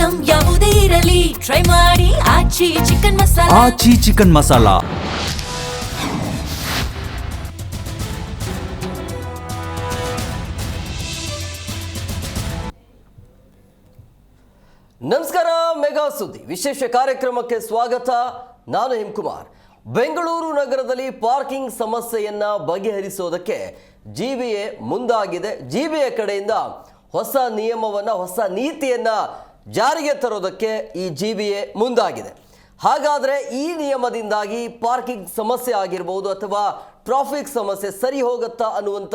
Item ಯಾವುದೇ ಇರಲಿ try ಮಾಡಿ ಆಚಿ ಚಿಕನ್ ಮಸಾಲಾ. ಆಚಿ ಚಿಕನ್ ಮಸಾಲಾ. ನಮಸ್ಕಾರ, ಮೆಗಾ ಸುದ್ದಿ ವಿಶೇಷ ಕಾರ್ಯಕ್ರಮಕ್ಕೆ ಸ್ವಾಗತ. ನಾನು ಹಿಮಕುಮಾರ್. ಬೆಂಗಳೂರು ನಗರದಲ್ಲಿ ಪಾರ್ಕಿಂಗ್ ಸಮಸ್ಯೆಯನ್ನ ಬಗೆಹರಿಸೋದಕ್ಕೆ ಜಿಬಿಎ ಮುಂದಾಗಿದೆ. ಜಿಬಿಎ ಕಡೆಯಿಂದ ಹೊಸ ನಿಯಮವನ್ನ, ಹೊಸ ನೀತಿಯನ್ನ ಜಾರಿಗೆ ತರೋದಕ್ಕೆ ಈ ಜಿಬಿಎ ಮುಂದಾಗಿದೆ. ಹಾಗಾದ್ರೆ ಈ ನಿಯಮದಿಂದಾಗಿ ಪಾರ್ಕಿಂಗ್ ಸಮಸ್ಯೆ ಆಗಿರಬಹುದು ಅಥವಾ ಟ್ರಾಫಿಕ್ ಸಮಸ್ಯೆ ಸರಿ ಹೋಗುತ್ತಾ ಅನ್ನುವಂಥ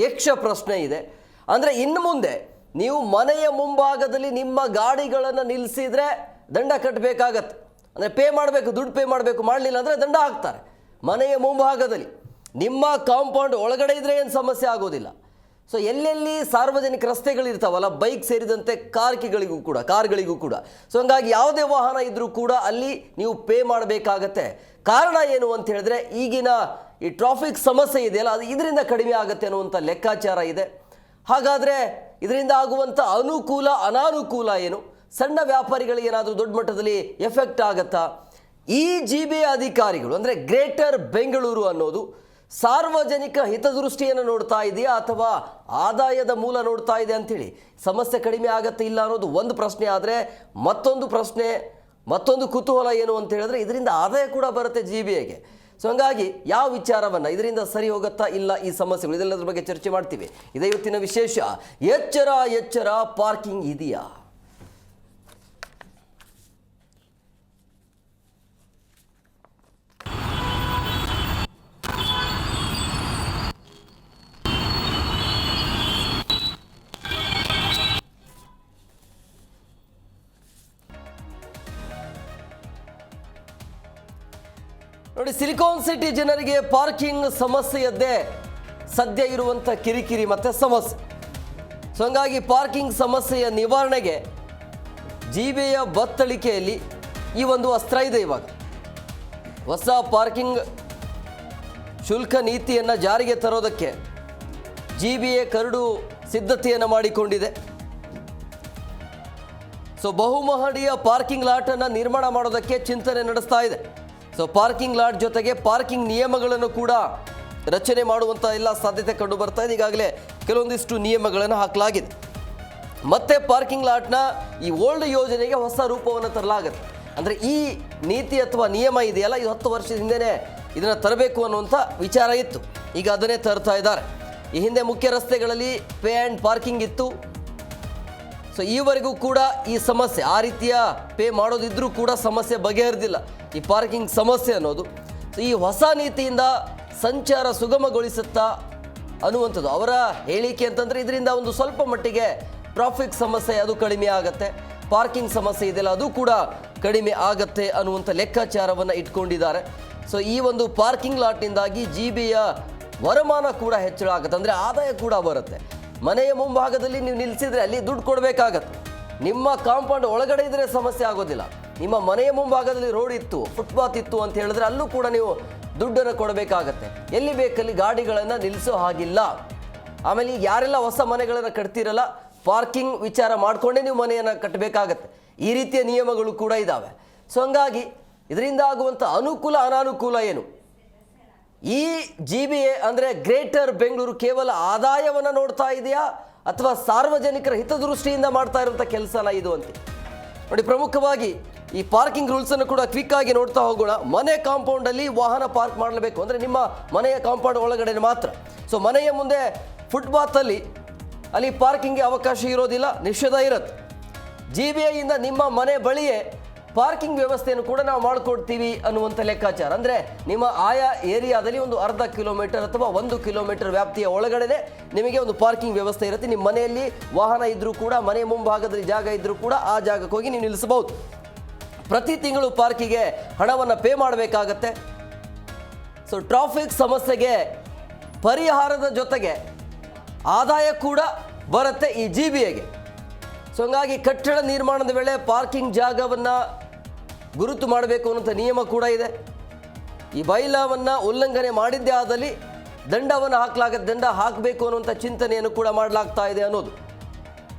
ಯಕ್ಷ ಪ್ರಶ್ನೆ ಇದೆ. ಅಂದರೆ ಇನ್ನು ಮುಂದೆ ನೀವು ಮನೆಯ ಮುಂಭಾಗದಲ್ಲಿ ನಿಮ್ಮ ಗಾಡಿಗಳನ್ನು ನಿಲ್ಲಿಸಿದ್ರೆ ದಂಡ ಕಟ್ಟಬೇಕಾಗತ್ತೆ. ಅಂದರೆ ಪೇ ಮಾಡಬೇಕು, ದುಡ್ಡು ಪೇ ಮಾಡಬೇಕು. ಮಾಡಲಿಲ್ಲ ಅಂದರೆ ದಂಡ ಹಾಕ್ತಾರೆ. ಮನೆಯ ಮುಂಭಾಗದಲ್ಲಿ ನಿಮ್ಮ ಕಾಂಪೌಂಡ್ ಒಳಗಡೆ ಇದ್ದರೆ ಏನು ಸಮಸ್ಯೆ ಆಗೋದಿಲ್ಲ. ಸೊ ಎಲ್ಲೆಲ್ಲಿ ಸಾರ್ವಜನಿಕ ರಸ್ತೆಗಳಿರ್ತಾವಲ್ಲ, ಬೈಕ್ ಸೇರಿದಂತೆ ಕಾರ್ಗಳಿಗೂ ಕೂಡ ಸೊ ಹಂಗಾಗಿ ಯಾವುದೇ ವಾಹನ ಇದ್ದರೂ ಕೂಡ ಅಲ್ಲಿ ನೀವು ಪೇ ಮಾಡಬೇಕಾಗತ್ತೆ. ಕಾರಣ ಏನು ಅಂತ ಹೇಳಿದ್ರೆ ಈಗಿನ ಈ ಟ್ರಾಫಿಕ್ ಸಮಸ್ಯೆ ಇದೆಯಲ್ಲ, ಅದು ಇದರಿಂದ ಕಡಿಮೆ ಆಗುತ್ತೆ ಅನ್ನುವಂಥ ಲೆಕ್ಕಾಚಾರ ಇದೆ. ಹಾಗಾದರೆ ಇದರಿಂದ ಆಗುವಂಥ ಅನುಕೂಲ ಅನಾನುಕೂಲ ಏನು? ಸಣ್ಣ ವ್ಯಾಪಾರಿಗಳಿಗೆ ಏನಾದರೂ ದೊಡ್ಡ ಮಟ್ಟದಲ್ಲಿ ಎಫೆಕ್ಟ್ ಆಗುತ್ತಾ? ಈ ಜಿಬಿಎ ಅಧಿಕಾರಿಗಳು ಅಂದರೆ ಗ್ರೇಟರ್ ಬೆಂಗಳೂರು ಅನ್ನೋದು ಸಾರ್ವಜನಿಕ ಹಿತದೃಷ್ಟಿಯನ್ನು ನೋಡ್ತಾ ಇದೆಯಾ ಅಥವಾ ಆದಾಯದ ಮೂಲ ನೋಡ್ತಾ ಇದೆ ಅಂಥೇಳಿ ಸಮಸ್ಯೆ ಕಡಿಮೆ ಆಗತ್ತೆ ಇಲ್ಲ ಅನ್ನೋದು ಒಂದು ಪ್ರಶ್ನೆ. ಆದರೆ ಮತ್ತೊಂದು ಕುತೂಹಲ ಏನು ಅಂತ ಹೇಳಿದ್ರೆ ಇದರಿಂದ ಆದಾಯ ಕೂಡ ಬರುತ್ತೆ ಜಿಬಿಎಗೆ. ಸೊ ಹಂಗಾಗಿ ಯಾವ ವಿಚಾರವನ್ನು ಇದರಿಂದ ಸರಿ ಹೋಗುತ್ತಾ ಇಲ್ಲ ಈ ಸಮಸ್ಯೆಗಳು ಇದೆಲ್ಲದ್ರ ಬಗ್ಗೆ ಚರ್ಚೆ ಮಾಡ್ತೀವಿ. ಇದೇ ಇವತ್ತಿನ ವಿಶೇಷ. ಎಚ್ಚರ ಪಾರ್ಕಿಂಗ್ ಇದೆಯಾ? ನೋಡಿ, ಸಿಲಿಕಾನ್ ಸಿಟಿ ಜನರಿಗೆ ಪಾರ್ಕಿಂಗ್ ಸಮಸ್ಯೆಯದ್ದೇ ಸದ್ಯ ಇರುವಂಥ ಕಿರಿಕಿರಿ ಮತ್ತು ಸಮಸ್ಯೆ. ಸೊ ಹಂಗಾಗಿ ಪಾರ್ಕಿಂಗ್ ಸಮಸ್ಯೆಯ ನಿವಾರಣೆಗೆ ಜಿಬಿಎಯ ಬತ್ತಳಿಕೆಯಲ್ಲಿ ಈ ಒಂದು ಅಸ್ತ್ರ ಇದೆ. ಇವಾಗ ಹೊಸ ಪಾರ್ಕಿಂಗ್ ಶುಲ್ಕ ನೀತಿಯನ್ನು ಜಾರಿಗೆ ತರೋದಕ್ಕೆ ಜಿಬಿಎ ಕರಡು ಸಿದ್ಧತೆಯನ್ನು ಮಾಡಿಕೊಂಡಿದೆ. ಸೊ ಬಹುಮಹಡಿಯ ಪಾರ್ಕಿಂಗ್ ಲಾಟನ್ನು ನಿರ್ಮಾಣ ಮಾಡೋದಕ್ಕೆ ಚಿಂತನೆ ನಡೆಸ್ತಾ ಇದೆ. ಸೊ ಪಾರ್ಕಿಂಗ್ ಲಾಟ್ ಜೊತೆಗೆ ಪಾರ್ಕಿಂಗ್ ನಿಯಮಗಳನ್ನು ಕೂಡ ರಚನೆ ಮಾಡುವಂಥ ಎಲ್ಲ ಸಾಧ್ಯತೆ ಕಂಡು ಬರ್ತಾ ಇದೆ. ಈಗಾಗಲೇ ಕೆಲವೊಂದಿಷ್ಟು ನಿಯಮಗಳನ್ನು ಹಾಕಲಾಗಿದೆ. ಮತ್ತೆ ಪಾರ್ಕಿಂಗ್ ಲಾಟ್ನ ಈ ಓಲ್ಡ್ ಯೋಜನೆಗೆ ಹೊಸ ರೂಪವನ್ನು ತರಲಾಗುತ್ತೆ. ಅಂದರೆ ಈ ನೀತಿ ಅಥವಾ ನಿಯಮ ಇದೆಯಲ್ಲ, ಇದು 10 ವರ್ಷದ ಹಿಂದೆಯೇ ಇದನ್ನು ತರಬೇಕು ಅನ್ನುವಂಥ ವಿಚಾರ ಇತ್ತು. ಈಗ ಅದನ್ನೇ ತರ್ತಾ ಇದ್ದಾರೆ. ಈ ಹಿಂದೆ ಮುಖ್ಯ ರಸ್ತೆಗಳಲ್ಲಿ ಪೇ ಆ್ಯಂಡ್ ಪಾರ್ಕಿಂಗ್ ಇತ್ತು. ಸೊ ಈವರೆಗೂ ಕೂಡ ಈ ಸಮಸ್ಯೆ, ಆ ರೀತಿಯ ಪೇ ಮಾಡೋದಿದ್ರೂ ಕೂಡ ಸಮಸ್ಯೆ ಬಗೆಹರಿದಿಲ್ಲ ಈ ಪಾರ್ಕಿಂಗ್ ಸಮಸ್ಯೆ ಅನ್ನೋದು. ಸೊ ಈ ಹೊಸ ನೀತಿಯಿಂದ ಸಂಚಾರ ಸುಗಮಗೊಳಿಸುತ್ತಾ ಅನ್ನುವಂಥದ್ದು ಅವರ ಹೇಳಿಕೆ. ಅಂತಂದರೆ ಇದರಿಂದ ಒಂದು ಸ್ವಲ್ಪ ಮಟ್ಟಿಗೆ ಟ್ರಾಫಿಕ್ ಸಮಸ್ಯೆ ಅದು ಕಡಿಮೆ ಆಗುತ್ತೆ, ಪಾರ್ಕಿಂಗ್ ಸಮಸ್ಯೆ ಇದೆಯಲ್ಲ ಅದು ಕೂಡ ಕಡಿಮೆ ಆಗುತ್ತೆ ಅನ್ನುವಂಥ ಲೆಕ್ಕಾಚಾರವನ್ನು ಇಟ್ಕೊಂಡಿದ್ದಾರೆ. ಸೊ ಈ ಒಂದು ಪಾರ್ಕಿಂಗ್ ಲಾಟ್ನಿಂದಾಗಿ ಜಿಬಿಎಯ ವರಮಾನ ಕೂಡ ಹೆಚ್ಚಳ ಆಗುತ್ತೆ, ಅಂದರೆ ಆದಾಯ ಕೂಡ ಬರುತ್ತೆ. ಮನೆಯ ಮುಂಭಾಗದಲ್ಲಿ ನೀವು ನಿಲ್ಲಿಸಿದ್ರೆ ಅಲ್ಲಿ ದುಡ್ಡು ಕೊಡಬೇಕಾಗತ್ತೆ. ನಿಮ್ಮ ಕಾಂಪೌಂಡ್ ಒಳಗಡೆ ಇದ್ದರೆ ಸಮಸ್ಯೆ ಆಗೋದಿಲ್ಲ. ನಿಮ್ಮ ಮನೆಯ ಮುಂಭಾಗದಲ್ಲಿ ರೋಡ್ ಇತ್ತು, ಫುಟ್ಪಾತ್ ಇತ್ತು ಅಂತ ಹೇಳಿದ್ರೆ ಅಲ್ಲೂ ಕೂಡ ನೀವು ದುಡ್ಡನ್ನು ಕೊಡಬೇಕಾಗತ್ತೆ. ಎಲ್ಲಿ ಬೇಕಲ್ಲಿ ಗಾಡಿಗಳನ್ನು ನಿಲ್ಲಿಸೋ ಹಾಗಿಲ್ಲ. ಆಮೇಲೆ ಈಗ ಯಾರೆಲ್ಲ ಹೊಸ ಮನೆಗಳನ್ನು ಕಟ್ತಿರಲ್ಲ, ಪಾರ್ಕಿಂಗ್ ವಿಚಾರ ಮಾಡಿಕೊಂಡೇ ನೀವು ಮನೆಯನ್ನು ಕಟ್ಟಬೇಕಾಗತ್ತೆ. ಈ ರೀತಿಯ ನಿಯಮಗಳು ಕೂಡ ಇದ್ದಾವೆ. ಸೊ ಹಂಗಾಗಿ ಇದರಿಂದ ಆಗುವಂಥ ಅನುಕೂಲ ಅನಾನುಕೂಲ ಏನು? ಈ ಜಿಬಿಎ ಅಂದರೆ ಗ್ರೇಟರ್ ಬೆಂಗಳೂರು ಕೇವಲ ಆದಾಯವನ್ನು ನೋಡ್ತಾ ಇದೆಯಾ ಅಥವಾ ಸಾರ್ವಜನಿಕರ ಹಿತದೃಷ್ಟಿಯಿಂದ ಮಾಡ್ತಾ ಇರುವಂಥ ಕೆಲಸನ ಇದು ಅಂತ ನೋಡಿ. ಪ್ರಮುಖವಾಗಿ ಈ ಪಾರ್ಕಿಂಗ್ ರೂಲ್ಸನ್ನು ಕೂಡ ಕ್ವಿಕ್ಕಾಗಿ ನೋಡ್ತಾ ಹೋಗೋಣ. ಮನೆ ಕಾಂಪೌಂಡಲ್ಲಿ ವಾಹನ ಪಾರ್ಕ್ ಮಾಡಲೇಬೇಕು ಅಂದರೆ ನಿಮ್ಮ ಮನೆಯ ಕಾಂಪೌಂಡ್ ಒಳಗಡೆ ಮಾತ್ರ. ಸೊ ಮನೆಯ ಮುಂದೆ ಫುಟ್ಪಾತಲ್ಲಿ ಅಲ್ಲಿ ಪಾರ್ಕಿಂಗ್ಗೆ ಅವಕಾಶ ಇರೋದಿಲ್ಲ, ನಿಷೇಧ ಇರುತ್ತೆ. ಜಿಬಿಎಯಿಂದ ನಿಮ್ಮ ಮನೆ ಬಳಿಯೇ ಪಾರ್ಕಿಂಗ್ ವ್ಯವಸ್ಥೆಯನ್ನು ಕೂಡ ನಾವು ಮಾಡಿಕೊಡ್ತೀವಿ ಅನ್ನುವಂಥ ಲೆಕ್ಕಾಚಾರ. ಅಂದರೆ ನಿಮ್ಮ ಆಯಾ ಏರಿಯಾದಲ್ಲಿ ಒಂದು ಅರ್ಧ ಕಿಲೋಮೀಟರ್ ಅಥವಾ 1 ಕಿಲೋಮೀಟರ್ ವ್ಯಾಪ್ತಿಯ ಒಳಗಡೆ ನಿಮಗೆ ಒಂದು ಪಾರ್ಕಿಂಗ್ ವ್ಯವಸ್ಥೆ ಇರುತ್ತೆ. ನಿಮ್ಮ ಮನೆಯಲ್ಲಿ ವಾಹನ ಇದ್ದರೂ ಕೂಡ, ಮನೆ ಮುಂಭಾಗದಲ್ಲಿ ಜಾಗ ಇದ್ದರೂ ಕೂಡ ಆ ಜಾಗಕ್ಕೆ ಹೋಗಿ ನೀವು ನಿಲ್ಲಿಸಬಹುದು. ಪ್ರತಿ ತಿಂಗಳು ಪಾರ್ಕಿಗೆ ಹಣವನ್ನು ಪೇ ಮಾಡಬೇಕಾಗತ್ತೆ. ಸೊ ಟ್ರಾಫಿಕ್ ಸಮಸ್ಯೆಗೆ ಪರಿಹಾರದ ಜೊತೆಗೆ ಆದಾಯ ಕೂಡ ಬರುತ್ತೆ ಈ ಜಿಬಿಎಗೆ. ಸೊ ಹಂಗಾಗಿ ಕಟ್ಟಡ ನಿರ್ಮಾಣದ ವೇಳೆ ಪಾರ್ಕಿಂಗ್ ಜಾಗವನ್ನು ಗುರುತು ಮಾಡಬೇಕು ಅನ್ನೋಂಥ ನಿಯಮ ಕೂಡ ಇದೆ. ಈ ಬೈಲಾವನ್ನು ಉಲ್ಲಂಘನೆ ಮಾಡಿದ್ದೇ ಆದಲ್ಲಿ ದಂಡವನ್ನು ಹಾಕಲಾಗುತ್ತೆ, ದಂಡ ಹಾಕಬೇಕು ಅನ್ನುವಂಥ ಚಿಂತನೆಯನ್ನು ಕೂಡ ಮಾಡಲಾಗ್ತಾ ಇದೆ ಅನ್ನೋದು.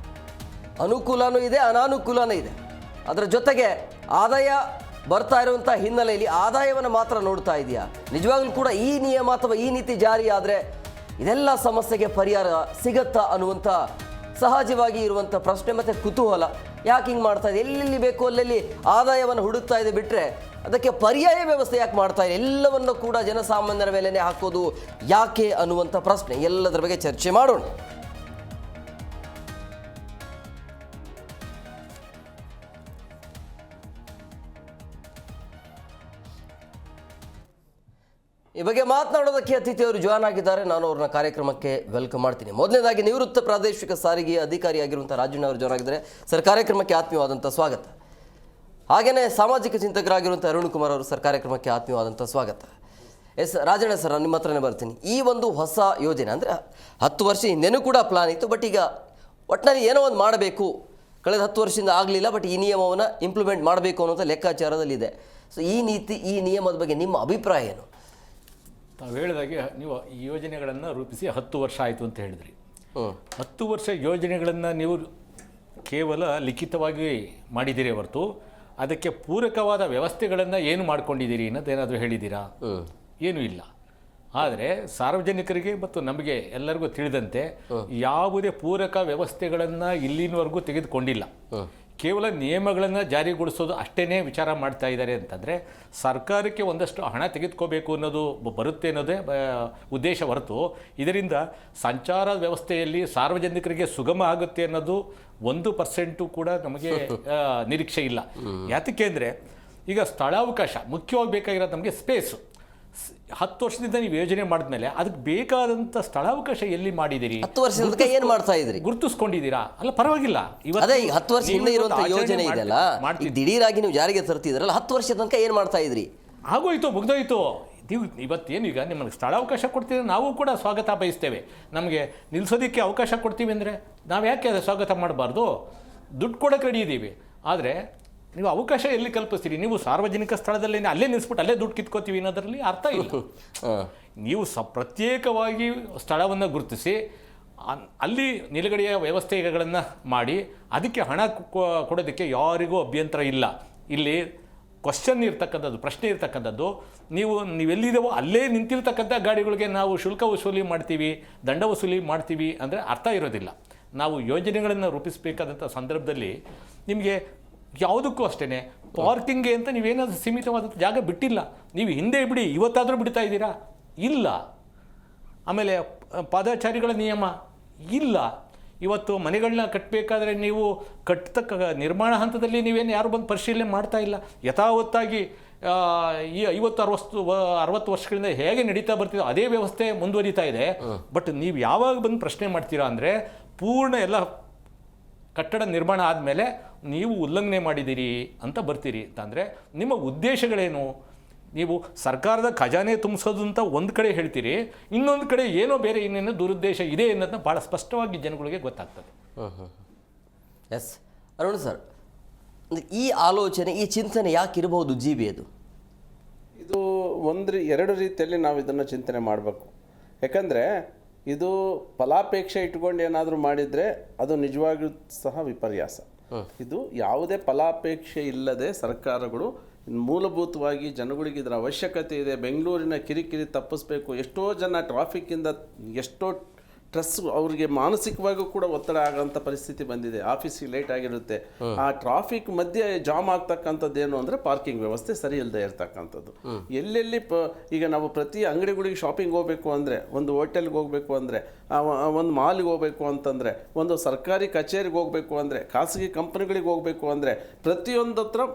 ಅನುಕೂಲನೂ ಇದೆ, ಅನಾನುಕೂಲನೂ ಇದೆ. ಅದರ ಜೊತೆಗೆ ಆದಾಯ ಬರ್ತಾ ಇರುವಂಥ ಹಿನ್ನೆಲೆಯಲ್ಲಿ ಆದಾಯವನ್ನು ಮಾತ್ರ ನೋಡ್ತಾ ಇದೆಯಾ? ನಿಜವಾಗ್ಲೂ ಕೂಡ ಈ ನಿಯಮ ಅಥವಾ ಈ ನೀತಿ ಜಾರಿ ಆದರೆ ಇದೆಲ್ಲ ಸಮಸ್ಯೆಗೆ ಪರಿಹಾರ ಸಿಗತ್ತಾ ಅನ್ನುವಂಥ ಸಹಜವಾಗಿ ಇರುವಂಥ ಪ್ರಶ್ನೆ ಮತ್ತು ಕುತೂಹಲ. ಯಾಕೆ ಹಿಂಗೆ ಮಾಡ್ತಾ ಇದೆ? ಎಲ್ಲೆಲ್ಲಿ ಬೇಕು ಅಲ್ಲೆಲ್ಲಿ ಆದಾಯವನ್ನು ಹುಡುಕ್ತಾ ಇದೆ ಬಿಟ್ಟರೆ ಅದಕ್ಕೆ ಪರ್ಯಾಯ ವ್ಯವಸ್ಥೆ ಯಾಕೆ ಮಾಡ್ತಾ ಇದೆ? ಎಲ್ಲವನ್ನು ಕೂಡ ಜನಸಾಮಾನ್ಯರ ಮೇಲೆನೇ ಹಾಕೋದು ಯಾಕೆ ಅನ್ನುವಂಥ ಪ್ರಶ್ನೆ. ಎಲ್ಲದರ ಬಗ್ಗೆ ಚರ್ಚೆ ಮಾಡೋಣ. ಈ ಬಗ್ಗೆ ಮಾತನಾಡೋದಕ್ಕೆ ಅತಿಥಿಯವರು ಜಾಯ್ನ್ ಆಗಿದ್ದಾರೆ. ನಾನು ಅವ್ರನ್ನ ಕಾರ್ಯಕ್ರಮಕ್ಕೆ ವೆಲ್ಕಮ್ ಮಾಡ್ತೀನಿ. ಮೊದಲನೇದಾಗಿ ನಿವೃತ್ತ ಪ್ರಾದೇಶಿಕ ಸಾರಿಗೆ ಅಧಿಕಾರಿಯಾಗಿರುವಂಥ ರಾಜಣ್ಣ ಅವರು ಜಾಯ್ನ್ ಆಗಿದ್ದಾರೆ. ಸರ್, ಕಾರ್ಯಕ್ರಮಕ್ಕೆ ಆತ್ಮೀಯವಾದಂಥ ಸ್ವಾಗತ. ಹಾಗೆಯೇ ಸಾಮಾಜಿಕ ಚಿಂತಕರಾಗಿರುವಂಥ ಅರುಣ್ ಕುಮಾರ್ ಅವರು ಸರ್, ಕಾರ್ಯಕ್ರಮಕ್ಕೆ ಆತ್ಮೀಯವಾದಂಥ ಸ್ವಾಗತ. ಎಸ್ ರಾಜಣ್ಣ ಸರ್, ನಾನು ನಿಮ್ಮ ಹತ್ರನೇ ಬರ್ತೀನಿ. ಈ ಒಂದು ಹೊಸ ಯೋಜನೆ ಅಂದರೆ 10 ವರ್ಷ ಹಿಂದೆನೂ ಕೂಡ ಪ್ಲಾನ್ ಇತ್ತು, ಬಟ್ ಈಗ ಒಟ್ಟಿನಲ್ಲಿ ಏನೋ ಒಂದು ಮಾಡಬೇಕು, ಕಳೆದ 10 ವರ್ಷದಿಂದ ಆಗಲಿಲ್ಲ, ಬಟ್ ಈ ನಿಯಮವನ್ನು ಇಂಪ್ಲಿಮೆಂಟ್ ಮಾಡಬೇಕು ಅನ್ನೋಂಥ ಲೆಕ್ಕಾಚಾರದಲ್ಲಿದೆ. ಸೊ ಈ ನೀತಿ, ಈ ನಿಯಮದ ಬಗ್ಗೆ ನಿಮ್ಮ ಅಭಿಪ್ರಾಯ ಏನು? ತಾವು ಹೇಳಿದಾಗೆ ನೀವು ಈ ಯೋಜನೆಗಳನ್ನು ರೂಪಿಸಿ 10 ವರ್ಷ ಆಯಿತು ಅಂತ ಹೇಳಿದ್ರಿ. 10 ವರ್ಷ ಯೋಜನೆಗಳನ್ನು ನೀವು ಕೇವಲ ಲಿಖಿತವಾಗಿ ಮಾಡಿದ್ದೀರಿ ಹೊರತು ಅದಕ್ಕೆ ಪೂರಕವಾದ ವ್ಯವಸ್ಥೆಗಳನ್ನು ಏನು ಮಾಡ್ಕೊಂಡಿದ್ದೀರಿ ಅನ್ನೋದೇನಾದರೂ ಹೇಳಿದ್ದೀರಾ? ಏನೂ ಇಲ್ಲ. ಆದರೆ ಸಾರ್ವಜನಿಕರಿಗೆ ಮತ್ತು ನಮಗೆ ಎಲ್ಲರಿಗೂ ತಿಳಿದಂತೆ ಯಾವುದೇ ಪೂರಕ ವ್ಯವಸ್ಥೆಗಳನ್ನು ಇಲ್ಲಿನವರೆಗೂ ತೆಗೆದುಕೊಂಡಿಲ್ಲ. ಕೇವಲ ನಿಯಮಗಳನ್ನು ಜಾರಿಗೊಳಿಸೋದು ಅಷ್ಟೇ ವಿಚಾರ ಮಾಡ್ತಾ ಇದ್ದಾರೆ. ಅಂತಂದರೆ ಸರ್ಕಾರಕ್ಕೆ ಒಂದಷ್ಟು ಹಣ ತೆಗೆದುಕೋಬೇಕು ಅನ್ನೋದು ಬರುತ್ತೆ ಅನ್ನೋದೇ ಉದ್ದೇಶ ಹೊರತು ಇದರಿಂದ ಸಂಚಾರ ವ್ಯವಸ್ಥೆಯಲ್ಲಿ ಸಾರ್ವಜನಿಕರಿಗೆ ಸುಗಮ ಆಗುತ್ತೆ ಅನ್ನೋದು 1% ಕೂಡ ನಮಗೆ ನಿರೀಕ್ಷೆ ಇಲ್ಲ. ಯಾತಕ್ಕೆ ಅಂದರೆ ಈಗ ಸ್ಥಳಾವಕಾಶ ಮುಖ್ಯವಾಗಿ ಬೇಕಾಗಿರೋದು ನಮಗೆ ಸ್ಪೇಸು. 10 ವರ್ಷದಿಂದ ನೀವು ಯೋಜನೆ ಮಾಡಿದ್ಮೇಲೆ ಅದಕ್ಕೆ ಬೇಕಾದಂಥ ಸ್ಥಳಾವಕಾಶ ಎಲ್ಲಿ ಮಾಡಿದ್ದೀರಿ? 10 ವರ್ಷದಿಂದ ಏನು ಮಾಡ್ತಾ ಇದ್ರಿ? ಗುರುತಿಸ್ಕೊಂಡಿದ್ದೀರಾ? ಅಲ್ಲ, ಪರವಾಗಿಲ್ಲ. ಅದೇ ಈಗ 10 ವರ್ಷ ಹಿಂದೆ ಇರುವಂಥ ಯೋಜನೆ ಇದೆಯಲ್ಲ, ದಿಢೀರಾಗಿ ನೀವು ಜಾರಿಗೆ ತರ್ತಿದ್ರಲ್ಲ, 10 ವರ್ಷದ ತನಕ ಏನು ಮಾಡ್ತಾ ಇದ್ರಿ? ಆಗೋಯ್ತು, ಮುಗ್ದೋಯ್ತು. ನೀವು ಇವತ್ತೇನು ಈಗ ನಿಮಗೆ ಸ್ಥಳಾವಕಾಶ ಕೊಡ್ತೀವಿ, ನಾವು ಕೂಡ ಸ್ವಾಗತ ಬಯಸ್ತೇವೆ. ನಮಗೆ ನಿಲ್ಲಿಸೋದಕ್ಕೆ ಅವಕಾಶ ಕೊಡ್ತೀವಿ ಅಂದರೆ ನಾವು ಯಾಕೆ ಅದು ಸ್ವಾಗತ ಮಾಡಬಾರ್ದು? ದುಡ್ಡು ಕೊಡೋಕೆ ರೆಡಿ ಇದ್ದೀವಿ. ಆದರೆ ನೀವು ಅವಕಾಶ ಎಲ್ಲಿ ಕಲ್ಪಿಸ್ತೀರಿ? ನೀವು ಸಾರ್ವಜನಿಕ ಸ್ಥಳದಲ್ಲಿ ಅಲ್ಲೇ ನಿಲ್ಲಿಸ್ಬಿಟ್ಟು ಅಲ್ಲೇ ದುಡ್ಡು ಕಿತ್ಕೋತೀವಿ ಅನ್ನೋದರಲ್ಲಿ ಅರ್ಥ ಇಲ್ಲ. ನೀವು ಪ್ರತ್ಯೇಕವಾಗಿ ಸ್ಥಳವನ್ನು ಗುರುತಿಸಿ ಅಲ್ಲಿ ನಿಲುಗಡೆಯ ವ್ಯವಸ್ಥೆಗಳನ್ನು ಮಾಡಿ ಅದಕ್ಕೆ ಹಣ ಕೊಡೋದಕ್ಕೆ ಯಾರಿಗೂ ಅಭ್ಯಂತರ ಇಲ್ಲ. ಇಲ್ಲಿ ಕ್ವಶನ್ ಇರ್ತಕ್ಕಂಥದ್ದು, ಪ್ರಶ್ನೆ ಇರ್ತಕ್ಕಂಥದ್ದು, ನೀವೆಲ್ಲಿದ್ದೀವೋ ಅಲ್ಲೇ ನಿಂತಿರ್ತಕ್ಕಂಥ ಗಾಡಿಗಳಿಗೆ ನಾವು ಶುಲ್ಕ ವಸೂಲಿ ಮಾಡ್ತೀವಿ, ದಂಡ ವಸೂಲಿ ಮಾಡ್ತೀವಿ ಅಂದರೆ ಅರ್ಥ ಇರೋದಿಲ್ಲ. ನಾವು ಯೋಜನೆಗಳನ್ನು ರೂಪಿಸಬೇಕಾದಂಥ ಸಂದರ್ಭದಲ್ಲಿ ನಿಮಗೆ ಯಾವುದಕ್ಕೂ ಅಷ್ಟೇ ಪಾರ್ಕಿಂಗ್ಗೆ ಅಂತ ನೀವೇನಾದರೂ ಸೀಮಿತವಾದಂಥ ಜಾಗ ಬಿಟ್ಟಿಲ್ಲ. ನೀವು ಹಿಂದೆ ಬಿಡಿ, ಇವತ್ತಾದರೂ ಬಿಡ್ತಾ ಇದ್ದೀರಾ? ಇಲ್ಲ. ಆಮೇಲೆ ಪಾದಚಾರಿಗಳ ನಿಯಮ ಇಲ್ಲ. ಇವತ್ತು ಮನೆಗಳನ್ನ ಕಟ್ಟಬೇಕಾದ್ರೆ ನೀವು ನಿರ್ಮಾಣ ಹಂತದಲ್ಲಿ ನೀವೇನು ಯಾರು ಬಂದು ಪರಿಶೀಲನೆ ಮಾಡ್ತಾ ಇಲ್ಲ. ಯಥಾವತ್ತಾಗಿ ಈ 50-60 ವರ್ಷಗಳಿಂದ ಹೇಗೆ ನಡೀತಾ ಬರ್ತಿದೋ ಅದೇ ವ್ಯವಸ್ಥೆ ಮುಂದುವರಿತಾ ಇದೆ. ಬಟ್ ನೀವು ಯಾವಾಗ ಬಂದು ಪ್ರಶ್ನೆ ಮಾಡ್ತೀರಾ ಅಂದರೆ ಪೂರ್ಣ ಎಲ್ಲ ಕಟ್ಟಡ ನಿರ್ಮಾಣ ಆದಮೇಲೆ ನೀವು ಉಲ್ಲಂಘನೆ ಮಾಡಿದ್ದೀರಿ ಅಂತ ಬರ್ತೀರಿ. ಅಂತಂದರೆ ನಿಮ್ಮ ಉದ್ದೇಶಗಳೇನು? ನೀವು ಸರ್ಕಾರದ ಖಜಾನೆ ತುಂಬಿಸೋದು ಅಂತ ಒಂದು ಕಡೆ ಹೇಳ್ತೀರಿ, ಇನ್ನೊಂದು ಕಡೆ ಏನೋ ಬೇರೆ ಇನ್ನೇನೋ ದುರುದ್ದೇಶ ಇದೆ ಅನ್ನೋದನ್ನ ಭಾಳ ಸ್ಪಷ್ಟವಾಗಿ ಜನಗಳಿಗೆ ಗೊತ್ತಾಗ್ತದೆ. ಎಸ್ ಅರುಣ್ ಸರ್, ಈ ಆಲೋಚನೆ, ಈ ಚಿಂತನೆ ಯಾಕಿರಬಹುದು ಜೀವಿ? ಇದು ಎರಡು ರೀತಿಯಲ್ಲಿ ನಾವು ಇದನ್ನು ಚಿಂತನೆ ಮಾಡಬೇಕು. ಯಾಕಂದರೆ ಇದು ಫಲಾಪೇಕ್ಷೆ ಇಟ್ಕೊಂಡು ಏನಾದರೂ ಮಾಡಿದರೆ ಅದು ನಿಜವಾಗಿಯೂ ಸಹ ವಿಪರ್ಯಾಸ. ಇದು ಯಾವುದೇ ಫಲಾಪೇಕ್ಷೆ ಇಲ್ಲದೆ ಸರ್ಕಾರಗಳು ಮೂಲಭೂತವಾಗಿ ಜನಗಳಿಗೆ ಇದರ ಅವಶ್ಯಕತೆ ಇದೆ, ಬೆಂಗಳೂರಿನ ಕಿರಿಕಿರಿ ತಪ್ಪಿಸ್ಬೇಕು, ಎಷ್ಟೋ ಜನ ಟ್ರಾಫಿಕ್ಕಿಂದ ಎಷ್ಟೋ ಸ್ಟ್ರೆಸ್, ಅವ್ರಿಗೆ ಮಾನಸಿಕವಾಗಿಯೂ ಕೂಡ ಒತ್ತಡ ಆಗೋಂಥ ಪರಿಸ್ಥಿತಿ ಬಂದಿದೆ. ಆಫೀಸಿಗೆ ಲೇಟ್ ಆಗಿರುತ್ತೆ, ಆ ಟ್ರಾಫಿಕ್ ಮಧ್ಯೆ ಜಾಮ್ ಆಗ್ತಕ್ಕಂಥದ್ದು ಏನು ಅಂದರೆ ಪಾರ್ಕಿಂಗ್ ವ್ಯವಸ್ಥೆ ಸರಿ ಇಲ್ಲದೆ ಇರ್ತಕ್ಕಂಥದ್ದು. ಎಲ್ಲೆಲ್ಲಿ ಈಗ ನಾವು ಪ್ರತಿ ಅಂಗಡಿಗಳಿಗೆ ಶಾಪಿಂಗ್ ಹೋಗಬೇಕು ಅಂದರೆ, ಒಂದು ಹೋಟೆಲ್ಗೆ ಹೋಗಬೇಕು ಅಂದರೆ, ಒಂದು ಮಾಲ್ಗೆ ಹೋಗಬೇಕು ಅಂತಂದರೆ, ಒಂದು ಸರ್ಕಾರಿ ಕಚೇರಿಗೆ ಹೋಗಬೇಕು ಅಂದರೆ, ಖಾಸಗಿ ಕಂಪ್ನಿಗಳಿಗೆ ಹೋಗಬೇಕು ಅಂದರೆ, ಪ್ರತಿಯೊಂದು ಹತ್ರ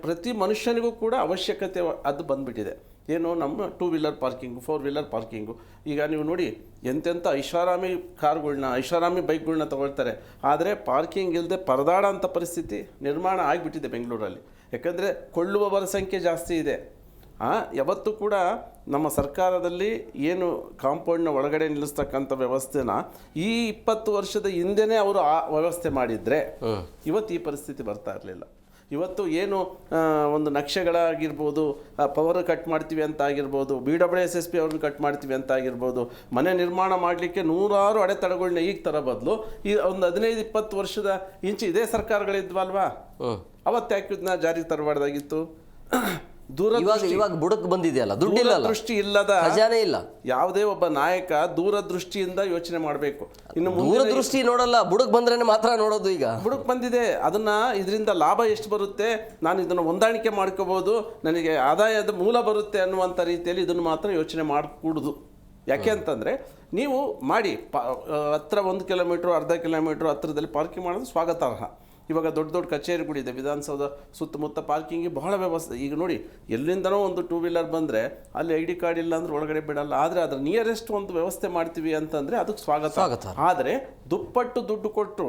ಪ್ರತಿ ಮನುಷ್ಯನಿಗೂ ಕೂಡ ಅವಶ್ಯಕತೆ ಅದು ಬಂದುಬಿಟ್ಟಿದೆ. ಏನು, ನಮ್ಮ 2 ವೀಲರ್ ಪಾರ್ಕಿಂಗು, 4 ವೀಲರ್ ಪಾರ್ಕಿಂಗು. ಈಗ ನೀವು ನೋಡಿ, ಎಂತೆಂಥ ಐಷಾರಾಮಿ ಕಾರ್ಗಳನ್ನ, ಐಷಾರಾಮಿ ಬೈಕ್ಗಳನ್ನ ತಗೊಳ್ತಾರೆ, ಆದರೆ ಪಾರ್ಕಿಂಗ್ ಇಲ್ಲದೆ ಪರದಾಡ ಅಂಥ ಪರಿಸ್ಥಿತಿ ನಿರ್ಮಾಣ ಆಗಿಬಿಟ್ಟಿದೆ ಬೆಂಗಳೂರಲ್ಲಿ. ಯಾಕಂದರೆ ಕೊಳ್ಳುವವರ ಸಂಖ್ಯೆ ಜಾಸ್ತಿ ಇದೆ. ಯಾವತ್ತೂ ಕೂಡ ನಮ್ಮ ಸರ್ಕಾರದಲ್ಲಿ ಏನು ಕಾಂಪೌಂಡ್ನ ಒಳಗಡೆ ನಿಲ್ಲಿಸ್ತಕ್ಕಂಥ ವ್ಯವಸ್ಥೆನ ಈ 20 ವರ್ಷದ ಹಿಂದೆನೇ ಅವರು ಆ ವ್ಯವಸ್ಥೆ ಮಾಡಿದರೆ ಇವತ್ತು ಈ ಪರಿಸ್ಥಿತಿ ಬರ್ತಾ ಇರಲಿಲ್ಲ. ಇವತ್ತು ಏನು ಒಂದು ನಕ್ಷೆಗಳಾಗಿರ್ಬೋದು, ಪವರ್ ಕಟ್ ಮಾಡ್ತೀವಿ ಅಂತ ಆಗಿರ್ಬೋದು, BWSSP ಅವ್ರನ್ನ ಕಟ್ ಮಾಡ್ತೀವಿ ಅಂತ ಆಗಿರ್ಬೋದು, ಮನೆ ನಿರ್ಮಾಣ ಮಾಡಲಿಕ್ಕೆ 100 ಅಡೆತಡೆಗಳನ್ನ ಈಗ ತರ ಬದಲು ಈ ಒಂದು 15-20 ವರ್ಷದ ಇಂಚು ಇದೇ ಸರ್ಕಾರಗಳಿದ್ವಲ್ವಾ, ಅವತ್ತು ಯಾಕೆ ಇದನ್ನ ಜಾರಿಗೆ ತರಬಾರ್ದಾಗಿತ್ತು? ಇವಾಗ ಬುಡಕ್ ಬಂದಿದೆಯಲ್ಲ, ದುಡ್ಡಿಲ್ಲ, ದೃಷ್ಟಿ ಇಲ್ಲದ ಖಜಾನೆ ಇಲ್ಲ. ಯಾವುದೇ ಒಬ್ಬ ನಾಯಕ ದೂರದೃಷ್ಟಿಯಿಂದ ಯೋಚನೆ ಮಾಡಬೇಕು. ಇನ್ನು ದೂರದೃಷ್ಟಿ ನೋಡಲ್ಲ, ಬುಡಕ್ ಬಂದ್ರೆ ಮಾತ್ರ ನೋಡೋದು. ಈಗ ಬುಡಕ್ ಬಂದಿದೆ, ಅದನ್ನ ಇದರಿಂದ ಲಾಭ ಎಷ್ಟು ಬರುತ್ತೆ, ನಾನು ಇದನ್ನು ಹೊಂದಾಣಿಕೆ ಮಾಡ್ಕೋಬಹುದು, ನನಗೆ ಆದಾಯದ ಮೂಲ ಬರುತ್ತೆ ಅನ್ನುವಂಥ ರೀತಿಯಲ್ಲಿ ಇದನ್ನು ಮಾತ್ರ ಯೋಚನೆ ಮಾಡಕೂಡುದು. ಯಾಕೆ ಅಂತಂದರೆ ನೀವು ಮಾಡಿ ಹತ್ರ 1 ಕಿಲೋಮೀಟ್ರು ಅರ್ಧ ಕಿಲೋಮೀಟ್ರು ಹತ್ರದಲ್ಲಿ ಪಾರ್ಕಿಂಗ್ ಮಾಡೋದು ಸ್ವಾಗತಾರ್ಹ. ಇವಾಗ ದೊಡ್ಡ ದೊಡ್ಡ ಕಚೇರಿಗಳಿದೆ, ವಿಧಾನಸೌಧ ಸುತ್ತಮುತ್ತ ಪಾರ್ಕಿಂಗಿಗೆ ಬಹಳ ವ್ಯವಸ್ಥೆ. ಈಗ ನೋಡಿ, ಎಲ್ಲಿಂದನೋ ಒಂದು 2 ವೀಲರ್ ಬಂದರೆ ಅಲ್ಲಿ ID ಕಾರ್ಡ್ ಇಲ್ಲ ಅಂದ್ರೆ ಒಳಗಡೆ ಬಿಡಲ್ಲ. ಆದರೆ ಅದರ ನಿಯರೆಸ್ಟ್ ಒಂದು ವ್ಯವಸ್ಥೆ ಮಾಡ್ತೀವಿ ಅಂತಂದರೆ ಅದಕ್ಕೆ ಸ್ವಾಗತ. ಆದರೆ ದುಪ್ಪಟ್ಟು ದುಡ್ಡು ಕೊಟ್ಟು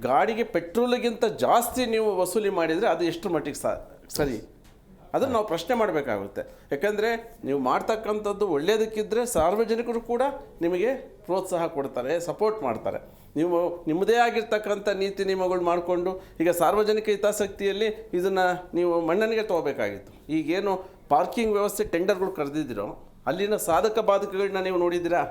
ಗಾಡಿಗೆ ಪೆಟ್ರೋಲಿಗಿಂತ ಜಾಸ್ತಿ ನೀವು ವಸೂಲಿ ಮಾಡಿದರೆ ಅದು ಎಷ್ಟು ಮಟ್ಟಿಗೆ ಸರಿ? ಅದನ್ನು ನಾವು ಪ್ರಶ್ನೆ ಮಾಡಬೇಕಾಗುತ್ತೆ. ಯಾಕಂದರೆ ನೀವು ಮಾಡ್ತಕ್ಕಂಥದ್ದು ಒಳ್ಳೆಯದಕ್ಕಿದ್ದರೆ ಸಾರ್ವಜನಿಕರು ಕೂಡ ನಿಮಗೆ ಪ್ರೋತ್ಸಾಹ ಕೊಡ್ತಾರೆ, ಸಪೋರ್ಟ್ ಮಾಡ್ತಾರೆ. ನೀವು ನಿಮ್ಮದೇ ಆಗಿರ್ತಕ್ಕಂಥ ನೀತಿ ನಿಯಮಗಳು ಮಾಡಿಕೊಂಡು ಈಗ ಸಾರ್ವಜನಿಕ ಹಿತಾಸಕ್ತಿಯಲ್ಲಿ ಇದನ್ನು ನೀವು ಮನ್ನಣೆಗೆ ತೊಗೋಬೇಕಾಗಿತ್ತು. ಈಗೇನು ಪಾರ್ಕಿಂಗ್ ವ್ಯವಸ್ಥೆ ಟೆಂಡರ್ಗಳು ಕರೆದಿದ್ದೀರೋ ಅಲ್ಲಿನ ಸಾಧಕ ಬಾಧಕಗಳನ್ನ ನೀವು ನೋಡಿದ್ದೀರಾ?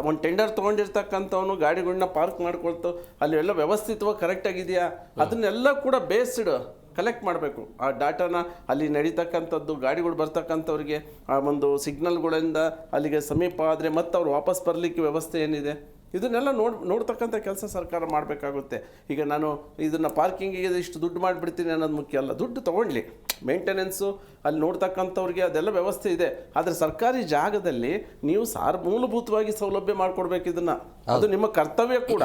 ಒಂದು ಟೆಂಡರ್ ತೊಗೊಂಡಿರ್ತಕ್ಕಂಥವನು ಗಾಡಿಗಳನ್ನ ಪಾರ್ಕ್ ಮಾಡ್ಕೊಳ್ತು, ಅಲ್ಲಿ ಎಲ್ಲ ವ್ಯವಸ್ಥಿತವಾಗಿ ಕರೆಕ್ಟಾಗಿದೆಯಾ ಅದನ್ನೆಲ್ಲ ಕೂಡ ಬೇಸ್ಡ್ ಕಲೆಕ್ಟ್ ಮಾಡಬೇಕು. ಆ ಡಾಟಾನ ಅಲ್ಲಿ ನಡೀತಕ್ಕಂಥದ್ದು, ಗಾಡಿಗಳು ಬರ್ತಕ್ಕಂಥವ್ರಿಗೆ ಆ ಒಂದು ಸಿಗ್ನಲ್ಗಳಿಂದ ಅಲ್ಲಿಗೆ ಸಮೀಪ ಆದರೆ ಮತ್ತೆ ಅವ್ರು ವಾಪಸ್ ಬರಲಿಕ್ಕೆ ವ್ಯವಸ್ಥೆ ಏನಿದೆ ಇದನ್ನೆಲ್ಲ ನೋಡ್ತಕ್ಕಂಥ ಕೆಲಸ ಸರ್ಕಾರ ಮಾಡಬೇಕಾಗುತ್ತೆ. ಈಗ ನಾನು ಇದನ್ನು ಪಾರ್ಕಿಂಗಿಗೆ ಇಷ್ಟು ದುಡ್ಡು ಮಾಡಿಬಿಡ್ತೀನಿ ಅನ್ನೋದು ಮುಖ್ಯ ಅಲ್ಲ. ದುಡ್ಡು ತೊಗೊಳ್ಳಿ, ಮೇಂಟೆನೆನ್ಸು ಅಲ್ಲಿ ನೋಡ್ತಕ್ಕಂಥವ್ರಿಗೆ ಅದೆಲ್ಲ ವ್ಯವಸ್ಥೆ ಇದೆ. ಆದರೆ ಸರ್ಕಾರಿ ಜಾಗದಲ್ಲಿ ನೀವು ಮೂಲಭೂತವಾಗಿ ಸೌಲಭ್ಯ ಮಾಡಿಕೊಡ್ಬೇಕು ಇದನ್ನು. ಅದು ನಿಮ್ಮ ಕರ್ತವ್ಯ ಕೂಡ.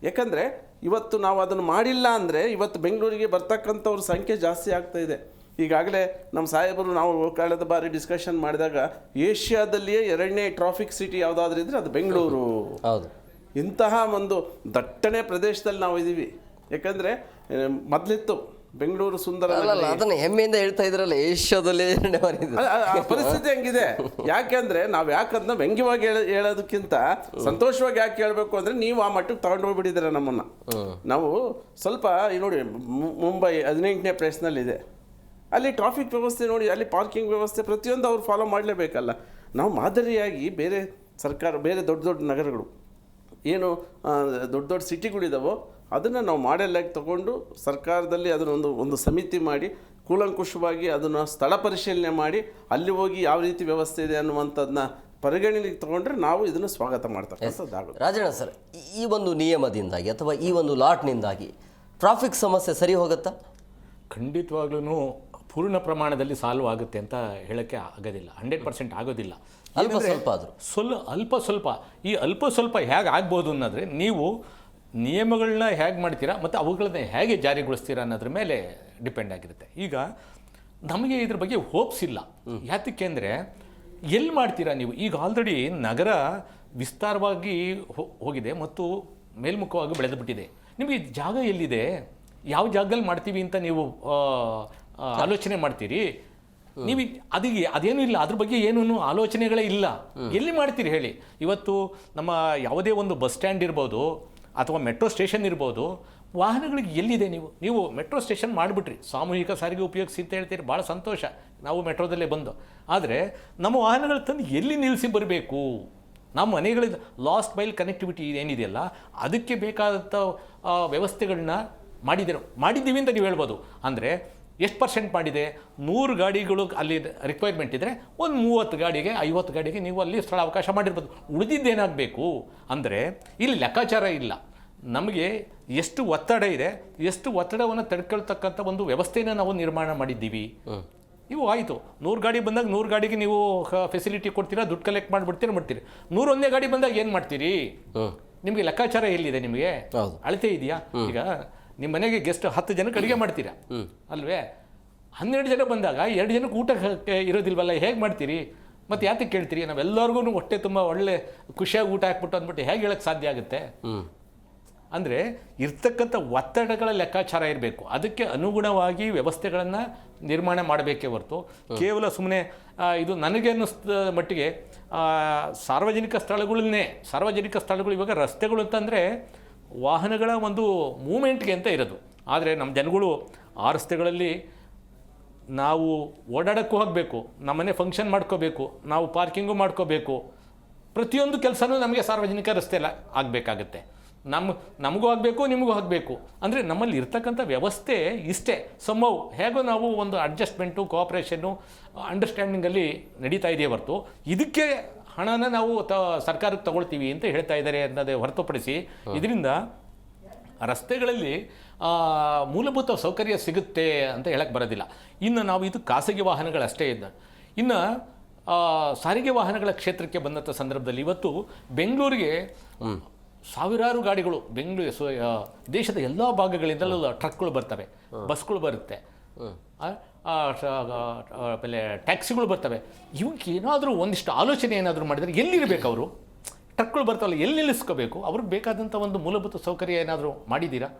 ಯಾಕಂದರೆ ಇವತ್ತು ನಾವು ಅದನ್ನು ಮಾಡಿಲ್ಲ ಅಂದರೆ ಇವತ್ತು ಬೆಂಗಳೂರಿಗೆ ಬರ್ತಕ್ಕಂಥವ್ರ ಸಂಖ್ಯೆ ಜಾಸ್ತಿ ಆಗ್ತಾ ಇದೆ. ಈಗಾಗಲೇ ನಮ್ಮ ಸಾಹೇಬರು ನಾವು ಕಳೆದ ಬಾರಿ ಡಿಸ್ಕಷನ್ ಮಾಡಿದಾಗ ಏಷ್ಯಾದಲ್ಲಿಯೇ 2ನೇ ಟ್ರಾಫಿಕ್ ಸಿಟಿ ಯಾವುದಾದ್ರೂ ಇದ್ದರೆ ಅದು ಬೆಂಗಳೂರು. ಹೌದು, ಇಂತಹ ಒಂದು ದಟ್ಟಣೆ ಪ್ರದೇಶದಲ್ಲಿ ನಾವು ಇದ್ದೀವಿ. ಯಾಕಂದರೆ ಮೊದಲಿತ್ತು ಬೆಂಗಳೂರು ಸುಂದರ, ಅದನ್ನ ಹೆಮ್ಮೆಯಿಂದ ಹೇಳ್ತಾ ಇದ್ರಲ್ಲ, ಏಷ್ಯಾದಲ್ಲೇ ಪರಿಸ್ಥಿತಿ ಹಂಗಿದೆ. ಯಾಕೆಂದ್ರೆ ನಾವು ಯಾಕಂದ್ರೆ ವ್ಯಂಗ್ಯವಾಗಿ ಹೇಳೋದಕ್ಕಿಂತ ಸಂತೋಷವಾಗಿ ಯಾಕೆ ಹೇಳ್ಬೇಕು ಅಂದ್ರೆ ನೀವು ಆ ಮಟ್ಟಕ್ಕೆ ತಗೊಂಡು ಹೋಗ್ಬಿಟ್ಟಿದ್ದೀರ ನಮ್ಮನ್ನ. ನಾವು ಸ್ವಲ್ಪ ನೋಡಿ, ಮುಂಬೈ 18ನೇ ಪ್ಲೇಸ್ನಲ್ಲಿದೆ, ಅಲ್ಲಿ ಟ್ರಾಫಿಕ್ ವ್ಯವಸ್ಥೆ ನೋಡಿ, ಅಲ್ಲಿ ಪಾರ್ಕಿಂಗ್ ವ್ಯವಸ್ಥೆ ಪ್ರತಿಯೊಂದು ಅವ್ರು ಫಾಲೋ ಮಾಡಲೇಬೇಕಲ್ಲ. ನಾವು ಮಾದರಿಯಾಗಿ ಬೇರೆ ಸರ್ಕಾರ, ಬೇರೆ ದೊಡ್ಡ ದೊಡ್ಡ ನಗರಗಳು ಏನು ದೊಡ್ಡ ದೊಡ್ಡ ಸಿಟಿಗಳಿದಾವೋ ಅದನ್ನು ನಾವು ಮಾಡೆಲ್ಲಾಗಿ ತಗೊಂಡು ಸರ್ಕಾರದಲ್ಲಿ ಅದನ್ನೊಂದು ಸಮಿತಿ ಮಾಡಿ ಕೂಲಂಕುಷವಾಗಿ ಅದನ್ನು ಸ್ಥಳ ಪರಿಶೀಲನೆ ಮಾಡಿ ಅಲ್ಲಿ ಹೋಗಿ ಯಾವ ರೀತಿ ವ್ಯವಸ್ಥೆ ಇದೆ ಅನ್ನುವಂಥದ್ದನ್ನ ಪರಿಗಣನೆಗೆ ತಗೊಂಡ್ರೆ ನಾವು ಇದನ್ನು ಸ್ವಾಗತ ಮಾಡ್ತಕ್ಕಂಥದ್ದಾಗುತ್ತೆ. ರಾಜಣ್ಣ ಸರ್, ಈ ಒಂದು ನಿಯಮದಿಂದಾಗಿ ಅಥವಾ ಈ ಒಂದು ಲಾಟ್ನಿಂದಾಗಿ ಟ್ರಾಫಿಕ್ ಸಮಸ್ಯೆ ಸರಿ ಹೋಗುತ್ತಾ? ಖಂಡಿತವಾಗ್ಲೂ ಪೂರ್ಣ ಪ್ರಮಾಣದಲ್ಲಿ ಸಾಲ್ವ್ ಆಗುತ್ತೆ ಅಂತ ಹೇಳೋಕ್ಕೆ ಆಗೋದಿಲ್ಲ. 100% ಆಗೋದಿಲ್ಲ. ಅಲ್ಪ ಸ್ವಲ್ಪ ಆದರೂ ಅಲ್ಪ ಸ್ವಲ್ಪ ಹೇಗೆ ಆಗ್ಬೋದು ಅನ್ನೋದ್ರೆ ನೀವು ನಿಯಮಗಳನ್ನ ಹೇಗೆ ಮಾಡ್ತೀರಾ ಮತ್ತು ಅವುಗಳನ್ನ ಹೇಗೆ ಜಾರಿಗೊಳಿಸ್ತೀರಾ ಅನ್ನೋದ್ರ ಮೇಲೆ ಡಿಪೆಂಡ್ ಆಗಿರುತ್ತೆ. ಈಗ ನಮಗೆ ಇದ್ರ ಬಗ್ಗೆ ಹೋಪ್ಸ್ ಇಲ್ಲ. ಯಾತಕ್ಕೆ ಅಂದರೆ ಎಲ್ಲಿ ಮಾಡ್ತೀರಾ ನೀವು? ಈಗ ಆಲ್ರೆಡಿ ನಗರ ವಿಸ್ತಾರವಾಗಿ ಹೋಗಿದೆ ಮತ್ತು ಮೇಲ್ಮುಖವಾಗಿ ಬೆಳೆದು ಬಿಟ್ಟಿದೆ. ನಿಮಗೆ ಜಾಗ ಎಲ್ಲಿದೆ, ಯಾವ ಜಾಗದಲ್ಲಿ ಮಾಡ್ತೀವಿ ಅಂತ ನೀವು ಆಲೋಚನೆ ಮಾಡ್ತೀರಿ? ನೀವು ಅದೇನೂ ಇಲ್ಲ, ಅದ್ರ ಬಗ್ಗೆ ಏನೂ ಆಲೋಚನೆಗಳೇ ಇಲ್ಲ. ಎಲ್ಲಿ ಮಾಡ್ತೀರಿ ಹೇಳಿ? ಇವತ್ತು ನಮ್ಮ ಯಾವುದೇ ಒಂದು ಬಸ್ ಸ್ಟ್ಯಾಂಡ್ ಇರ್ಬೋದು ಅಥವಾ ಮೆಟ್ರೋ ಸ್ಟೇಷನ್ ಇರ್ಬೋದು, ವಾಹನಗಳಿಗೆ ಎಲ್ಲಿದೆ? ನೀವು ಮೆಟ್ರೋ ಸ್ಟೇಷನ್ ಮಾಡಿಬಿಟ್ರಿ, ಸಾಮೂಹಿಕ ಸಾರಿಗೆ ಉಪಯೋಗಿಸಿ ಅಂತ ಹೇಳ್ತೀರಿ, ಭಾಳ ಸಂತೋಷ, ನಾವು ಮೆಟ್ರೋದಲ್ಲೇ ಬಂದು. ಆದರೆ ನಮ್ಮ ವಾಹನಗಳು ತಂದು ಎಲ್ಲಿ ನಿಲ್ಲಿಸಿ ಬರಬೇಕು? ನಮ್ಮ ಮನೆಗಳಿಂದ ಲಾಸ್ಟ್ ಮೈಲ್ ಕನೆಕ್ಟಿವಿಟಿ ಏನಿದೆಯಲ್ಲ ಅದಕ್ಕೆ ಬೇಕಾದಂಥ ವ್ಯವಸ್ಥೆಗಳನ್ನ ಮಾಡಿದ್ದೀವಿ ಅಂತ ನೀವು ಹೇಳ್ಬೋದು. ಅಂದರೆ ಎಷ್ಟು % ಮಾಡಿದೆ? 100 ಗಾಡಿಗಳು ಅಲ್ಲಿ ರಿಕ್ವೈರ್ಮೆಂಟ್ ಇದ್ದರೆ ಒಂದು 30 ಗಾಡಿಗೆ 50 ಗಾಡಿಗೆ ನೀವು ಅಲ್ಲಿ ಸ್ಥಳ ಅವಕಾಶ ಮಾಡಿರ್ಬೋದು. ಉಳಿದಿದ್ದೇನಾಗಬೇಕು ಅಂದರೆ ಇಲ್ಲಿ ಲೆಕ್ಕಾಚಾರ ಇಲ್ಲ. ನಮಗೆ ಎಷ್ಟು ಒತ್ತಡ ಇದೆ, ಎಷ್ಟು ಒತ್ತಡವನ್ನು ತಡ್ಕೊಳ್ತಕ್ಕಂಥ ಒಂದು ವ್ಯವಸ್ಥೆನ ನಾವು ನಿರ್ಮಾಣ ಮಾಡಿದ್ದೀವಿ. ಇವು ಆಯಿತು, 100 ಗಾಡಿ ಬಂದಾಗ 100 ಗಾಡಿಗೆ ನೀವು ಫೆಸಿಲಿಟಿ ಕೊಡ್ತೀರಾ, ದುಡ್ಡು ಕಲೆಕ್ಟ್ ಮಾಡ್ತೀರಿ. 101ನೇ ಗಾಡಿ ಬಂದಾಗ ಏನು ಮಾಡ್ತೀರಿ? ನಿಮಗೆ ಲೆಕ್ಕಾಚಾರ ಎಲ್ಲಿದೆ? ನಿಮಗೆ ಅಳತೆ ಇದೆಯಾ? ಈಗ ನಿಮ್ಮ ಮನೆಗೆ ಗೆಸ್ಟ್ 10 ಜನಕ್ಕೆ ಅಡುಗೆ ಮಾಡ್ತೀರಾ ಅಲ್ವೇ? 12 ಜನ ಬಂದಾಗ 2 ಜನಕ್ಕೆ ಊಟ ಇರೋದಿಲ್ವಲ್ಲ, ಹೇಗೆ ಮಾಡ್ತೀರಿ? ಮತ್ತು ಯಾತಕ್ಕೆ ಕೇಳ್ತೀರಿ? ನಾವೆಲ್ಲರಿಗೂ ಹೊಟ್ಟೆ ತುಂಬ ಒಳ್ಳೆ ಖುಷಿಯಾಗಿ ಊಟ ಹಾಕ್ಬಿಟ್ಟು ಅಂದ್ಬಿಟ್ಟು ಹೇಗೆ ಹೇಳಕ್ಕೆ ಸಾಧ್ಯ ಆಗುತ್ತೆ? ಅಂದರೆ ಇರ್ತಕ್ಕಂಥ ಒತ್ತಡಗಳ ಲೆಕ್ಕಾಚಾರ ಇರಬೇಕು. ಅದಕ್ಕೆ ಅನುಗುಣವಾಗಿ ವ್ಯವಸ್ಥೆಗಳನ್ನು ನಿರ್ಮಾಣ ಮಾಡಬೇಕೇ ಹೊರತು ಕೇವಲ ಸುಮ್ಮನೆ ಇದು ನನಗೆ ಅನ್ನಿಸ್ದ ಮಟ್ಟಿಗೆ ಸಾರ್ವಜನಿಕ ಸ್ಥಳಗಳು ಇವಾಗ ರಸ್ತೆಗಳು ಅಂತಂದರೆ ವಾಹನಗಳ ಒಂದು ಮೂಮೆಂಟ್ಗೆ ಅಂತ ಇರೋದು. ಆದರೆ ನಮ್ಮ ಜನಗಳು ಆ ರಸ್ತೆಗಳಲ್ಲಿ ನಾವು ಓಡಾಡೋಕ್ಕೂ ಹೋಗಬೇಕು, ನಮ್ಮನೆ ಫಂಕ್ಷನ್ ಮಾಡ್ಕೋಬೇಕು, ನಾವು ಪಾರ್ಕಿಂಗು ಮಾಡ್ಕೋಬೇಕು, ಪ್ರತಿಯೊಂದು ಕೆಲಸನೂ ನಮಗೆ ಸಾರ್ವಜನಿಕ ರಸ್ತೆಯಲ್ಲಿ ಆಗಬೇಕಾಗತ್ತೆ. ನಮಗೂ ಆಗಬೇಕು ನಿಮಗೂ ಆಗಬೇಕು ಅಂದರೆ ನಮ್ಮಲ್ಲಿ ಇರ್ತಕ್ಕಂಥ ವ್ಯವಸ್ಥೆ ಇಷ್ಟೇ ಸಂಭವ ಹೇಗೋ ನಾವು ಒಂದು ಅಡ್ಜಸ್ಟ್ಮೆಂಟು ಕೋಆಪ್ರೇಷನ್ನು ಅಂಡರ್ಸ್ಟ್ಯಾಂಡಿಂಗಲ್ಲಿ ನಡೀತಾ ಇದೆಯೇ ಹೊರತು ಇದಕ್ಕೆ ಹಣನ ನಾವು ಸರ್ಕಾರಕ್ಕೆ ತಗೊಳ್ತೀವಿ ಅಂತ ಹೇಳ್ತಾ ಇದ್ದಾರೆ ಅನ್ನೋದೇ ಹೊರತುಪಡಿಸಿ ಇದರಿಂದ ರಸ್ತೆಗಳಲ್ಲಿ ಮೂಲಭೂತ ಸೌಕರ್ಯ ಸಿಗುತ್ತೆ ಅಂತ ಹೇಳಕ್ಕೆ ಬರೋದಿಲ್ಲ. ಇನ್ನು ನಾವು ಇದು ಖಾಸಗಿ ವಾಹನಗಳಷ್ಟೇ ಇನ್ನು ಸಾರಿಗೆ ವಾಹನಗಳ ಕ್ಷೇತ್ರಕ್ಕೆ ಬಂದಂಥ ಸಂದರ್ಭದಲ್ಲಿ ಇವತ್ತು ಬೆಂಗಳೂರಿಗೆ ಸಾವಿರಾರು ಗಾಡಿಗಳು ದೇಶದ ಎಲ್ಲ ಭಾಗಗಳಿಂದಲೂ ಟ್ರಕ್ಗಳು ಬರ್ತವೆ, ಬಸ್ಗಳು ಬರುತ್ತೆ, ಆಮೇಲೆ ಟ್ಯಾಕ್ಸಿಗಳು ಬರ್ತವೆ. ಇವಕ್ಕೆ ಏನಾದರೂ ಒಂದಿಷ್ಟು ಆಲೋಚನೆ ಏನಾದರೂ ಮಾಡಿದರೆ ಎಲ್ಲಿರಬೇಕು ಅವರು? ಟ್ರಕ್ಗಳು ಬರ್ತಾವಲ್ಲ, ಎಲ್ಲಿ ನಿಲ್ಲಿಸ್ಕೋಬೇಕು? ಅವ್ರಿಗೆ ಬೇಕಾದಂಥ ಒಂದು ಮೂಲಭೂತ ಸೌಕರ್ಯ ಏನಾದರೂ ಮಾಡಿದ್ದೀರಾ?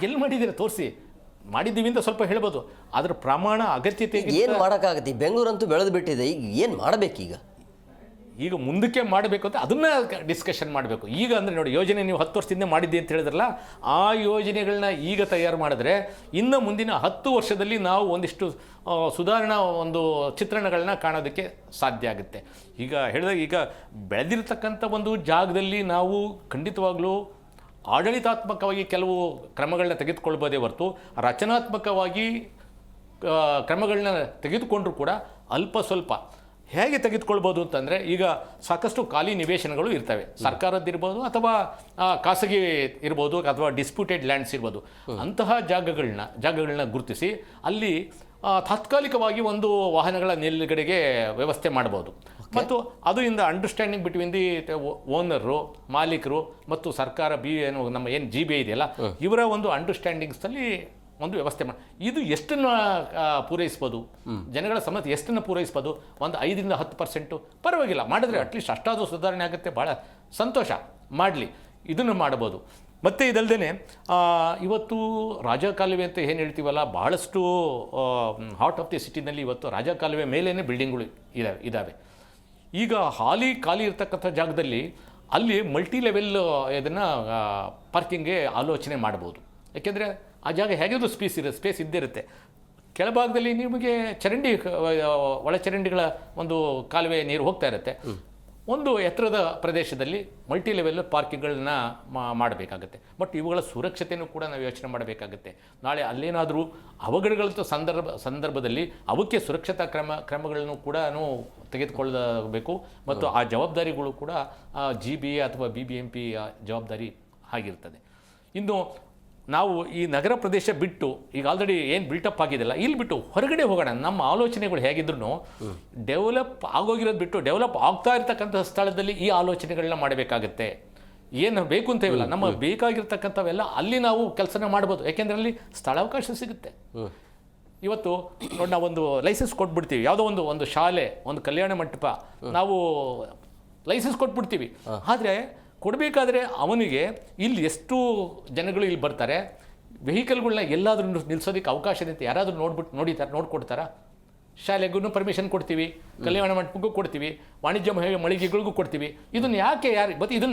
ಎಲ್ಲಿ ಮಾಡಿದ್ದೀರಾ ತೋರಿಸಿ. ಮಾಡಿದ್ದೀವಿ ಅಂತ ಸ್ವಲ್ಪ ಹೇಳ್ಬೋದು, ಅದರ ಪ್ರಮಾಣ ಅಗತ್ಯತೆ ಏನು ಮಾಡೋಕ್ಕಾಗತ್ತೆ? ಬೆಂಗಳೂರಂತೂ ಬೆಳೆದು ಬಿಟ್ಟಿದೆ, ಈಗ ಏನು ಮಾಡಬೇಕೀಗ? ಈಗ ಮುಂದಕ್ಕೆ ಮಾಡಬೇಕು ಅಂತ ಅದನ್ನು ಡಿಸ್ಕಷನ್ ಮಾಡಬೇಕು. ಈಗ ಅಂದರೆ ನೋಡಿ, ಯೋಜನೆ ನೀವು 10 ವರ್ಷದಿಂದ ಮಾಡಿದ್ದೆ ಅಂತ ಹೇಳಿದ್ರಲ್ಲ, ಆ ಯೋಜನೆಗಳನ್ನ ಈಗ ತಯಾರು ಮಾಡಿದ್ರೆ ಇನ್ನು ಮುಂದಿನ 10 ವರ್ಷದಲ್ಲಿ ನಾವು ಒಂದಿಷ್ಟು ಸುಧಾರಣಾ ಒಂದು ಚಿತ್ರಣಗಳನ್ನ ಕಾಣೋದಕ್ಕೆ ಸಾಧ್ಯ ಆಗುತ್ತೆ. ಈಗ ಹೇಳಿದಾಗ ಈಗ ಬೆಳೆದಿರ್ತಕ್ಕಂಥ ಒಂದು ಜಾಗದಲ್ಲಿ ನಾವು ಖಂಡಿತವಾಗ್ಲೂ ಆಡಳಿತಾತ್ಮಕವಾಗಿ ಕೆಲವು ಕ್ರಮಗಳನ್ನ ತೆಗೆದುಕೊಳ್ಬೋದೇ ಹೊರತು ರಚನಾತ್ಮಕವಾಗಿ ಕ್ರಮಗಳನ್ನ ತೆಗೆದುಕೊಂಡ್ರೂ ಕೂಡ ಅಲ್ಪ ಸ್ವಲ್ಪ ಹೇಗೆ ತೆಗೆದುಕೊಳ್ಬೋದು ಅಂತಂದರೆ, ಈಗ ಸಾಕಷ್ಟು ಖಾಲಿ ನಿವೇಶನಗಳು ಇರ್ತವೆ, ಸರ್ಕಾರದ್ದಿರ್ಬೋದು ಅಥವಾ ಖಾಸಗಿ ಇರ್ಬೋದು ಅಥವಾ ಡಿಸ್ಪ್ಯೂಟೆಡ್ ಲ್ಯಾಂಡ್ಸ್ ಇರ್ಬೋದು. ಅಂತಹ ಜಾಗಗಳನ್ನ ಗುರುತಿಸಿ ಅಲ್ಲಿ ತಾತ್ಕಾಲಿಕವಾಗಿ ಒಂದು ವಾಹನಗಳ ನಿಲುಗಡೆಗೆ ವ್ಯವಸ್ಥೆ ಮಾಡ್ಬೋದು. ಮತ್ತು ಅದು ಇಂದ ಅಂಡರ್ಸ್ಟ್ಯಾಂಡಿಂಗ್ ಬಿಟ್ವೀನ್ ದಿ ಓನರು, ಮಾಲೀಕರು ಮತ್ತು ಸರ್ಕಾರ ನಮ್ಮ ಏನು GBI ಇದೆಯಲ್ಲ, ಇವರ ಒಂದು ಅಂಡರ್ಸ್ಟ್ಯಾಂಡಿಂಗ್ಸಲ್ಲಿ ಒಂದು ವ್ಯವಸ್ಥೆ ಮಾಡಿ ಇದು ಎಷ್ಟನ್ನು ಪೂರೈಸ್ಬೋದು, ಜನಗಳ ಸಮಸ್ಯೆ ಎಷ್ಟನ್ನು ಪೂರೈಸ್ಬೋದು? ಒಂದು 5-10% ಪರವಾಗಿಲ್ಲ ಮಾಡಿದ್ರೆ ಅಟ್ಲೀಸ್ಟ್ ಅಷ್ಟಾದರೂ ಸುಧಾರಣೆ ಆಗುತ್ತೆ. ಭಾಳ ಸಂತೋಷ, ಮಾಡಲಿ, ಇದನ್ನು ಮಾಡ್ಬೋದು. ಮತ್ತು ಇದಲ್ಲದೆ ಇವತ್ತು ರಾಜಕಾಲುವೆ ಅಂತ ಏನು ಹೇಳ್ತೀವಲ್ಲ, ಭಾಳಷ್ಟು ಹಾರ್ಟ್ ಆಫ್ ದಿ ಸಿಟಿನಲ್ಲಿ ಇವತ್ತು ರಾಜಕಾಲುವೆ ಮೇಲೇ ಬಿಲ್ಡಿಂಗ್ಗಳು ಇದ್ದಾವೆ. ಈಗ ಖಾಲಿ ಇರ್ತಕ್ಕಂಥ ಜಾಗದಲ್ಲಿ ಅಲ್ಲಿ ಮಲ್ಟಿ ಲೆವೆಲ್ ಇದನ್ನು ಪಾರ್ಕಿಂಗ್ಗೆ ಆಲೋಚನೆ ಮಾಡ್ಬೋದು. ಯಾಕೆಂದರೆ ಆ ಜಾಗ ಹೇಗಿದ್ರು ಸ್ಪೇಸ್ ಇದ್ದೇ ಇರುತ್ತೆ. ಕೆಳಭಾಗದಲ್ಲಿ ನಿಮಗೆ ಒಳಚರಂಡಿಗಳ ಒಂದು ಕಾಲುವೆ ನೀರು ಹೋಗ್ತಾ ಇರುತ್ತೆ. ಒಂದು ಎತ್ತರದ ಪ್ರದೇಶದಲ್ಲಿ ಮಲ್ಟಿ ಲೆವೆಲ್ ಪಾರ್ಕಿಂಗ್ಗಳನ್ನ ಮಾಡಬೇಕಾಗತ್ತೆ. ಬಟ್ ಇವುಗಳ ಸುರಕ್ಷತೆಯೂ ಕೂಡ ನಾವು ಯೋಚನೆ ಮಾಡಬೇಕಾಗತ್ತೆ. ನಾಳೆ ಅಲ್ಲೇನಾದರೂ ಅವಘಡಗಳಂಥ ಸಂದರ್ಭದಲ್ಲಿ ಅವಕ್ಕೆ ಸುರಕ್ಷತಾ ಕ್ರಮಗಳನ್ನು ಕೂಡ ತೆಗೆದುಕೊಳ್ಳಬೇಕು. ಮತ್ತು ಆ ಜವಾಬ್ದಾರಿಗಳು ಕೂಡ GBA ಅಥವಾ BBMP ಜವಾಬ್ದಾರಿ ಆಗಿರ್ತದೆ. ಇನ್ನು ನಾವು ಈ ನಗರ ಪ್ರದೇಶ ಬಿಟ್ಟು ಈಗ ಆಲ್ರೆಡಿ ಏನು ಬಿಲ್ಟಪ್ ಆಗಿದೆಯಲ್ಲ, ಇಲ್ಲಿ ಬಿಟ್ಟು ಹೊರಗಡೆ ಹೋಗೋಣ. ನಮ್ಮ ಆಲೋಚನೆಗಳು ಹೇಗಿದ್ರು ಡೆವಲಪ್ ಆಗೋಗಿರೋದು ಬಿಟ್ಟು ಡೆವಲಪ್ ಆಗ್ತಾ ಇರ್ತಕ್ಕಂಥ ಸ್ಥಳದಲ್ಲಿ ಈ ಆಲೋಚನೆಗಳನ್ನ ಮಾಡಬೇಕಾಗತ್ತೆ. ಏನು ಬೇಕು ಅಂತ ಇವಿಲ್ಲ, ನಮ್ಮ ಬೇಕಾಗಿರ್ತಕ್ಕಂಥವೆಲ್ಲ ಅಲ್ಲಿ ನಾವು ಕೆಲಸನ ಮಾಡ್ಬೋದು. ಯಾಕೆಂದರೆ ಅಲ್ಲಿ ಸ್ಥಳಾವಕಾಶ ಸಿಗುತ್ತೆ. ಇವತ್ತು ನೋಡಿ, ನಾವೊಂದು ಲೈಸೆನ್ಸ್ ಕೊಟ್ಬಿಡ್ತೀವಿ, ಯಾವುದೋ ಒಂದು ಶಾಲೆ, ಒಂದು ಕಲ್ಯಾಣ ಮಂಟಪ, ನಾವು ಲೈಸೆನ್ಸ್ ಕೊಟ್ಬಿಡ್ತೀವಿ. ಆದರೆ ಕೊಡಬೇಕಾದ್ರೆ ಅವನಿಗೆ ಇಲ್ಲಿ ಎಷ್ಟು ಜನಗಳು ಇಲ್ಲಿ ಬರ್ತಾರೆ, ವೆಹಿಕಲ್ಗಳನ್ನ ಎಲ್ಲಾದರೂ ನಿಲ್ಲಿಸೋದಕ್ಕೆ ಅವಕಾಶ ಇರುತ್ತೆ, ಯಾರಾದರೂ ನೋಡ್ಕೊಡ್ತಾರಾ? ಶಾಲೆಗೂ ಪರ್ಮಿಷನ್ ಕೊಡ್ತೀವಿ, ಕಲ್ಯಾಣ ಮಂಟಪಕ್ಕೂ ಕೊಡ್ತೀವಿ, ವಾಣಿಜ್ಯ ಮಳಿಗೆಗಳಿಗೂ ಕೊಡ್ತೀವಿ. ಇದನ್ನು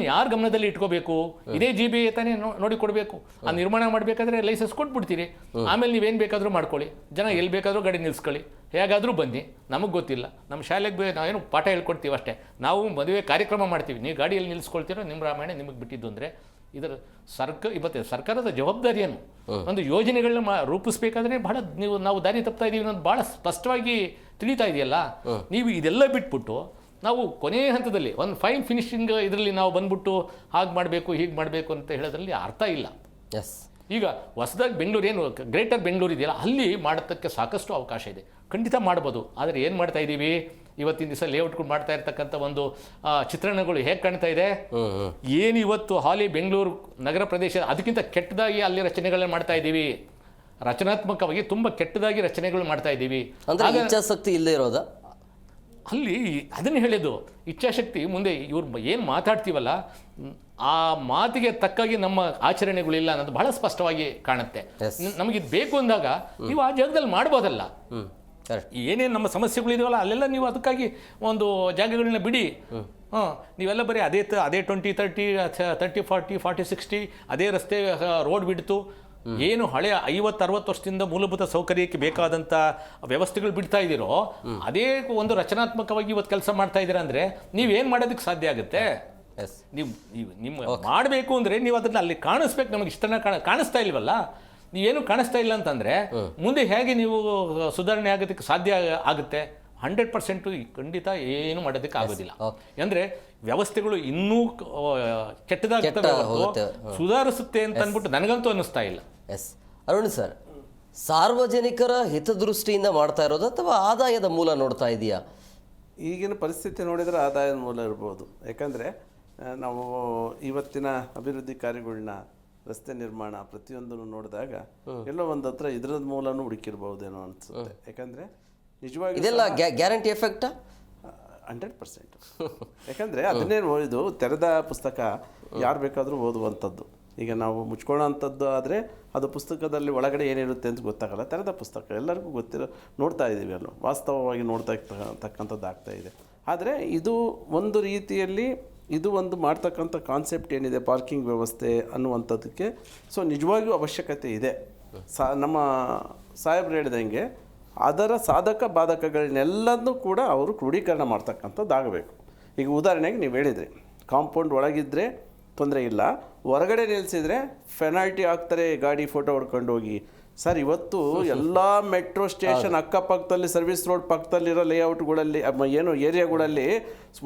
ಯಾರು ಗಮನದಲ್ಲಿ ಇಟ್ಕೋಬೇಕು? ಇದೇ GBA ತಾನೇ ನೋಡಿ ಕೊಡಬೇಕು. ಆ ನಿರ್ಮಾಣ ಮಾಡಬೇಕಾದ್ರೆ ಲೈಸೆನ್ಸ್ ಕೊಟ್ಬಿಡ್ತೀರಿ, ಆಮೇಲೆ ನೀವೇನು ಬೇಕಾದರೂ ಮಾಡ್ಕೊಳ್ಳಿ, ಜನ ಎಲ್ಲಿ ಬೇಕಾದರೂ ಗಾಡಿ ನಿಲ್ಲಿಸ್ಕೊಳ್ಳಿ, ಹೇಗಾದರೂ ಬನ್ನಿ, ನಮಗೆ ಗೊತ್ತಿಲ್ಲ. ನಮ್ಮ ಶಾಲೆಗೆ ನಾವೇನು ಪಾಠ ಹೇಳ್ಕೊಡ್ತೀವಿ ಅಷ್ಟೇ. ನಾವು ಮದುವೆ ಕಾರ್ಯಕ್ರಮ ಮಾಡ್ತೀವಿ, ನೀವು ಗಾಡಿಯಲ್ಲಿ ನಿಲ್ಲಿಸ್ಕೊಳ್ತೀರೋ ನಿಮ್ಮ ರಾಮಾಯಣ ನಿಮಗೆ ಬಿಟ್ಟಿದ್ದು. ಅಂದರೆ ಇದರ ಸರ್ಕಾರದ ಜವಾಬ್ದಾರಿಯನ್ನು ಒಂದು ಯೋಜನೆಗಳನ್ನ ರೂಪಿಸಬೇಕಾದ್ರೆ ನಾವು ದಾರಿ ತಪ್ತಾ ಇದ್ದೀವಿ ಅನ್ನೋದು ಭಾಳ ಸ್ಪಷ್ಟವಾಗಿ ತಿಳಿತಾ ಇದೆಯಲ್ಲ. ನೀವು ಇದೆಲ್ಲ ಬಿಟ್ಬಿಟ್ಟು ನಾವು ಕೊನೆಯ ಹಂತದಲ್ಲಿ ಒಂದು ಫೈನ್ ಫಿನಿಶಿಂಗ್ ಇದರಲ್ಲಿ ನಾವು ಬಂದ್ಬಿಟ್ಟು ಹಾಗೆ ಮಾಡಬೇಕು ಹೀಗೆ ಮಾಡಬೇಕು ಅಂತ ಹೇಳೋದ್ರಲ್ಲಿ ಅರ್ಥ ಇಲ್ಲ. ಈಗ ಹೊಸದಾಗಿ ಬೆಂಗಳೂರು ಏನು ಗ್ರೇಟರ್ ಬೆಂಗಳೂರು ಇದೆಯಲ್ಲ, ಅಲ್ಲಿ ಮಾಡೋದಕ್ಕೆ ಸಾಕಷ್ಟು ಅವಕಾಶ ಇದೆ, ಖಂಡಿತ ಮಾಡ್ಬೋದು. ಆದರೆ ಏನು ಮಾಡ್ತಾ ಇದ್ದೀವಿ ಇವತ್ತಿನ ದಿವಸ ಲೇಔಟ್ಗಳು ಮಾಡ್ತಾ ಇರ್ತಕ್ಕಂಥ ಒಂದು ಚಿತ್ರಣಗಳು ಹೇಗೆ ಕಾಣ್ತಾ ಇದೆ? ಏನು ಇವತ್ತು ಹಾಲಿ ಬೆಂಗಳೂರು ನಗರ ಪ್ರದೇಶ ಅದಕ್ಕಿಂತ ಕೆಟ್ಟದಾಗಿ ಅಲ್ಲಿ ರಚನೆಗಳನ್ನ ಮಾಡ್ತಾ ಇದ್ದೀವಿ. ರಚನಾತ್ಮಕವಾಗಿ ತುಂಬ ಕೆಟ್ಟದಾಗಿ ರಚನೆಗಳು ಮಾಡ್ತಾ ಇದ್ದೀವಿ. ಇಚ್ಛಾಶಕ್ತಿ ಇಲ್ಲದೆ ಇರೋದ ಅಲ್ಲಿ ಅದನ್ನು ಹೇಳಿದ್ದು ಇಚ್ಛಾಶಕ್ತಿ. ಮುಂದೆ ಇವ್ರು ಏನು ಮಾತಾಡ್ತೀವಲ್ಲ, ಆ ಮಾತಿಗೆ ತಕ್ಕಾಗಿ ನಮ್ಮ ಆಚರಣೆಗಳಿಲ್ಲ ಅನ್ನೋದು ಬಹಳ ಸ್ಪಷ್ಟವಾಗಿ ಕಾಣುತ್ತೆ. ನಮಗಿದು ಬೇಕು ಅಂದಾಗ ನೀವು ಆ ಜಾಗದಲ್ಲಿ ಮಾಡ್ಬೋದಲ್ಲ. ಏನೇನು ನಮ್ಮ ಸಮಸ್ಯೆಗಳಿದಾವಲ್ಲ ಅಲ್ಲೆಲ್ಲ ನೀವು ಅದಕ್ಕಾಗಿ ಒಂದು ಜಾಗಗಳನ್ನ ಬಿಡಿ. ನೀವೆಲ್ಲ ಬರೀ ಅದೇ 20, 30, 40, 60 ಅದೇ ರಸ್ತೆ ರೋಡ್ ಬಿಡ್ತು. ಏನು ಹಳೆ 50-60 ವರ್ಷದಿಂದ ಮೂಲಭೂತ ಸೌಕರ್ಯಕ್ಕೆ ಬೇಕಾದಂಥ ವ್ಯವಸ್ಥೆಗಳು ಬಿಡ್ತಾ ಇದ್ದೀರೋ, ಅದೇ ಒಂದು ರಚನಾತ್ಮಕವಾಗಿ ಇವತ್ತು ಕೆಲಸ ಮಾಡ್ತಾ ಇದ್ದೀರಾ ಅಂದರೆ ನೀವೇನು ಮಾಡೋದಕ್ಕೆ ಸಾಧ್ಯ ಆಗುತ್ತೆ? ಎಸ್ ನೀವು ನಿಮ್ಮ ಮಾಡಬೇಕು ಅಂದರೆ ನೀವು ಅದನ್ನು ಅಲ್ಲಿ ಕಾಣಿಸ್ಬೇಕು. ನಮಗೆ ಇಷ್ಟನ್ನ ಕಾಣಿಸ್ತಾ ಇಲ್ವಲ್ಲ, ನೀವೇನು ಕಾಣಿಸ್ತಾ ಇಲ್ಲ ಅಂತಂದರೆ ಮುಂದೆ ಹೇಗೆ ನೀವು ಸುಧಾರಣೆ ಆಗೋದಕ್ಕೆ ಸಾಧ್ಯ ಆಗುತ್ತೆ? 100% ಖಂಡಿತ ಏನು ಮಾಡೋದಕ್ಕೆ ಆಗೋದಿಲ್ಲ. ಅಂದರೆ ವ್ಯವಸ್ಥೆಗಳು ಇನ್ನೂ ಕೆಟ್ಟದಾಗ್ತವೆ, ಸುಧಾರಿಸುತ್ತೆ ಅಂತ ಅಂದ್ಬಿಟ್ಟು ನನಗಂತೂ ಅನ್ನಿಸ್ತಾ ಇಲ್ಲ. ಎಸ್ ಅರುಣ್ ಸರ್, ಸಾರ್ವಜನಿಕರ ಹಿತದೃಷ್ಟಿಯಿಂದ ಮಾಡ್ತಾ ಇರೋದು ಅಥವಾ ಆದಾಯದ ಮೂಲ ನೋಡ್ತಾ ಇದೆಯಾ? ಈಗಿನ ಪರಿಸ್ಥಿತಿ ನೋಡಿದರೆ ಆದಾಯದ ಮೂಲ ಇರ್ಬೋದು. ಯಾಕಂದರೆ ನಾವು ಇವತ್ತಿನ ಅಭಿವೃದ್ಧಿ ಕಾರ್ಯಗಳನ್ನ, ರಸ್ತೆ ನಿರ್ಮಾಣ ಪ್ರತಿಯೊಂದನ್ನು ನೋಡಿದಾಗ ಎಲ್ಲೋ ಒಂದು ಹತ್ರ ಇದರದ ಮೂಲನೂ ಹುಡುಕಿರ್ಬಹುದೇನೋ ಅನಿಸುತ್ತೆ. ಯಾಕಂದರೆ ನಿಜವಾಗಿ ಇದೆಲ್ಲ ಗ್ಯಾರಂಟಿ ಎಫೆಕ್ಟಾ? 100%. ಯಾಕಂದರೆ ಅದನ್ನೇ ಇದು ತೆರೆದ ಪುಸ್ತಕ ಯಾರು ಬೇಕಾದರೂ ಓದುವಂಥದ್ದು. ಈಗ ನಾವು ಮುಚ್ಕೊಳ್ಳೋಂಥದ್ದು ಆದರೆ ಅದು ಪುಸ್ತಕದಲ್ಲಿ ಒಳಗಡೆ ಏನಿರುತ್ತೆ ಅಂತ ಗೊತ್ತಾಗಲ್ಲ. ತೆರೆದ ಪುಸ್ತಕ ಎಲ್ಲರಿಗೂ ನೋಡ್ತಾ ಇದ್ದೀವಿ, ಅಲ್ಲೋ ವಾಸ್ತವವಾಗಿ ನೋಡ್ತಾ ತಕ್ಕಂಥದ್ದು ಆಗ್ತಾ ಇದೆ. ಆದರೆ ಇದು ಒಂದು ರೀತಿಯಲ್ಲಿ ಇದು ಒಂದು ಮಾಡ್ತಕ್ಕಂಥ ಕಾನ್ಸೆಪ್ಟ್ ಏನಿದೆ ಪಾರ್ಕಿಂಗ್ ವ್ಯವಸ್ಥೆ ಅನ್ನುವಂಥದ್ದಕ್ಕೆ ಸೊ ನಿಜವಾಗಿಯೂ ಅವಶ್ಯಕತೆ ಇದೆ. ನಮ್ಮ ಸಾಹೇಬ್ರು ಹೇಳಿದಂಗೆ ಅದರ ಸಾಧಕ ಬಾಧಕಗಳನ್ನೆಲ್ಲದನ್ನೂ ಕೂಡ ಅವರು ಕ್ರೋಢೀಕರಣ ಮಾಡ್ತಕ್ಕಂಥದ್ದಾಗಬೇಕು. ಈಗ ಉದಾಹರಣೆಗೆ ನೀವು ಹೇಳಿದ್ರಿ, ಕಾಂಪೌಂಡ್ ಒಳಗಿದ್ದರೆ ತೊಂದರೆ ಇಲ್ಲ, ಹೊರಗಡೆ ನಿಲ್ಲಿಸಿದರೆ ಪೆನಾಲ್ಟಿ ಹಾಕ್ತಾರೆ ಗಾಡಿ ಫೋಟೋ ಹೊಡ್ಕೊಂಡು ಹೋಗಿ. ಸರ್, ಇವತ್ತು ಎಲ್ಲ ಮೆಟ್ರೋ ಸ್ಟೇಷನ್ ಅಕ್ಕಪಕ್ಕದಲ್ಲಿ ಸರ್ವಿಸ್ ರೋಡ್ ಪಕ್ಕದಲ್ಲಿರೋ ಲೇಔಟ್ಗಳಲ್ಲಿ ಏನು ಏರಿಯಾಗಳಲ್ಲಿ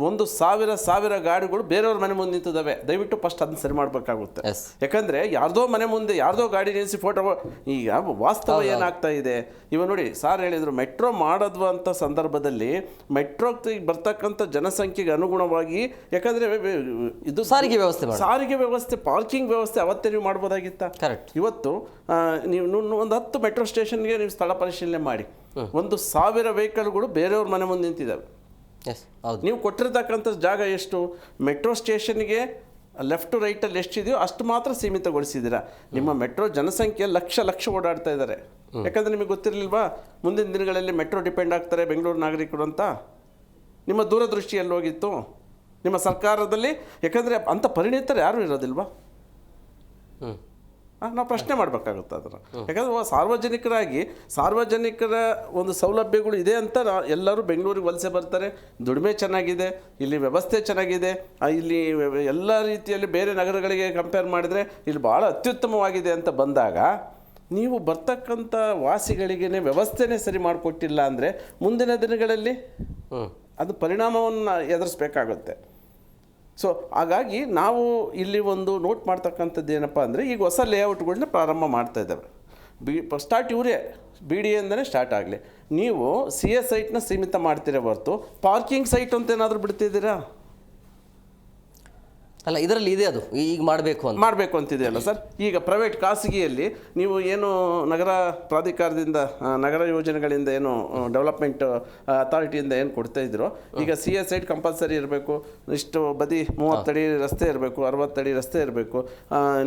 1,000 ಗಾಡಿಗಳು ಬೇರೆಯವ್ರ ಮನೆ ಮುಂದೆ ನಿಂತಿದ್ದಾವೆ. ದಯವಿಟ್ಟು ಫಸ್ಟ್ ಅದನ್ನ ಸರಿ ಮಾಡಬೇಕಾಗುತ್ತೆ. ಯಾಕಂದರೆ ಯಾರ್ದೋ ಮನೆ ಮುಂದೆ ಯಾರ್ದೋ ಗಾಡಿ ನಿಲ್ಲಿಸಿ ಫೋಟೋ. ಈಗ ವಾಸ್ತವ ಏನಾಗ್ತಾ ಇದೆ ಇವ ನೋಡಿ, ಸಾರ್ ಹೇಳಿದರು ಮೆಟ್ರೋ ಮಾಡೋದು ಅಂತ ಸಂದರ್ಭದಲ್ಲಿ ಮೆಟ್ರೋಗೆ ಬರ್ತಕ್ಕಂಥ ಜನಸಂಖ್ಯೆಗೆ ಅನುಗುಣವಾಗಿ, ಯಾಕಂದರೆ ಇದು ಸಾರಿಗೆ ವ್ಯವಸ್ಥೆ ಪಾರ್ಕಿಂಗ್ ವ್ಯವಸ್ಥೆ ಅವತ್ತೇ ನೀವು ಮಾಡ್ಬೋದಾಗಿತ್ತ. ಇವತ್ತು ನೀವು ಒಂದು 10 ಮೆಟ್ರೋ ಸ್ಟೇಷನ್ಗೆ ನೀವು ಸ್ಥಳ ಪರಿಶೀಲನೆ ಮಾಡಿ, 1,000 ವೆಹಿಕಲ್ಗಳು ಬೇರೆಯವ್ರ ಮನೆ ಮುಂದೆ ನಿಂತಿದ್ದಾವೆ. ನೀವು ಕೊಟ್ಟಿರ್ತಕ್ಕಂಥ ಜಾಗ ಎಷ್ಟು? ಮೆಟ್ರೋ ಸ್ಟೇಷನ್ಗೆ ಲೆಫ್ಟ್ ರೈಟಲ್ಲಿ ಎಷ್ಟಿದೆಯೋ ಅಷ್ಟು ಮಾತ್ರ ಸೀಮಿತಗೊಳಿಸಿದ್ದೀರಾ. ನಿಮ್ಮ ಮೆಟ್ರೋ ಜನಸಂಖ್ಯೆ ಲಕ್ಷ ಓಡಾಡ್ತಾ ಇದ್ದಾರೆ. ಯಾಕಂದರೆ ನಿಮಗೆ ಗೊತ್ತಿರಲಿಲ್ವಾ ಮುಂದಿನ ದಿನಗಳಲ್ಲಿ ಮೆಟ್ರೋ ಡಿಪೆಂಡ್ ಆಗ್ತಾರೆ ಬೆಂಗಳೂರು ನಾಗರಿಕರು ಅಂತ? ನಿಮ್ಮ ದೂರದೃಷ್ಟಿ ಎಲ್ಲಿ ಹೋಗಿತ್ತು ನಿಮ್ಮ ಸರ್ಕಾರದಲ್ಲಿ? ಯಾಕಂದರೆ ಅಂಥ ಪರಿಣಿತರು ಯಾರೂ ಇರೋದಿಲ್ವಾ? ನಾವು ಪ್ರಶ್ನೆ ಮಾಡಬೇಕಾಗುತ್ತೆ ಅದನ್ನು. ಯಾಕಂದರೆ ಸಾರ್ವಜನಿಕರ ಒಂದು ಸೌಲಭ್ಯಗಳು ಇದೆ ಅಂತ ಎಲ್ಲರೂ ಬೆಂಗಳೂರಿಗೆ ವಲಸೆ ಬರ್ತಾರೆ. ದುಡಿಮೆ ಚೆನ್ನಾಗಿದೆ, ಇಲ್ಲಿ ವ್ಯವಸ್ಥೆ ಚೆನ್ನಾಗಿದೆ, ಇಲ್ಲಿ ಎಲ್ಲ ರೀತಿಯಲ್ಲಿ ಬೇರೆ ನಗರಗಳಿಗೆ ಕಂಪೇರ್ ಮಾಡಿದರೆ ಇಲ್ಲಿ ಭಾಳ ಅತ್ಯುತ್ತಮವಾಗಿದೆ ಅಂತ ಬಂದಾಗ ನೀವು ಬರ್ತಕ್ಕಂಥ ವಾಸಿಗಳಿಗೇ ವ್ಯವಸ್ಥೆನೇ ಸರಿ ಮಾಡಿಕೊಟ್ಟಿಲ್ಲ ಅಂದರೆ ಮುಂದಿನ ದಿನಗಳಲ್ಲಿ ಅದು ಪರಿಣಾಮವನ್ನು ಎದುರಿಸ್ಬೇಕಾಗುತ್ತೆ. ಸೊ ಹಾಗಾಗಿ ನಾವು ಇಲ್ಲಿ ಒಂದು ನೋಟ್ ಮಾಡ್ತಕ್ಕಂಥದ್ದು ಏನಪ್ಪ ಅಂದರೆ, ಈಗ ಹೊಸ ಲೇಔಟ್ಗಳನ್ನ ಪ್ರಾರಂಭ ಮಾಡ್ತಾ ಇದ್ದಾವೆ. ಸ್ಟಾರ್ಟ್ ಇವರೇ BDA ಅಂತಲೇ ಸ್ಟಾರ್ಟ್ ಆಗಲಿ. ನೀವು CS ಸೈಟ್ನ ಸೀಮಿತ ಮಾಡ್ತೀರಾ ಹೊರತು ಪಾರ್ಕಿಂಗ್ ಸೈಟ್ ಅಂತ ಏನಾದರೂ ಬಿಡ್ತಿದ್ದೀರಾ? ಅಲ್ಲ, ಇದರಲ್ಲಿ ಇದೆ, ಅದು ಈಗ ಮಾಡಬೇಕು ಅಂತಿದೆಯಲ್ಲ ಸರ್. ಈಗ ಪ್ರೈವೇಟ್ ಖಾಸಗಿಯಲ್ಲಿ ನೀವು ಏನು ನಗರ ಪ್ರಾಧಿಕಾರದಿಂದ ನಗರ ಯೋಜನೆಗಳಿಂದ ಏನು ಡೆವಲಪ್ಮೆಂಟ್ ಅಥಾರಿಟಿಯಿಂದ ಏನು ಕೊಡ್ತಾ ಇದ್ರು, ಈಗ CS ಸೈಟ್ ಕಂಪಲ್ಸರಿ ಇರಬೇಕು, ಇಷ್ಟು ಬದಿ 30 ಅಡಿ ರಸ್ತೆ ಇರಬೇಕು, 60 ಅಡಿ ರಸ್ತೆ ಇರಬೇಕು,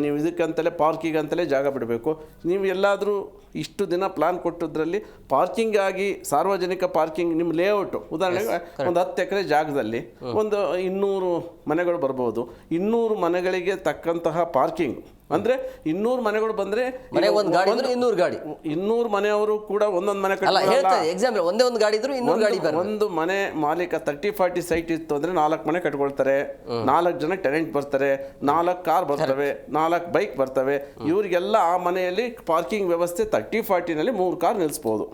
ನೀವು ಇದಕ್ಕಂತಲೇ ಪಾರ್ಕಿಂಗಂತಲೇ ಜಾಗ ಬಿಡಬೇಕು. ನೀವು ಎಲ್ಲಾದರೂ ಇಷ್ಟು ದಿನ ಪ್ಲಾನ್ ಕೊಟ್ಟಿದ್ರಲ್ಲಿ ಪಾರ್ಕಿಂಗ್ ಆಗಿ ಸಾರ್ವಜನಿಕ ಪಾರ್ಕಿಂಗ್ ನಿಮ್ಮ ಲೇಔಟು ಉದಾಹರಣೆಗೆ ಒಂದು 10 ಎಕರೆ ಜಾಗದಲ್ಲಿ ಒಂದು 200 ಮನೆಗಳು ಬರ್ಬೋದು. 200 ಮನೆಗಳಿಗೆ ತಕ್ಕಂತಹ ಪಾರ್ಕಿಂಗ್ ಅಂದರೆ 200 ಮನೆಗಳು ಬಂದರೆ 200 ಮನೆಯವರು ಕೂಡ ಒಂದೊಂದು ಮನೆ ಒಂದು ಮನೆ ಮಾಲೀಕ 30-40 ಸೈಟ್ ಇತ್ತು ಅಂದರೆ 4 ಮನೆ ಕಟ್ಕೊಳ್ತಾರೆ, 4 ಜನ ಟೆನೆಂಟ್ ಬರ್ತಾರೆ, 4 ಕಾರ್ ಬರ್ತವೆ, 4 ಬೈಕ್ ಬರ್ತವೆ. ಇವರಿಗೆಲ್ಲ ಆ ಮನೆಯಲ್ಲಿ ಪಾರ್ಕಿಂಗ್ ವ್ಯವಸ್ಥೆ 30-40ನಲ್ಲಿ 3 ಕಾರ್ ನಿಲ್ಲಿಸ್ಬೋದು.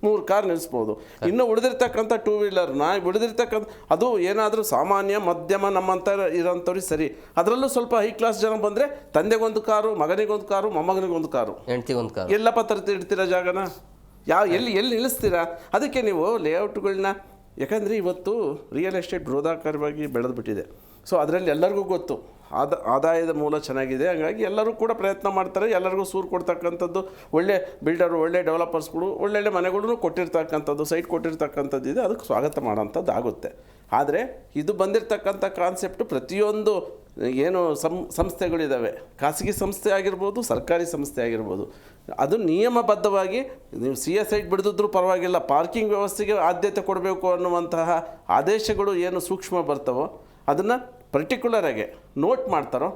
3 ಕಾರ್ ನಿಲ್ಲಿಸ್ಬೋದು. ಇನ್ನು ಉಳಿದಿರ್ತಕ್ಕಂಥ 2 ವೀಲರ್ನ ಉಳಿದಿರ್ತಕ್ಕಂಥ ಅದು ಏನಾದರೂ ಸಾಮಾನ್ಯ ಮಧ್ಯಮ ನಮ್ಮಂಥ ಇರೋಂಥವ್ರಿಗೆ ಸರಿ. ಅದರಲ್ಲೂ ಸ್ವಲ್ಪ ಹೈ ಕ್ಲಾಸ್ ಜನ ಬಂದರೆ ತಂದೆಗೊಂದು ಕಾರು, ಮಗನಿಗೊಂದು ಕಾರು, ಮೊಮ್ಮಗನಿಗೊಂದು ಕಾರು, ಹೆಂಡ್ತಿಗೊಂದು ಕಾರು, ಎಲ್ಲಪ್ಪ ಇಡ್ತೀರಾ ಜಾಗನ? ಎಲ್ಲಿ ನಿಲ್ಲಿಸ್ತೀರಾ? ಅದಕ್ಕೆ ನೀವು ಲೇಔಟ್ಗಳನ್ನ, ಯಾಕಂದರೆ ಇವತ್ತು ರಿಯಲ್ ಎಸ್ಟೇಟ್ ಬೃಹದಾಕಾರವಾಗಿ ಬೆಳೆದು ಬಿಟ್ಟಿದೆ. ಸೊ ಅದರಲ್ಲಿ ಎಲ್ಲರಿಗೂ ಗೊತ್ತು ಆದಾಯದ ಮೂಲ ಚೆನ್ನಾಗಿದೆ, ಹಾಗಾಗಿ ಎಲ್ಲರೂ ಕೂಡ ಪ್ರಯತ್ನ ಮಾಡ್ತಾರೆ. ಎಲ್ಲರಿಗೂ ಸೂರು ಕೊಡ್ತಕ್ಕಂಥದ್ದು ಒಳ್ಳೆ ಬಿಲ್ಡರು, ಒಳ್ಳೆ ಡೆವಲಪರ್ಸ್ಗಳು, ಒಳ್ಳೊಳ್ಳೆ ಮನೆಗಳೂ ಕೊಟ್ಟಿರ್ತಕ್ಕಂಥದ್ದು, ಸೈಟ್ ಕೊಟ್ಟಿರ್ತಕ್ಕಂಥದ್ದು ಇದೆ, ಅದಕ್ಕೆ ಸ್ವಾಗತ ಮಾಡೋಂಥದ್ದು ಆಗುತ್ತೆ. ಆದರೆ ಇದು ಬಂದಿರತಕ್ಕಂಥ ಕಾನ್ಸೆಪ್ಟು ಪ್ರತಿಯೊಂದು ಏನು ಸಂಸ್ಥೆಗಳಿದ್ದಾವೆ, ಖಾಸಗಿ ಸಂಸ್ಥೆ ಆಗಿರ್ಬೋದು, ಸರ್ಕಾರಿ ಸಂಸ್ಥೆ ಆಗಿರ್ಬೋದು, ಅದು ನಿಯಮಬದ್ಧವಾಗಿ ನೀವು CS ಸೈಟ್ ಬಿಡದಿದ್ರೂ ಪರವಾಗಿಲ್ಲ, ಪಾರ್ಕಿಂಗ್ ವ್ಯವಸ್ಥೆಗೆ ಆದ್ಯತೆ ಕೊಡಬೇಕು ಅನ್ನುವಂತಹ ಆದೇಶಗಳು ಏನು ಸೂಕ್ಷ್ಮ ಬರ್ತವೋ ಅದನ್ನು ಪರ್ಟಿಕ್ಯುಲರಾಗಿ ನೋಟ್ ಮಾಡ್ತಾರೋ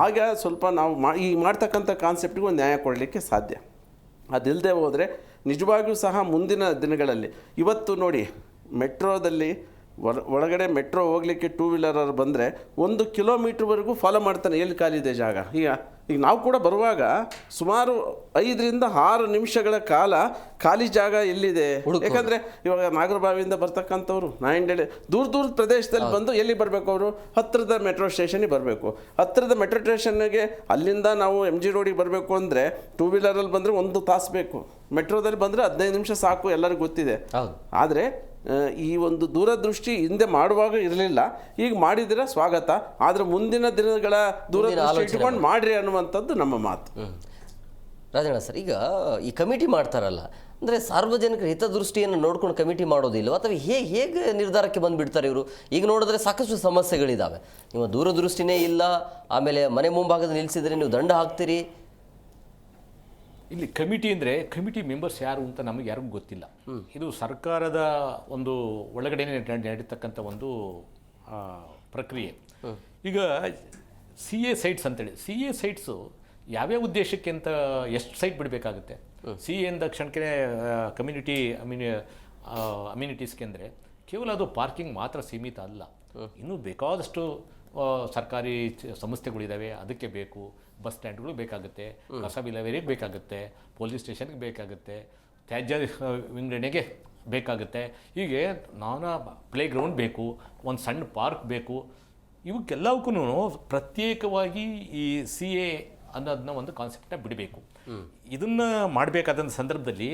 ಆಗ ಸ್ವಲ್ಪ ನಾವು ಈ ಮಾಡ್ತಕ್ಕಂಥ ಕಾನ್ಸೆಪ್ಟಿಗೆ ಒಂದು ನ್ಯಾಯ ಕೊಡಲಿಕ್ಕೆ ಸಾಧ್ಯ. ಅದಿಲ್ಲದೆ ಹೋದರೆ ನಿಜವಾಗಿಯೂ ಸಹ ಮುಂದಿನ ದಿನಗಳಲ್ಲಿ ಇವತ್ತು ನೋಡಿ ಮೆಟ್ರೋದಲ್ಲಿ ಒಳಗಡೆ ಮೆಟ್ರೋ ಹೋಗಲಿಕ್ಕೆ ಟೂ ವೀಲರ್ ಬಂದರೆ 1 ಕಿಲೋಮೀಟ್ರ್ವರೆಗೂ ಫಾಲೋ ಮಾಡ್ತಾನೆ ಎಲ್ಲಿ ಖಾಲಿದೆ ಜಾಗ. ಈಗ ನಾವು ಕೂಡ ಬರುವಾಗ ಸುಮಾರು 5-6 ನಿಮಿಷಗಳ ಕಾಲ ಖಾಲಿ ಜಾಗ ಎಲ್ಲಿದೆ, ಯಾಕಂದರೆ ಇವಾಗ ನಾಗರಬಾವಿಯಿಂದ ಬರ್ತಕ್ಕಂಥವ್ರು ನಾಯಂಡಳ್ಳಿ ದೂರ ಪ್ರದೇಶದಲ್ಲಿ ಬಂದು ಎಲ್ಲಿ ಬರಬೇಕು, ಅವರು ಹತ್ತಿರದ ಮೆಟ್ರೋ ಸ್ಟೇಷನಿಗೆ ಬರಬೇಕು. ಹತ್ತಿರದ ಮೆಟ್ರೋ ಸ್ಟೇಷನ್ಗೆ ಅಲ್ಲಿಂದ ನಾವು MG ರೋಡಿಗೆ ಬರಬೇಕು ಅಂದರೆ ಟೂ ವೀಲರಲ್ಲಿ ಬಂದರೆ 1 ತಾಸು ಬೇಕು, ಮೆಟ್ರೋದಲ್ಲಿ ಬಂದರೆ 15 ನಿಮಿಷ ಸಾಕು, ಎಲ್ಲರಿಗೂ ಗೊತ್ತಿದೆ. ಆದರೆ ಈ ಒಂದು ದೂರದೃಷ್ಟಿ ಹಿಂದೆ ಮಾಡುವಾಗ ಇರಲಿಲ್ಲ, ಈಗ ಮಾಡಿದರೆ ಸ್ವಾಗತ. ಆದರೆ ಮುಂದಿನ ದಿನಗಳ ದೂರದೃಷ್ಟಿ ಇಟ್ಕೊಂಡು ಮಾಡ್ರಿ ಅನ್ನುವಂಥದ್ದು ನಮ್ಮ ಮಾತು. ರಾಜಣ್ಣ ಸರ್, ಈಗ ಈ ಕಮಿಟಿ ಮಾಡ್ತಾರಲ್ಲ, ಅಂದರೆ ಸಾರ್ವಜನಿಕರ ಹಿತದೃಷ್ಟಿಯನ್ನು ನೋಡ್ಕೊಂಡು ಕಮಿಟಿ ಮಾಡೋದಿಲ್ಲ ಅಥವಾ ಹೇಗೆ ನಿರ್ಧಾರಕ್ಕೆ ಬಂದುಬಿಡ್ತಾರೆ ಇವರು? ಈಗ ನೋಡಿದ್ರೆ ಸಾಕಷ್ಟು ಸಮಸ್ಯೆಗಳಿದ್ದಾವೆ, ನಿಮ್ಮ ದೂರದೃಷ್ಟಿನೇ ಇಲ್ಲ, ಆಮೇಲೆ ಮನೆ ಮುಂಭಾಗದ ನಿಲ್ಲಿಸಿದರೆ ನೀವು ದಂಡ ಹಾಕ್ತೀರಿ. ಇಲ್ಲಿ ಕಮಿಟಿ ಅಂದರೆ ಕಮಿಟಿ ಮೆಂಬರ್ಸ್ ಯಾರು ಅಂತ ನಮಗೆ ಯಾರಿಗೂ ಗೊತ್ತಿಲ್ಲ. ಇದು ಸರ್ಕಾರದ ಒಂದು ಒಳಗಡೆ ನಡೀತಕ್ಕಂಥ ಒಂದು ಪ್ರಕ್ರಿಯೆ. ಈಗ CA ಸೈಟ್ಸ್ ಅಂತೇಳಿ, CA ಸೈಟ್ಸು ಯಾವ್ಯಾವ ಉದ್ದೇಶಕ್ಕೆ ಅಂತ ಎಷ್ಟು ಸೈಟ್ ಬಿಡಬೇಕಾಗುತ್ತೆ? CA ಅಂದ ಕ್ಷಣಕ್ಕೆ ಕಮ್ಯುನಿಟಿ ಅಮ್ಯುನಿಟೀಸ್ಗೆ ಅಂದರೆ ಕೇವಲ ಅದು ಪಾರ್ಕಿಂಗ್ ಮಾತ್ರ ಸೀಮಿತ ಅಲ್ಲ, ಇನ್ನೂ ಬೇಕಾದಷ್ಟು ಸರ್ಕಾರಿ ಸಂಸ್ಥೆಗಳಿದ್ದಾವೆ, ಅದಕ್ಕೆ ಬೇಕು. ಬಸ್ ಸ್ಟ್ಯಾಂಡ್ಗಳು ಬೇಕಾಗುತ್ತೆ, ಕಸ ವಿಲೇವಾರಿಗೆ ಬೇಕಾಗುತ್ತೆ, ಪೊಲೀಸ್ ಸ್ಟೇಷನ್ಗೆ ಬೇಕಾಗುತ್ತೆ, ತ್ಯಾಜ್ಯ ವಿಂಗಡಣೆಗೆ ಬೇಕಾಗುತ್ತೆ, ಹೀಗೆ ನಾನಾ ಪ್ಲೇ ಗ್ರೌಂಡ್ ಬೇಕು, ಒಂದು ಸಣ್ಣ ಪಾರ್ಕ್ ಬೇಕು. ಇವಕ್ಕೆಲ್ಲವಕ್ಕೂ ಪ್ರತ್ಯೇಕವಾಗಿ ಈ CA ಅನ್ನೋದನ್ನ ಒಂದು ಕಾನ್ಸೆಪ್ಟನ್ನ ಬಿಡಬೇಕು. ಇದನ್ನು ಮಾಡಬೇಕಾದಂಥ ಸಂದರ್ಭದಲ್ಲಿ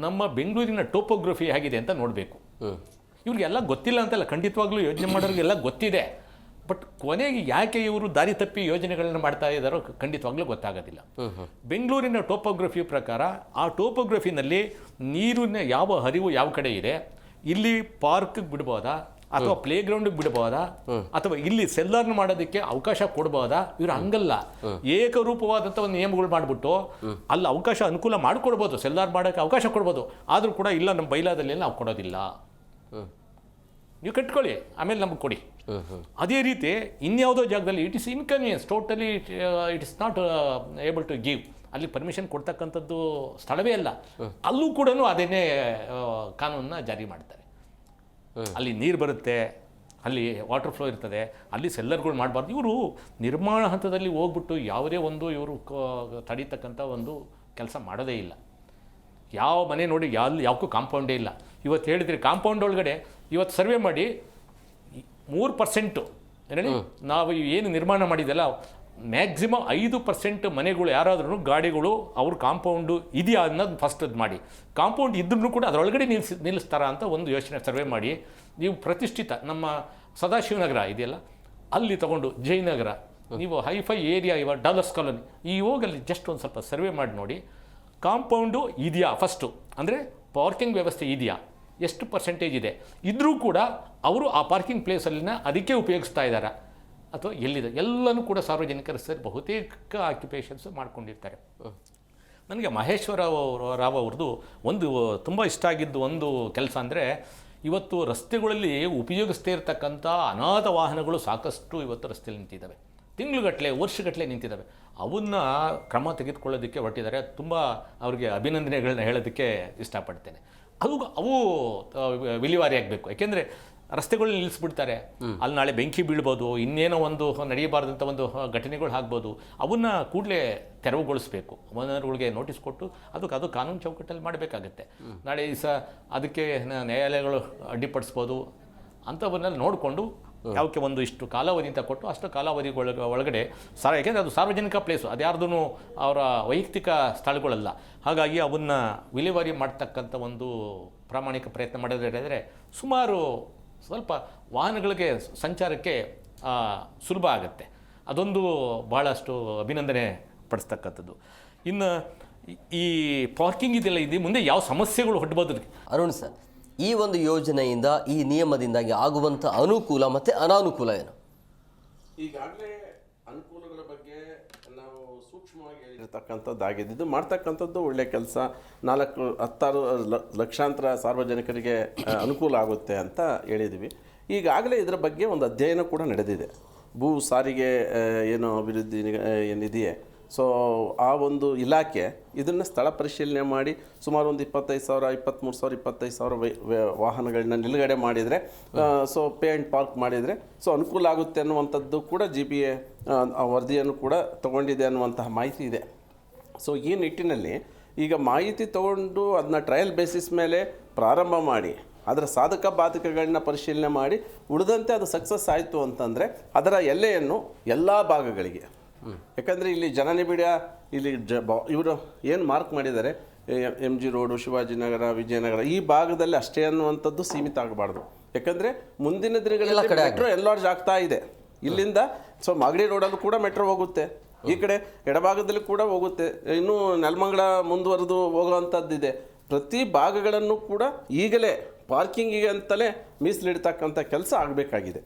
ನಮ್ಮ ಬೆಂಗಳೂರಿನ ಟೋಪೋಗ್ರಫಿ ಹೇಗಿದೆ ಅಂತ ನೋಡಬೇಕು. ಇವ್ರಿಗೆಲ್ಲ ಗೊತ್ತಿಲ್ಲ ಅಂತಲ್ಲ, ಖಂಡಿತವಾಗ್ಲೂ ಯೋಜನೆ ಮಾಡೋರಿಗೆಲ್ಲ ಗೊತ್ತಿದೆ. ಬಟ್ ಕೊನೆಗೆ ಯಾಕೆ ಇವರು ದಾರಿ ತಪ್ಪಿ ಯೋಜನೆಗಳನ್ನ ಮಾಡ್ತಾ ಇದ್ದಾರೋ ಖಂಡಿತವಾಗ್ಲೂ ಗೊತ್ತಾಗೋದಿಲ್ಲ. ಬೆಂಗಳೂರಿನ ಟೋಪೋಗ್ರಫಿ ಪ್ರಕಾರ ಆ ಟೋಪೋಗ್ರಫಿನಲ್ಲಿ ನೀರಿನ ಯಾವ ಹರಿವು ಯಾವ ಕಡೆ ಇದೆ, ಇಲ್ಲಿ ಪಾರ್ಕ್ಗೆ ಬಿಡ್ಬೋದಾ ಅಥವಾ ಪ್ಲೇ ಗ್ರೌಂಡಿಗೆ ಬಿಡ್ಬೋದಾ ಅಥವಾ ಇಲ್ಲಿ ಸೆಲ್ಲಾರ್ನ ಮಾಡೋದಕ್ಕೆ ಅವಕಾಶ ಕೊಡ್ಬೋದಾ? ಇವರು ಹಂಗಲ್ಲ, ಏಕರೂಪವಾದಂಥ ಒಂದು ನಿಯಮಗಳು ಮಾಡಿಬಿಟ್ಟು ಅಲ್ಲಿ ಅವಕಾಶ ಅನುಕೂಲ ಮಾಡಿಕೊಡ್ಬೋದು, ಸೆಲ್ಲಾರ್ ಮಾಡೋಕ್ಕೆ ಅವಕಾಶ ಕೊಡ್ಬೋದು. ಆದರೂ ಕೂಡ ಇಲ್ಲ, ನಮ್ಮ ಬೈಲಾದಲ್ಲಿ ನಾವು ಕೊಡೋದಿಲ್ಲ, ನೀವು ಕಟ್ಕೊಳ್ಳಿ ಆಮೇಲೆ ನಮಗೆ ಕೊಡಿ. ಅದೇ ರೀತಿ ಇನ್ಯಾವುದೋ ಜಾಗದಲ್ಲಿ it is inconvenience, totally it is not able to give, ಅಲ್ಲಿ ಪರ್ಮಿಷನ್ ಕೊಡ್ತಕ್ಕಂಥದ್ದು ಸ್ಥಳವೇ ಅಲ್ಲ, ಅಲ್ಲೂ ಕೂಡ ಅದೇನೇ ಕಾನೂನನ್ನ ಜಾರಿ ಮಾಡ್ತಾರೆ. ಅಲ್ಲಿ ನೀರು ಬರುತ್ತೆ, ಅಲ್ಲಿ ವಾಟರ್ ಫ್ಲೋ ಇರ್ತದೆ, ಅಲ್ಲಿ ಸೆಲ್ಲರ್ಗಳು ಮಾಡಬಾರ್ದು. ಇವರು ನಿರ್ಮಾಣ ಹಂತದಲ್ಲಿ ಹೋಗ್ಬಿಟ್ಟು ಯಾವುದೇ ಒಂದು ಇವರು ತಡೀತಕ್ಕಂಥ ಒಂದು ಕೆಲಸ ಮಾಡೋದೇ ಇಲ್ಲ. ಯಾವ ಮನೆ ನೋಡಿ ಯಾವಕ್ಕೂ ಕಾಂಪೌಂಡೇ ಇಲ್ಲ. ಇವತ್ತು ಹೇಳಿದ್ರಿ ಕಾಂಪೌಂಡ್ ಒಳಗಡೆ ಇವತ್ತು ಸರ್ವೆ ಮಾಡಿ 3% ಹೇಳಿ ನಾವು ಏನು ನಿರ್ಮಾಣ ಮಾಡಿದೆಲ್ಲ ಮ್ಯಾಕ್ಸಿಮಮ್ 5% ಮನೆಗಳು ಯಾರಾದ್ರೂ ಗಾಡಿಗಳು ಅವ್ರ ಕಾಂಪೌಂಡು ಇದೆಯಾ ಅನ್ನೋದು ಫಸ್ಟ್ ಅದು ಮಾಡಿ, ಕಾಂಪೌಂಡ್ ಇದ್ರೂ ಕೂಡ ಅದರೊಳಗಡೆ ನಿಲ್ಲಿಸ್ತಾರ ಅಂತ ಒಂದು ಯೋಚನೆ ಸರ್ವೆ ಮಾಡಿ, ನೀವು ಪ್ರತಿಷ್ಠಿತ ನಮ್ಮ ಸದಾಶಿವನಗರ ಇದೆಯಲ್ಲ ಅಲ್ಲಿ ತಗೊಂಡು ಜಯನಗರ, ನೀವು ಹೈಫೈ ಏರಿಯಾ ಇವ ಡಾಲರ್ಸ್ ಕಾಲೋನಿ ಈ ಹೋಗಲ್ಲಿ ಜಸ್ಟ್ ಒಂದು ಸ್ವಲ್ಪ ಸರ್ವೆ ಮಾಡಿ ನೋಡಿ, ಕಾಂಪೌಂಡು ಇದೆಯಾ ಫಸ್ಟು, ಅಂದರೆ ಪಾರ್ಕಿಂಗ್ ವ್ಯವಸ್ಥೆ ಇದೆಯಾ, ಎಷ್ಟು ಪರ್ಸೆಂಟೇಜ್ ಇದೆ, ಇದ್ರೂ ಕೂಡ ಅವರು ಆ ಪಾರ್ಕಿಂಗ್ ಪ್ಲೇಸಲ್ಲಿನ ಅದಕ್ಕೆ ಉಪಯೋಗಿಸ್ತಾ ಇದ್ದಾರೆ ಅಥವಾ ಎಲ್ಲಿದೆ ಎಲ್ಲನೂ ಕೂಡ ಸಾರ್ವಜನಿಕರು ಸೇರಿ ಬಹುತೇಕ ಆಕ್ಯುಪೇಷನ್ಸ್ ಮಾಡ್ಕೊಂಡಿರ್ತಾರೆ. ನನಗೆ ಮಹೇಶ್ವರ ರಾವ್ ಅವ್ರದ್ದು ಒಂದು ತುಂಬ ಇಷ್ಟ ಆಗಿದ್ದು ಒಂದು ಕೆಲಸ ಅಂದರೆ, ಇವತ್ತು ರಸ್ತೆಗಳಲ್ಲಿ ಉಪಯೋಗಿಸ್ತಾ ಇರತಕ್ಕಂಥ ಅನಾಥ ವಾಹನಗಳು ಸಾಕಷ್ಟು ಇವತ್ತು ರಸ್ತೆಯಲ್ಲಿ ನಿಂತಿದ್ದಾವೆ, ತಿಂಗಳುಗಟ್ಟಲೆ ವರ್ಷಗಟ್ಟಲೆ ನಿಂತಿದ್ದಾವೆ. ಅವನ್ನ ಕ್ರಮ ತೆಗೆದುಕೊಳ್ಳೋದಕ್ಕೆ ಹೊರಟಿದ್ದಾರೆ. ತುಂಬ ಅವ್ರಿಗೆ ಅಭಿನಂದನೆಗಳನ್ನ ಹೇಳೋದಕ್ಕೆ ಇಷ್ಟಪಡ್ತೇನೆ. ಅವು ವಿಲೇವಾರಿ ಆಗಬೇಕು. ಯಾಕೆಂದರೆ ರಸ್ತೆಗಳನ್ನ ನಿಲ್ಲಿಸ್ಬಿಡ್ತಾರೆ, ಅಲ್ಲಿ ನಾಳೆ ಬೆಂಕಿ ಬೀಳ್ಬೋದು, ಇನ್ನೇನೋ ಒಂದು ನಡೆಯಬಾರ್ದಂಥ ಒಂದು ಘಟನೆಗಳು ಆಗ್ಬೋದು. ಅವನ್ನ ಕೂಡಲೇ ತೆರವುಗೊಳಿಸಬೇಕು, ಓನರ್ಗಳಿಗೆ ನೋಟಿಸ್ ಕೊಟ್ಟು ಅದು ಕಾನೂನು ಚೌಕಟ್ಟಲ್ಲಿ ಮಾಡಬೇಕಾಗತ್ತೆ. ನಾಳೆ ದಿವಸ ಅದಕ್ಕೆ ನ್ಯಾಯಾಲಯಗಳು ಅಡ್ಡಿಪಡಿಸ್ಬೋದು ಅಂಥವನ್ನೆಲ್ಲ ನೋಡಿಕೊಂಡು ಯಾವಕ್ಕೆ ಒಂದು ಇಷ್ಟು ಕಾಲಾವಧಿ ಅಂತ ಕೊಟ್ಟು ಅಷ್ಟು ಕಾಲಾವಧಿ ಒಳಗಡೆ ಯಾಕೆಂದರೆ ಅದು ಸಾರ್ವಜನಿಕ ಪ್ಲೇಸು, ಅದ್ಯಾರ್ದೂ ಅವರ ವೈಯಕ್ತಿಕ ಸ್ಥಳಗಳಲ್ಲ. ಹಾಗಾಗಿ ಅವನ್ನ ವಿಲೇವಾರಿ ಮಾಡ್ತಕ್ಕಂಥ ಒಂದು ಪ್ರಾಮಾಣಿಕ ಪ್ರಯತ್ನ ಮಾಡೋದಾದರೆ ಸುಮಾರು ಸ್ವಲ್ಪ ವಾಹನಗಳಿಗೆ ಸಂಚಾರಕ್ಕೆ ಸುಲಭ ಆಗುತ್ತೆ. ಅದೊಂದು ಭಾಳಷ್ಟು ಅಭಿನಂದನೆ ಪಡಿಸ್ತಕ್ಕಂಥದ್ದು. ಇನ್ನು ಈ ಪಾರ್ಕಿಂಗ್ ಇದೆಲ್ಲ ಇದೆ, ಮುಂದೆ ಯಾವ ಸಮಸ್ಯೆಗಳು ಹುಟ್ಟಬಹುದು? ಅರುಣ್ ಸರ್, ಈ ಒಂದು ಯೋಜನೆಯಿಂದ ಈ ನಿಯಮದಿಂದಾಗಿ ಆಗುವಂಥ ಅನುಕೂಲ ಮತ್ತು ಅನಾನುಕೂಲ ಏನು? ಈಗಾಗಲೇ ಅನುಕೂಲಗಳ ಬಗ್ಗೆ ನಾವು ಸೂಕ್ಷ್ಮವಾಗಿ ಹೇಳಿರ್ತಕ್ಕಂಥದ್ದಾಗಿದೆ. ಇದು ಮಾಡ್ತಕ್ಕಂಥದ್ದು ಒಳ್ಳೆಯ ಕೆಲಸ. 4-16 ಲಕ್ಷಾಂತರ ಸಾರ್ವಜನಿಕರಿಗೆ ಅನುಕೂಲ ಆಗುತ್ತೆ ಅಂತ ಹೇಳಿದ್ವಿ. ಈಗಾಗಲೇ ಇದರ ಬಗ್ಗೆ ಒಂದು ಅಧ್ಯಯನ ಕೂಡ ನಡೆದಿದೆ. ಭೂ ಸಾರಿಗೆ ಏನು ಅಭಿವೃದ್ಧಿ ಏನಿದೆಯೇ ಸೊ ಆ ಒಂದು ಇಲಾಖೆ ಇದನ್ನು ಸ್ಥಳ ಪರಿಶೀಲನೆ ಮಾಡಿ ಸುಮಾರು ಒಂದು 25,000, 23,000, 25,000 ವಾಹನಗಳನ್ನ ನಿಲುಗಡೆ ಮಾಡಿದರೆ, ಸೊ ಪೇ ಆ್ಯಂಡ್ ಪಾರ್ಕ್ ಮಾಡಿದರೆ ಸೊ ಅನುಕೂಲ ಆಗುತ್ತೆ ಅನ್ನುವಂಥದ್ದು ಕೂಡ GPA ವರದಿಯನ್ನು ಕೂಡ ತಗೊಂಡಿದೆ ಅನ್ನುವಂತಹ ಮಾಹಿತಿ ಇದೆ. ಸೊ ಈ ನಿಟ್ಟಿನಲ್ಲಿ ಈಗ ಮಾಹಿತಿ ತಗೊಂಡು ಅದನ್ನ ಟ್ರಯಲ್ ಬೇಸಿಸ್ ಮೇಲೆ ಪ್ರಾರಂಭ ಮಾಡಿ ಅದರ ಸಾಧಕ ಬಾಧಕಗಳನ್ನ ಪರಿಶೀಲನೆ ಮಾಡಿ ಉಳಿದಂತೆ ಅದು ಸಕ್ಸಸ್ ಆಯಿತು ಅಂತಂದರೆ ಅದರ ಎಲ್ಲೆಯನ್ನು ಎಲ್ಲ ಭಾಗಗಳಿಗೆ, ಯಾಕಂದರೆ ಇಲ್ಲಿ ಜನನಿಬಿಡ ಇಲ್ಲಿ ಇವರು ಏನು ಮಾರ್ಕ್ ಮಾಡಿದ್ದಾರೆ MG ರೋಡು, ಶಿವಾಜಿನಗರ, ವಿಜಯನಗರ ಈ ಭಾಗದಲ್ಲಿ ಅಷ್ಟೇ ಅನ್ನುವಂಥದ್ದು ಸೀಮಿತ ಆಗಬಾರ್ದು. ಯಾಕಂದರೆ ಮುಂದಿನ ದಿನಗಳಲ್ಲಿ ಮೆಟ್ರೋ ಎನ್ಲಾರ್ಜ್ ಆಗ್ತಾ ಇದೆ. ಇಲ್ಲಿಂದ ಸೊ ಮಾಗಡಿ ರೋಡಲ್ಲೂ ಕೂಡ ಮೆಟ್ರೋ ಹೋಗುತ್ತೆ, ಈ ಕಡೆ ಎಡಭಾಗದಲ್ಲಿ ಕೂಡ ಹೋಗುತ್ತೆ, ಇನ್ನೂ ನೆಲಮಂಗಲ ಮುಂದುವರೆದು ಹೋಗುವಂಥದ್ದಿದೆ. ಪ್ರತಿ ಭಾಗಗಳನ್ನು ಕೂಡ ಈಗಲೇ ಪಾರ್ಕಿಂಗಿಗೆ ಅಂತಲೇ ಮೀಸಲಿಡ್ತಕ್ಕಂಥ ಕೆಲಸ ಆಗಬೇಕಾಗಿದೆ.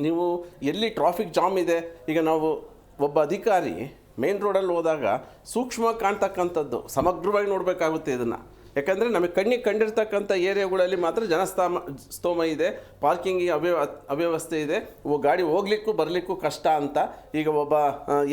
ನೀವು ಎಲ್ಲಿ ಟ್ರಾಫಿಕ್ ಜಾಮ್ ಇದೆ, ಈಗ ನಾವು ಒಬ್ಬ ಅಧಿಕಾರಿ ಮೇನ್ ರೋಡಲ್ಲಿ ಹೋದಾಗ ಸೂಕ್ಷ್ಮವಾಗಿ ಕಾಣ್ತಕ್ಕಂಥದ್ದು ಸಮಗ್ರವಾಗಿ ನೋಡಬೇಕಾಗುತ್ತೆ ಇದನ್ನು. ಯಾಕಂದರೆ ನಮಗೆ ಕಣ್ಣಿಗೆ ಕಂಡಿರ್ತಕ್ಕಂಥ ಏರಿಯಾಗಳಲ್ಲಿ ಮಾತ್ರ ಸ್ತೋಮ ಇದೆ, ಪಾರ್ಕಿಂಗಿಗೆ ಅವ್ಯವಸ್ಥೆ ಇದೆ, ಗಾಡಿ ಹೋಗ್ಲಿಕ್ಕೂ ಬರಲಿಕ್ಕೂ ಕಷ್ಟ ಅಂತ. ಈಗ ಒಬ್ಬ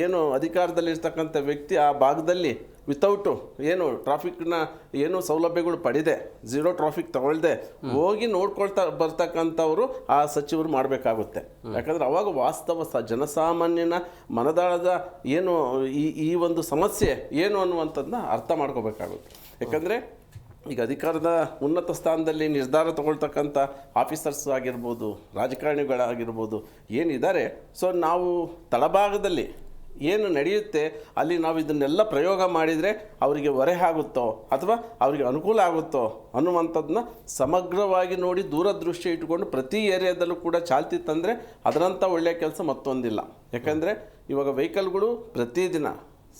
ಏನು ಅಧಿಕಾರದಲ್ಲಿರ್ತಕ್ಕಂಥ ವ್ಯಕ್ತಿ ಆ ಭಾಗದಲ್ಲಿ ವಿತೌಟು ಏನು ಟ್ರಾಫಿಕ್ನ ಏನು ಸೌಲಭ್ಯಗಳು ಪಡೆದೆ, ಝೀರೋ ಟ್ರಾಫಿಕ್ ತಗೊಳ್ದೆ ಹೋಗಿ ನೋಡ್ಕೊಳ್ತಾ ಬರ್ತಕ್ಕಂಥವ್ರು ಆ ಸಚಿವರು ಮಾಡಬೇಕಾಗುತ್ತೆ. ಯಾಕಂದರೆ ಅವಾಗ ವಾಸ್ತವ ಜನಸಾಮಾನ್ಯನ ಮನದಾಳದ ಏನು ಈ ಒಂದು ಸಮಸ್ಯೆ ಏನು ಅನ್ನುವಂಥದ್ದನ್ನ ಅರ್ಥ ಮಾಡ್ಕೋಬೇಕಾಗುತ್ತೆ. ಯಾಕಂದರೆ ಈಗ ಅಧಿಕಾರದ ಉನ್ನತ ಸ್ಥಾನದಲ್ಲಿ ನಿರ್ಧಾರ ತಗೊಳ್ತಕ್ಕಂಥ ಆಫೀಸರ್ಸ್ ಆಗಿರ್ಬೋದು, ರಾಜಕಾರಣಿಗಳಾಗಿರ್ಬೋದು ಏನಿದ್ದಾರೆ, ಸೊ ನಾವು ತಳಭಾಗದಲ್ಲಿ ಏನು ನಡೆಯುತ್ತೆ ಅಲ್ಲಿ ನಾವು ಇದನ್ನೆಲ್ಲ ಪ್ರಯೋಗ ಮಾಡಿದರೆ ಅವರಿಗೆ ಹೊರೆ ಆಗುತ್ತೋ ಅಥವಾ ಅವರಿಗೆ ಅನುಕೂಲ ಆಗುತ್ತೋ ಅನ್ನುವಂಥದ್ದನ್ನ ಸಮಗ್ರವಾಗಿ ನೋಡಿ ದೂರದೃಷ್ಟಿ ಇಟ್ಕೊಂಡು ಪ್ರತಿ ಏರಿಯಾದಲ್ಲೂ ಕೂಡ ಚಾಲ್ತಿ ತಂದರೆ ಅದರಂಥ ಒಳ್ಳೆಯ ಕೆಲಸ ಮತ್ತೊಂದಿಲ್ಲ. ಯಾಕಂದರೆ ಇವಾಗ ವೆಹಿಕಲ್ಗಳು ಪ್ರತಿದಿನ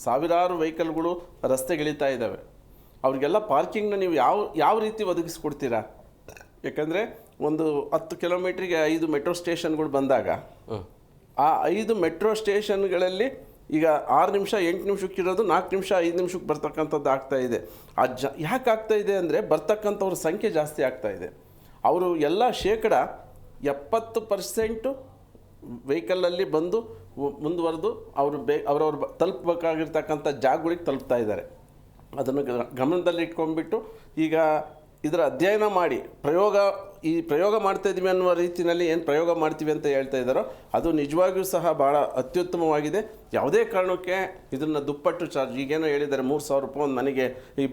ಸಾವಿರಾರು ವೆಹಿಕಲ್ಗಳು ರಸ್ತೆಗಿಳಿತಾ ಇದ್ದಾವೆ. ಅವ್ರಿಗೆಲ್ಲ ಪಾರ್ಕಿಂಗ್ನ ನೀವು ಯಾವ ರೀತಿ ಒದಗಿಸ್ಕೊಡ್ತೀರಾ? ಯಾಕಂದರೆ ಒಂದು 10 ಕಿಲೋಮೀಟ್ರಿಗೆ 5 ಮೆಟ್ರೋ ಸ್ಟೇಷನ್ಗಳು ಬಂದಾಗ ಆ 5 ಮೆಟ್ರೋ ಸ್ಟೇಷನ್ಗಳಲ್ಲಿ ಈಗ 6 ನಿಮಿಷ 8 ನಿಮಿಷಕ್ಕಿರೋದು 4 ನಿಮಿಷ 5 ನಿಮಿಷಕ್ಕೆ ಬರ್ತಕ್ಕಂಥದ್ದು ಆಗ್ತಾಯಿದೆ. ಯಾಕೆ ಆಗ್ತಾಯಿದೆ ಅಂದರೆ ಬರ್ತಕ್ಕಂಥವ್ರ ಸಂಖ್ಯೆ ಜಾಸ್ತಿ ಆಗ್ತಾಯಿದೆ. ಅವರು ಎಲ್ಲ 70% ವೆಹಿಕಲಲ್ಲಿ ಬಂದು ಮುಂದುವರೆದು ಅವರು ಅವರವ್ರು ತಲುಪಬೇಕಾಗಿರ್ತಕ್ಕಂಥ ಜಾಗಗಳಿಗೆ ತಲುಪ್ತಾ ಇದ್ದಾರೆ. ಅದನ್ನು ಗಮನದಲ್ಲಿ ಇಟ್ಕೊಂಡ್ಬಿಟ್ಟು ಈಗ ಇದರ ಅಧ್ಯಯನ ಮಾಡಿ ಪ್ರಯೋಗ ಮಾಡ್ತಾ ಇದ್ದೀವಿ ಅನ್ನುವ ರೀತಿಯಲ್ಲಿ ಏನು ಪ್ರಯೋಗ ಮಾಡ್ತೀವಿ ಅಂತ ಹೇಳ್ತಾ ಇದ್ದಾರೋ ಅದು ನಿಜವಾಗಿಯೂ ಸಹ ಭಾಳ ಅತ್ಯುತ್ತಮವಾಗಿದೆ. ಯಾವುದೇ ಕಾರಣಕ್ಕೆ ಇದನ್ನು ದುಪ್ಪಟ್ಟು ಚಾರ್ಜ್ ಈಗೇನೋ ಹೇಳಿದ್ದಾರೆ 3,000 ರೂಪಾಯಿ ಒಂದು ಮನೆಗೆ. ಈ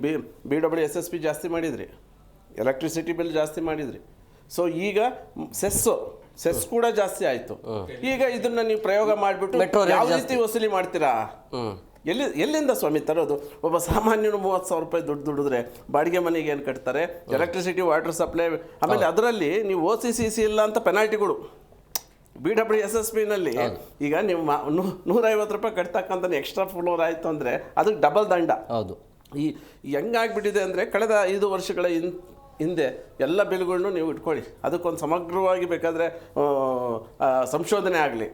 BWSSP ಜಾಸ್ತಿ ಮಾಡಿದ್ರಿ, ಎಲೆಕ್ಟ್ರಿಸಿಟಿ ಬಿಲ್ ಜಾಸ್ತಿ ಮಾಡಿದ್ರಿ, ಸೊ ಈಗ ಸೆಸ್ ಕೂಡ ಜಾಸ್ತಿ ಆಯಿತು. ಈಗ ಇದನ್ನು ನೀವು ಪ್ರಯೋಗ ಮಾಡಿಬಿಟ್ಟು ಯಾವ ರೀತಿ ವಸೂಲಿ ಮಾಡ್ತೀರಾ? ಎಲ್ಲಿಂದ ಸ್ವಾಮಿ ತರೋದು? ಒಬ್ಬ ಸಾಮಾನ್ಯನು 30,000 ರೂಪಾಯಿ ದುಡಿದ್ರೆ ಬಾಡಿಗೆ ಮನೆಗೆ ಏನು ಕಟ್ತಾರೆ? ಎಲೆಕ್ಟ್ರಿಸಿಟಿ, ವಾಟರ್ ಸಪ್ಲೈ, ಆಮೇಲೆ ಅದರಲ್ಲಿ ನೀವು OCCC ಇಲ್ಲ ಅಂತ ಪೆನಾಲ್ಟಿಗಳು. BWSSPನಲ್ಲಿ ಈಗ ನೀವು 150 ರೂಪಾಯಿ ಕಟ್ತಕ್ಕಂಥ ಎಕ್ಸ್ಟ್ರಾ ಫ್ಲೋರ್ ಆಯಿತು ಅಂದರೆ ಅದಕ್ಕೆ ಡಬಲ್ ದಂಡ. ಹೌದು. ಈ ಹೆಂಗಾಗ್ಬಿಟ್ಟಿದೆ ಅಂದರೆ ಕಳೆದ 5 ವರ್ಷಗಳ ಹಿಂದೆ ಎಲ್ಲ ಬಿಲ್ಗಳನ್ನು ನೀವು ಇಟ್ಕೊಳ್ಳಿ, ಅದಕ್ಕೊಂದು ಸಮಗ್ರವಾಗಿ ಬೇಕಾದರೆ ಸಂಶೋಧನೆ ಆಗಲಿ.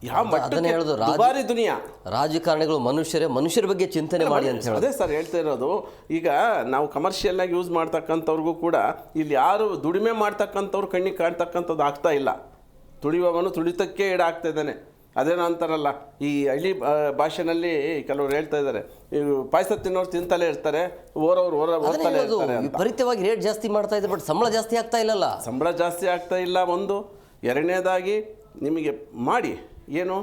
ಯಾವ ಮಟ್ಟಕ್ಕೆ ದುಬಾರಿ ದುನಿಯಾ. ರಾಜಕಾರಣಿಗಳು ಮನುಷ್ಯರ ಬಗ್ಗೆ ಚಿಂತನೆ ಮಾಡಿ ಅಂತ ಹೇಳಿ ಅದೇ ಸರ್ ಹೇಳ್ತಾ ಇರೋದು. ಈಗ ನಾವು ಕಮರ್ಷಿಯಲ್ ಆಗಿ ಯೂಸ್ ಮಾಡ್ತಕ್ಕಂಥವ್ರಿಗೂ ಕೂಡ ಇಲ್ಲಿ ಯಾರು ದುಡಿಮೆ ಮಾಡ್ತಕ್ಕಂಥವ್ರು ಕಣ್ಣಿಗೆ ಕಾಣ್ತಕ್ಕಂಥದ್ದು ಆಗ್ತಾ ಇಲ್ಲ. ತುಳಿಯುವವನು ತುಳಿತಕ್ಕೆ ಈಡಾಗ್ತಾ ಇದ್ದಾನೆ. ಅದೇನೋ ಅಂತಾರಲ್ಲ, ಈ ಹಳ್ಳಿ ಭಾಷೆನಲ್ಲಿ ಕೆಲವರು ಹೇಳ್ತಾ ಇದ್ದಾರೆ, ಈ ಪಾಯಸ ತಿನ್ನೋರು ತಿಂತಲೇ ಇರ್ತಾರೆ, ಓದ್ತಲೇ ಇರ್ತಾರೆ. ವಿಪರೀತವಾಗಿ ರೇಟ್ ಜಾಸ್ತಿ ಮಾಡ್ತಾ ಇದ್ದಾರೆ, ಬಟ್ ಸಂಬಳ ಜಾಸ್ತಿ ಆಗ್ತಾ ಇಲ್ಲಲ್ಲ. ಸಂಬಳ ಜಾಸ್ತಿ ಆಗ್ತಾ ಇಲ್ಲ ಒಂದು. ಎರಡನೇದಾಗಿ ನಿಮಗೆ ಮಾಡಿ ಏನು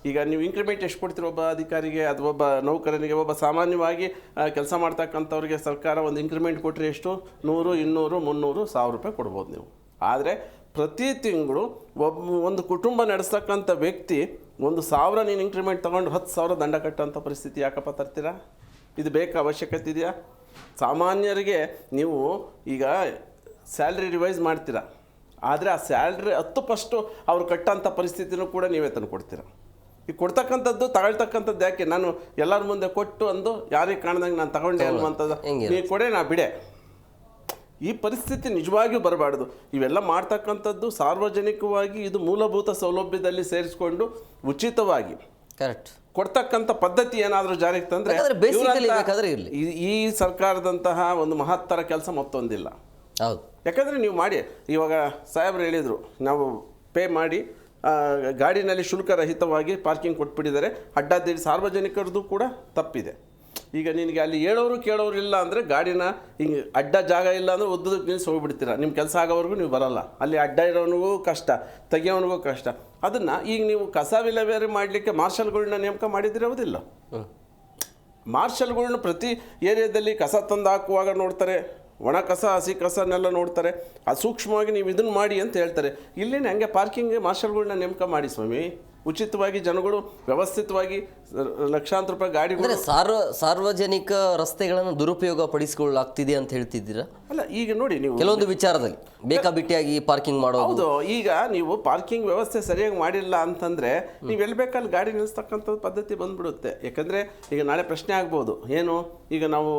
ಈಗ ನೀವು ಇನ್ಕ್ರಿಮೆಂಟ್ ಎಷ್ಟು ಕೊಡ್ತೀರಿ ಒಬ್ಬ ಅಧಿಕಾರಿಗೆ ಅಥವಾ ಒಬ್ಬ ನೌಕರನಿಗೆ? ಒಬ್ಬ ಸಾಮಾನ್ಯವಾಗಿ ಕೆಲಸ ಮಾಡ್ತಕ್ಕಂಥವ್ರಿಗೆ ಸರ್ಕಾರ ಒಂದು ಇನ್ಕ್ರಿಮೆಂಟ್ ಕೊಟ್ಟರೆ ಎಷ್ಟು? 100, 200, 300, 1000 ರೂಪಾಯಿ ಕೊಡ್ಬೋದು ನೀವು. ಆದರೆ ಪ್ರತಿ ತಿಂಗಳು ಒಂದು ಕುಟುಂಬ ನಡೆಸ್ತಕ್ಕಂಥ ವ್ಯಕ್ತಿ 1,000 ನೀನು ಇನ್ಕ್ರಿಮೆಂಟ್ ತೊಗೊಂಡು 10,000 ದಂಡ ಕಟ್ಟೋಂಥ ಪರಿಸ್ಥಿತಿ ಯಾಕಪ್ಪ ತರ್ತೀರಾ? ಇದು ಬೇಕಾ? ಅವಶ್ಯಕತೆ ಇದೆಯಾ? ಸಾಮಾನ್ಯರಿಗೆ ನೀವು ಈಗ ಸ್ಯಾಲ್ರಿ ರಿವೈಸ್ ಮಾಡ್ತೀರಾ, ಆದರೆ ಆ ಸ್ಯಾಲ್ರಿ 10% ಅವ್ರು ಕಟ್ಟೋಂಥ ಪರಿಸ್ಥಿತಿನೂ ಕೂಡ ನೀವೇ ತಂದು ಕೊಡ್ತೀರ. ಈಗ ಕೊಡ್ತಕ್ಕಂಥದ್ದು ತಗೊಳ್ತಕ್ಕಂಥದ್ದು ಯಾಕೆ? ನಾನು ಎಲ್ಲರ ಮುಂದೆ ಕೊಟ್ಟು ಅಂದು ಯಾರಿಗೆ ಕಾಣ್ದಂಗೆ ನಾನು ತಗೊಂಡೆ ಅನ್ನುವಂಥದ್ದು ನೀವು ಕೊಡೆ ನಾ ಬಿಡೆ. ಈ ಪರಿಸ್ಥಿತಿ ನಿಜವಾಗಿಯೂ ಬರಬಾರ್ದು. ಇವೆಲ್ಲ ಮಾಡ್ತಕ್ಕಂಥದ್ದು ಸಾರ್ವಜನಿಕವಾಗಿ ಇದು ಮೂಲಭೂತ ಸೌಲಭ್ಯದಲ್ಲಿ ಸೇರಿಸ್ಕೊಂಡು ಉಚಿತವಾಗಿ ಕರೆಕ್ಟ್ ಕೊಡ್ತಕ್ಕಂಥ ಪದ್ಧತಿ ಏನಾದರೂ ಜಾರಿಗೆ ತಂದರೆ ಈ ಸರ್ಕಾರದಂತಹ ಒಂದು ಮಹತ್ತರ ಕೆಲಸ ಮತ್ತೊಂದಿಲ್ಲ. ಹೌದು. ಯಾಕಂದರೆ ನೀವು ಮಾಡಿ, ಇವಾಗ ಸಾಹೇಬ್ರು ಹೇಳಿದರು ನಾವು ಪೇ ಮಾಡಿ ಗಾಡಿನಲ್ಲಿ ಶುಲ್ಕರಹಿತವಾಗಿ ಪಾರ್ಕಿಂಗ್ ಕೊಟ್ಬಿಟ್ಟಿದ್ದಾರೆ. ಅಡ್ಡಾದಿಡ್ಡಿ ಸಾರ್ವಜನಿಕರದ್ದು ಕೂಡ ತಪ್ಪಿದೆ. ಈಗ ನಿನಗೆ ಅಲ್ಲಿ ಹೇಳೋರು ಕೇಳೋರು ಇಲ್ಲ ಅಂದರೆ ಗಾಡಿನ ಹಿಂಗೆ ಅಡ್ಡ ಜಾಗ ಇಲ್ಲ ಅಂದರೆ ಉದ್ದದಕ್ಕೆ ನಿಲ್ಲಿಸಿ ಹೋಗ್ಬಿಡ್ತೀರ. ನಿಮ್ಮ ಕೆಲಸ ಆಗೋವರೆಗೂ ನೀವು ಬರೋಲ್ಲ. ಅಲ್ಲಿ ಅಡ್ಡ ಇರೋನಿಗೂ ಕಷ್ಟ, ತೆಗಿಯೋನಿಗೂ ಕಷ್ಟ. ಅದನ್ನು ಈಗ ನೀವು ಕಸ ವಿಲೇವಾರಿ ಮಾಡಲಿಕ್ಕೆ ಮಾರ್ಷಲ್ಗಳನ್ನ ನೇಮಕ ಮಾಡಿದಿರೋದಿಲ್ಲ. ಮಾರ್ಷಲ್ಗಳನ್ನ ಪ್ರತಿ ಏರಿಯಾದಲ್ಲಿ ಕಸ ತಂದು ಹಾಕುವಾಗ ನೋಡ್ತಾರೆ, ಒಣ ಕಸ ಹಸಿ ಕಸನೆಲ್ಲ ನೋಡ್ತಾರೆ. ಅದು ಸೂಕ್ಷ್ಮವಾಗಿ ನೀವು ಇದನ್ನು ಮಾಡಿ ಅಂತ ಹೇಳ್ತಾರೆ. ಇಲ್ಲಿನ ಹಂಗೆ ಪಾರ್ಕಿಂಗ್ಗೆ ಮಾರ್ಷಲ್ಗಳನ್ನ ನೇಮಕ ಮಾಡಿ ಸ್ವಾಮಿ. ಉಚಿತವಾಗಿ ಜನಗಳು ವ್ಯವಸ್ಥಿತವಾಗಿ ಲಕ್ಷಾಂತರ ರೂಪಾಯಿ ಗಾಡಿಗಳು. ಸಾರ್ವಜನಿಕ ರಸ್ತೆಗಳನ್ನು ದುರುಪಯೋಗ ಪಡಿಸಿಕೊಳ್ಳಲಾಗ್ತಿದೆ ಅಂತ ಹೇಳ್ತಿದ್ದೀರಾ? ಅಲ್ಲ, ಈಗ ನೋಡಿ ನೀವು ಕೆಲವೊಂದು ವಿಚಾರದಲ್ಲಿ ಬೇಕಾಬಿಟ್ಟಿಯಾಗಿ ಪಾರ್ಕಿಂಗ್ ಮಾಡೋದು. ಹೌದು, ಈಗ ನೀವು ಪಾರ್ಕಿಂಗ್ ವ್ಯವಸ್ಥೆ ಸರಿಯಾಗಿ ಮಾಡಿಲ್ಲ ಅಂತಂದರೆ ನೀವು ಎಲ್ಲಿ ಬೇಕಲ್ಲಿ ಗಾಡಿ ನಿಲ್ಲಿಸ್ತಕ್ಕಂಥ ಪದ್ಧತಿ ಬಂದ್ಬಿಡುತ್ತೆ. ಯಾಕಂದರೆ ಈಗ ನಾಳೆ ಪ್ರಶ್ನೆ ಆಗ್ಬೋದು, ಏನು ಈಗ ನಾವು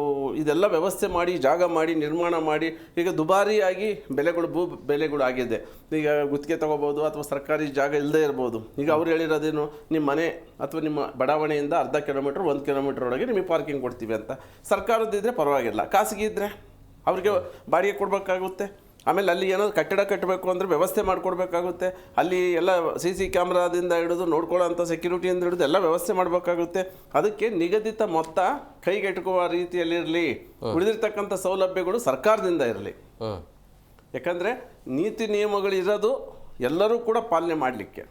ಇದೆಲ್ಲ ವ್ಯವಸ್ಥೆ ಮಾಡಿ ಜಾಗ ಮಾಡಿ ನಿರ್ಮಾಣ ಮಾಡಿ ಈಗ ದುಬಾರಿಯಾಗಿ ಭೂ ಬೆಲೆಗಳು ಆಗಿದೆ. ಈಗ ಗುತ್ತಿಗೆ ತಗೋಬೋದು ಅಥವಾ ಸರ್ಕಾರಿ ಜಾಗ ಇಲ್ಲದೆ ಇರ್ಬೋದು. ಈಗ ಅವ್ರು ಹೇಳಿರೋದೇನು, ನಿಮ್ಮ ಮನೆ ಅಥವಾ ನಿಮ್ಮ ಬಡಾವಣೆಯಿಂದ ಅರ್ಧ ಕಿಲೋಮೀಟ್ರ್ 1 ಕಿಲೋಮೀಟ್ರ್ ಒಳಗೆ ನಿಮಗೆ ಪಾರ್ಕಿಂಗ್ ಕೊಡ್ತೀವಿ ಅಂತ. ಸರ್ಕಾರದಿದ್ದರೆ ಪರವಾಗಿಲ್ಲ, ಖಾಸಗಿ ಇದ್ದರೆ ಅವ್ರಿಗೆ ಬಾಡಿಗೆ ಕೊಡಬೇಕಾಗುತ್ತೆ. ಆಮೇಲೆ ಅಲ್ಲಿ ಏನಾದ್ರು ಕಟ್ಟಡ ಕಟ್ಟಬೇಕು ಅಂದರೆ ವ್ಯವಸ್ಥೆ ಮಾಡಿಕೊಡ್ಬೇಕಾಗುತ್ತೆ. ಅಲ್ಲಿ ಎಲ್ಲ CC ಕ್ಯಾಮ್ರಾದಿಂದ ಹಿಡಿದು ನೋಡ್ಕೊಳ್ಳೋಂಥ ಸೆಕ್ಯೂರಿಟಿಯಿಂದ ಹಿಡಿದು ಎಲ್ಲ ವ್ಯವಸ್ಥೆ ಮಾಡಬೇಕಾಗುತ್ತೆ. ಅದಕ್ಕೆ ನಿಗದಿತ ಮೊತ್ತ ಕೈಗೆಟುಕುವ ರೀತಿಯಲ್ಲಿರಲಿ. ಉಳಿದಿರ್ತಕ್ಕಂಥ ಸೌಲಭ್ಯಗಳು ಸರ್ಕಾರದಿಂದ ಇರಲಿ. ಯಾಕಂದರೆ ನೀತಿ ನಿಯಮಗಳು ಇರೋದು ಎಲ್ಲರೂ ಕೂಡ ಪಾಲನೆ ಮಾಡಲಿಕ್ಕೆ.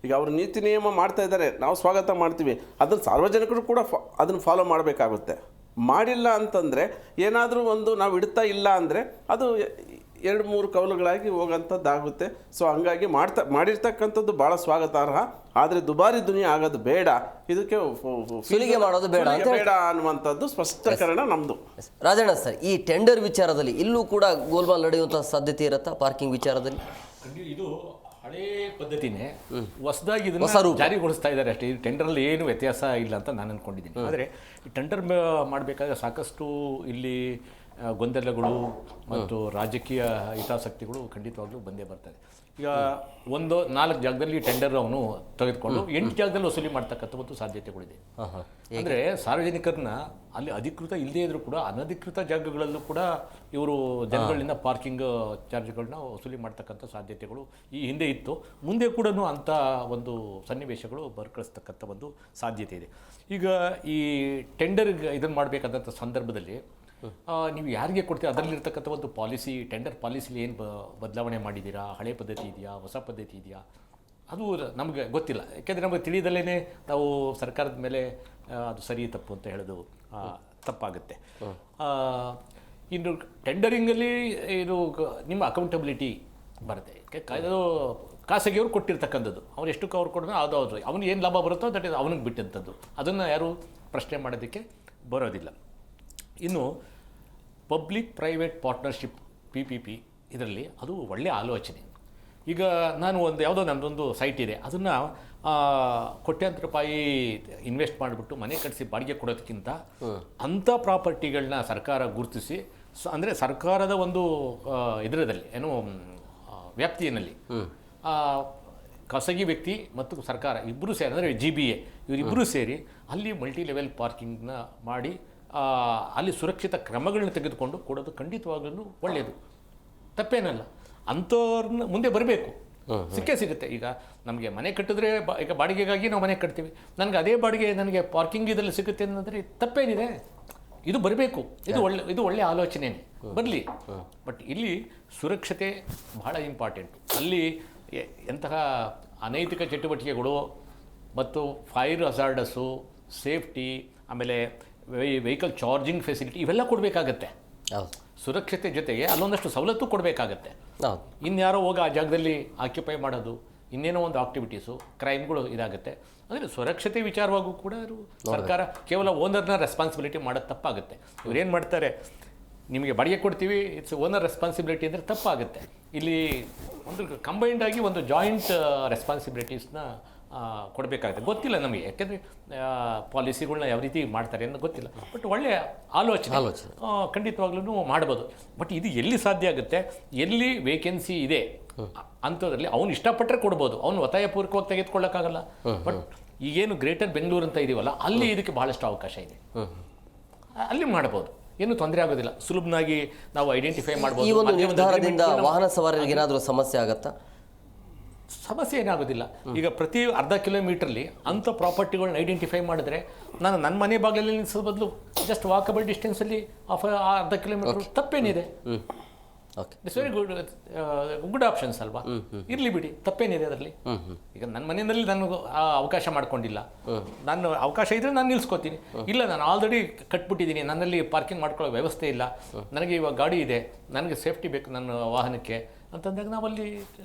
ಈಗ ಅವರು ನೀತಿ ನಿಯಮ ಮಾಡ್ತಾ ಇದ್ದಾರೆ, ನಾವು ಸ್ವಾಗತ ಮಾಡ್ತೀವಿ. ಅದನ್ನು ಸಾರ್ವಜನಿಕರು ಕೂಡ ಅದನ್ನು ಫಾಲೋ ಮಾಡಬೇಕಾಗುತ್ತೆ. ಮಾಡಿಲ್ಲ ಅಂತಂದರೆ ಏನಾದರೂ ಒಂದು ನಾವು ಇಡ್ತಾ ಇಲ್ಲ ಅಂದರೆ ಅದು 2-3 ಕವಲುಗಳಾಗಿ ಹೋಗೋಂಥದ್ದಾಗುತ್ತೆ. ಸೊ ಹಂಗಾಗಿ ಮಾಡಿರ್ತಕ್ಕಂಥದ್ದು ಭಾಳ ಸ್ವಾಗತಾರ್ಹ. ಆದರೆ ದುಬಾರಿ ದುನಿಯಾ ಆಗೋದು ಬೇಡ. ಇದಕ್ಕೆ ಸುಲಿಗೆ ಮಾಡೋದು ಬೇಡ ಅನ್ನುವಂಥದ್ದು ಸ್ಪಷ್ಟೀಕರಣ ನಮ್ಮದು. ರಾಜಣ್ಣ ಸರ್, ಈ ಟೆಂಡರ್ ವಿಚಾರದಲ್ಲಿ ಇಲ್ಲೂ ಕೂಡ ಗೋಲ್ಮಾಲ್ ನಡೆಯುವಂಥ ಸಾಧ್ಯತೆ ಇರುತ್ತಾ? ಪಾರ್ಕಿಂಗ್ ವಿಚಾರದಲ್ಲಿ ಇದು ಹಳೇ ಪದ್ಧತಿನೇ ಹೊಸದಾಗಿ ಇದನ್ನು ಜಾರಿಗೊಳಿಸ್ತಾ ಇದ್ದಾರೆ ಅಷ್ಟೇ. ಈ ಟೆಂಡರಲ್ಲಿ ಏನು ವ್ಯತ್ಯಾಸ ಇಲ್ಲ ಅಂತ ನಾನು ಅಂದ್ಕೊಂಡಿದ್ದೀನಿ. ಆದರೆ ಈ ಟೆಂಡರ್ ಮಾಡಬೇಕಾದ್ರೆ ಸಾಕಷ್ಟು ಇಲ್ಲಿ ಗೊಂದಲಗಳು ಮತ್ತು ರಾಜಕೀಯ ಹಿತಾಸಕ್ತಿಗಳು ಖಂಡಿತವಾಗ್ಲೂ ಬಂದೇ ಬರ್ತದೆ. ಈಗ 4 ಜಾಗದಲ್ಲಿ ಟೆಂಡರ್ ಅವನು ತೆಗೆದುಕೊಂಡು 8 ಜಾಗದಲ್ಲಿ ವಸೂಲಿ ಮಾಡ್ತಕ್ಕಂಥ ಒಂದು ಸಾಧ್ಯತೆಗಳಿದೆ. ಅಂದರೆ ಸಾರ್ವಜನಿಕರನ್ನ ಅಲ್ಲಿ ಅಧಿಕೃತ ಇಲ್ಲದೇ ಇದ್ರೂ ಕೂಡ ಅನಧಿಕೃತ ಜಾಗಗಳಲ್ಲೂ ಕೂಡ ಇವರು ಜನಗಳಿಂದ ಪಾರ್ಕಿಂಗ್ ಚಾರ್ಜ್ಗಳನ್ನ ವಸೂಲಿ ಮಾಡ್ತಕ್ಕಂಥ ಸಾಧ್ಯತೆಗಳು ಈ ಹಿಂದೆ ಇತ್ತು. ಮುಂದೆ ಕೂಡ ಅಂಥ ಒಂದು ಸನ್ನಿವೇಶಗಳು ಬರ್ಕಳಿಸ್ತಕ್ಕಂಥ ಒಂದು ಸಾಧ್ಯತೆ ಇದೆ. ಈಗ ಈ ಟೆಂಡರ್ ಇದನ್ನು ಮಾಡಬೇಕಾದಂಥ ಸಂದರ್ಭದಲ್ಲಿ ನೀವು ಯಾರಿಗೆ ಕೊಡ್ತೀವಿ ಅದರಲ್ಲಿರ್ತಕ್ಕಂಥ ಒಂದು ಪಾಲಿಸಿ, ಟೆಂಡರ್ ಪಾಲಿಸಿಲಿ ಏನು ಬದಲಾವಣೆ ಮಾಡಿದ್ದೀರಾ, ಹಳೆ ಪದ್ಧತಿ ಇದೆಯಾ, ಹೊಸ ಪದ್ಧತಿ ಇದೆಯಾ, ಅದು ನಮಗೆ ಗೊತ್ತಿಲ್ಲ. ಯಾಕೆಂದರೆ ನಮಗೆ ತಿಳಿದಲ್ಲೇ ನಾವು ಸರ್ಕಾರದ ಮೇಲೆ ಅದು ಸರಿ ತಪ್ಪು ಅಂತ ಹೇಳೋದು ತಪ್ಪಾಗುತ್ತೆ. ಇನ್ನು ಟೆಂಡರಿಂಗಲ್ಲಿ ಇದು ನಿಮ್ಮ ಅಕೌಂಟಬಿಲಿಟಿ ಬರುತ್ತೆ. ಅದು ಖಾಸಗಿಯವರು ಕೊಟ್ಟಿರ್ತಕ್ಕಂಥದ್ದು, ಅವ್ರು ಎಷ್ಟಕ್ಕೆ ಅವ್ರು ಕೊಡೋದು ಅದು ಅವ್ನಿಗೆ ಏನು ಲಾಭ ಬರುತ್ತೋ ದಟ್ ಇಸ್ ಅವನಿಗೆ ಬಿಟ್ಟಂಥದ್ದು. ಅದನ್ನು ಯಾರೂ ಪ್ರಶ್ನೆ ಮಾಡೋದಕ್ಕೆ ಬರೋದಿಲ್ಲ. ಇನ್ನು ಪಬ್ಲಿಕ್ ಪ್ರೈವೇಟ್ ಪಾರ್ಟ್ನರ್ಶಿಪ್ PPP ಇದರಲ್ಲಿ ಅದು ಒಳ್ಳೆಯ ಆಲೋಚನೆ. ಈಗ ನಾನು ಯಾವುದೋ ನಮ್ಮದೊಂದು ಸೈಟ್ ಇದೆ, ಅದನ್ನು ಕೋಟ್ಯಾಂತರ ರೂಪಾಯಿ ಇನ್ವೆಸ್ಟ್ ಮಾಡಿಬಿಟ್ಟು ಮನೆ ಕಟ್ಟಿಸಿ ಬಾಡಿಗೆ ಕೊಡೋದಕ್ಕಿಂತ ಅಂಥ ಪ್ರಾಪರ್ಟಿಗಳನ್ನ ಸರ್ಕಾರ ಗುರುತಿಸಿ, ಅಂದರೆ ಸರ್ಕಾರದ ಒಂದು ಇದರದಲ್ಲಿ ಏನು ವ್ಯಾಪ್ತಿಯಲ್ಲಿ ಖಾಸಗಿ ವ್ಯಕ್ತಿ ಮತ್ತು ಸರ್ಕಾರ ಇಬ್ಬರು ಸೇರಿ, ಅಂದರೆ GBA ಇವರಿಬ್ಬರೂ ಸೇರಿ ಅಲ್ಲಿ ಮಲ್ಟಿ ಲೆವೆಲ್ ಪಾರ್ಕಿಂಗ್ನ ಮಾಡಿ ಅಲ್ಲಿ ಸುರಕ್ಷಿತ ಕ್ರಮಗಳನ್ನ ತೆಗೆದುಕೊಂಡು ಕೊಡೋದು ಖಂಡಿತವಾಗ್ಲೂ ಒಳ್ಳೆಯದು, ತಪ್ಪೇನಲ್ಲ. ಅಂಥವ್ರನ್ನ ಮುಂದೆ ಬರಬೇಕು, ಸಿಕ್ಕೇ ಸಿಗುತ್ತೆ. ಈಗ ನಮಗೆ ಮನೆ ಕಟ್ಟಿದ್ರೆ ಈಗ ಬಾಡಿಗೆಗಾಗಿ ನಾವು ಮನೆ ಕಟ್ತೀವಿ, ನನಗೆ ಅದೇ ಬಾಡಿಗೆ ನನಗೆ ಪಾರ್ಕಿಂಗ್ ಇದರಲ್ಲಿ ಸಿಗುತ್ತೆ ಅನ್ನೋದ್ರೆ ತಪ್ಪೇನಿದೆ? ಇದು ಬರಬೇಕು. ಇದು ಒಳ್ಳೆ ಆಲೋಚನೆಯೇ, ಬರಲಿ. ಬಟ್ ಇಲ್ಲಿ ಸುರಕ್ಷತೆ ಬಹಳ ಇಂಪಾರ್ಟೆಂಟು. ಅಲ್ಲಿ ಎಂತಹ ಅನೈತಿಕ ಚಟುವಟಿಕೆಗಳು ಮತ್ತು ಫೈರ್ ಹಜಾರ್ಡಸ್ಸು, ಸೇಫ್ಟಿ, ಆಮೇಲೆ ವೆಹಿಕಲ್ ಚಾರ್ಜಿಂಗ್ ಫೆಸಿಲಿಟಿ ಇವೆಲ್ಲ ಕೊಡಬೇಕಾಗತ್ತೆ. ಸುರಕ್ಷತೆ ಜೊತೆಗೆ ಅಲ್ಲೊಂದಷ್ಟು ಸವಲತ್ತು ಕೊಡಬೇಕಾಗತ್ತೆ. ಇನ್ಯಾರೋ ಹೋಗಿ ಆ ಜಾಗದಲ್ಲಿ ಆಕ್ಯುಪೈ ಮಾಡೋದು, ಇನ್ನೇನೋ ಒಂದು ಆಕ್ಟಿವಿಟೀಸು, ಕ್ರೈಮ್ಗಳು ಇದಾಗುತ್ತೆ. ಅಂದರೆ ಸುರಕ್ಷತೆ ವಿಚಾರವಾಗೂ ಕೂಡ ಸರ್ಕಾರ ಕೇವಲ ಓನರ್ನ ರೆಸ್ಪಾನ್ಸಿಬಿಲಿಟಿ ಮಾಡೋದು ತಪ್ಪಾಗುತ್ತೆ. ಇವ್ರೇನು ಮಾಡ್ತಾರೆ, ನಿಮಗೆ ಬಾಡಿಗೆ ಕೊಡ್ತೀವಿ, ಇಟ್ಸ್ ಓನರ್ ರೆಸ್ಪಾನ್ಸಿಬಿಲಿಟಿ ಅಂದರೆ ತಪ್ಪಾಗುತ್ತೆ. ಇಲ್ಲಿ ಒಂದು ಕಂಬೈನ್ಡ್ ಆಗಿ ಒಂದು ಜಾಯಿಂಟ್ ರೆಸ್ಪಾನ್ಸಿಬಿಲಿಟೀಸ್ನ ಕೊಡಬೇಕಾಗುತ್ತೆ. ಗೊತ್ತಿಲ್ಲ ನಮಗೆ, ಯಾಕೆಂದರೆ ಪಾಲಿಸಿಗಳನ್ನ ಯಾವ ರೀತಿ ಮಾಡ್ತಾರೆ ಅನ್ನೋ ಗೊತ್ತಿಲ್ಲ. ಬಟ್ ಒಳ್ಳೆಯ ಆಲೋಚನೆ ಖಂಡಿತವಾಗ್ಲೂ ಮಾಡ್ಬೋದು. ಬಟ್ ಇದು ಎಲ್ಲಿ ಸಾಧ್ಯ ಆಗುತ್ತೆ, ಎಲ್ಲಿ ವೇಕೆನ್ಸಿ ಇದೆ ಅಂಥದ್ರಲ್ಲಿ ಅವನು ಇಷ್ಟಪಟ್ಟರೆ ಕೊಡ್ಬೋದು, ಅವನು ಒತ್ತಾಯಪೂರ್ವಕವಾಗಿ ತೆಗೆದುಕೊಳ್ಳೋಕ್ಕಾಗಲ್ಲ. ಬಟ್ ಈಗೇನು ಗ್ರೇಟರ್ ಬೆಂಗಳೂರು ಅಂತ ಇದೀವಲ್ಲ, ಅಲ್ಲಿ ಇದಕ್ಕೆ ಭಾಳಷ್ಟು ಅವಕಾಶ ಇದೆ, ಅಲ್ಲಿ ಮಾಡ್ಬೋದು, ಏನು ತೊಂದರೆ ಆಗೋದಿಲ್ಲ. ಸುಲಭನಾಗಿ ನಾವು ಐಡೆಂಟಿಫೈ ಮಾಡ್ಬೋದು. ಈ ಒಂದು ನಿರ್ಧಾರದಿಂದ ವಾಹನ ಸವಾರರಿಗೆ ಏನಾದರೂ ಸಮಸ್ಯೆ ಆಗುತ್ತಾ? ಸಮಸ್ಯೆ ಏನಾಗೋದಿಲ್ಲ. ಈಗ ಪ್ರತಿ ಅರ್ಧ ಕಿಲೋಮೀಟ್ರಲ್ಲಿ ಅಂಥ ಪ್ರಾಪರ್ಟಿಗಳನ್ನ ಐಡೆಂಟಿಫೈ ಮಾಡಿದ್ರೆ ನಾನು ನನ್ನ ಮನೆ ಬಾಗಿಲಲ್ಲಿ ನಿಲ್ಲಿಸೋ ಬದಲು ಜಸ್ಟ್ ವಾಕಬಲ್ ಡಿಸ್ಟೆನ್ಸಲ್ಲಿ ಅರ್ಧ ಕಿಲೋಮೀಟರ್ ತಪ್ಪೇನಿದೆ? Okay, it's very good options ಅಲ್ವಾ? ಇರಲಿ ಬಿಡಿ, ತಪ್ಪೇನಿದೆ ಅದರಲ್ಲಿ. ಈಗ ನನ್ನ ಮನೆಯಲ್ಲಿ ನಾನು ಅವಕಾಶ ಮಾಡ್ಕೊಂಡಿಲ್ಲ, ನಾನು ಅವಕಾಶ ಇದ್ರೆ ನಾನು ನಿಲ್ಸ್ಕೊತೀನಿ. ಇಲ್ಲ, ನಾನು ಆಲ್ರೆಡಿ ಕಟ್ಬಿಟ್ಟಿದ್ದೀನಿ, ನನ್ನಲ್ಲಿ ಪಾರ್ಕಿಂಗ್ ಮಾಡ್ಕೊಳ್ಳೋ ವ್ಯವಸ್ಥೆ ಇಲ್ಲ, ನನಗೆ ಇವಾಗ ಗಾಡಿ ಇದೆ, ನನಗೆ ಸೇಫ್ಟಿ ಬೇಕು ನನ್ನ ವಾಹನಕ್ಕೆ ಅಂತಂದಾಗ ನಾವಲ್ಲಿ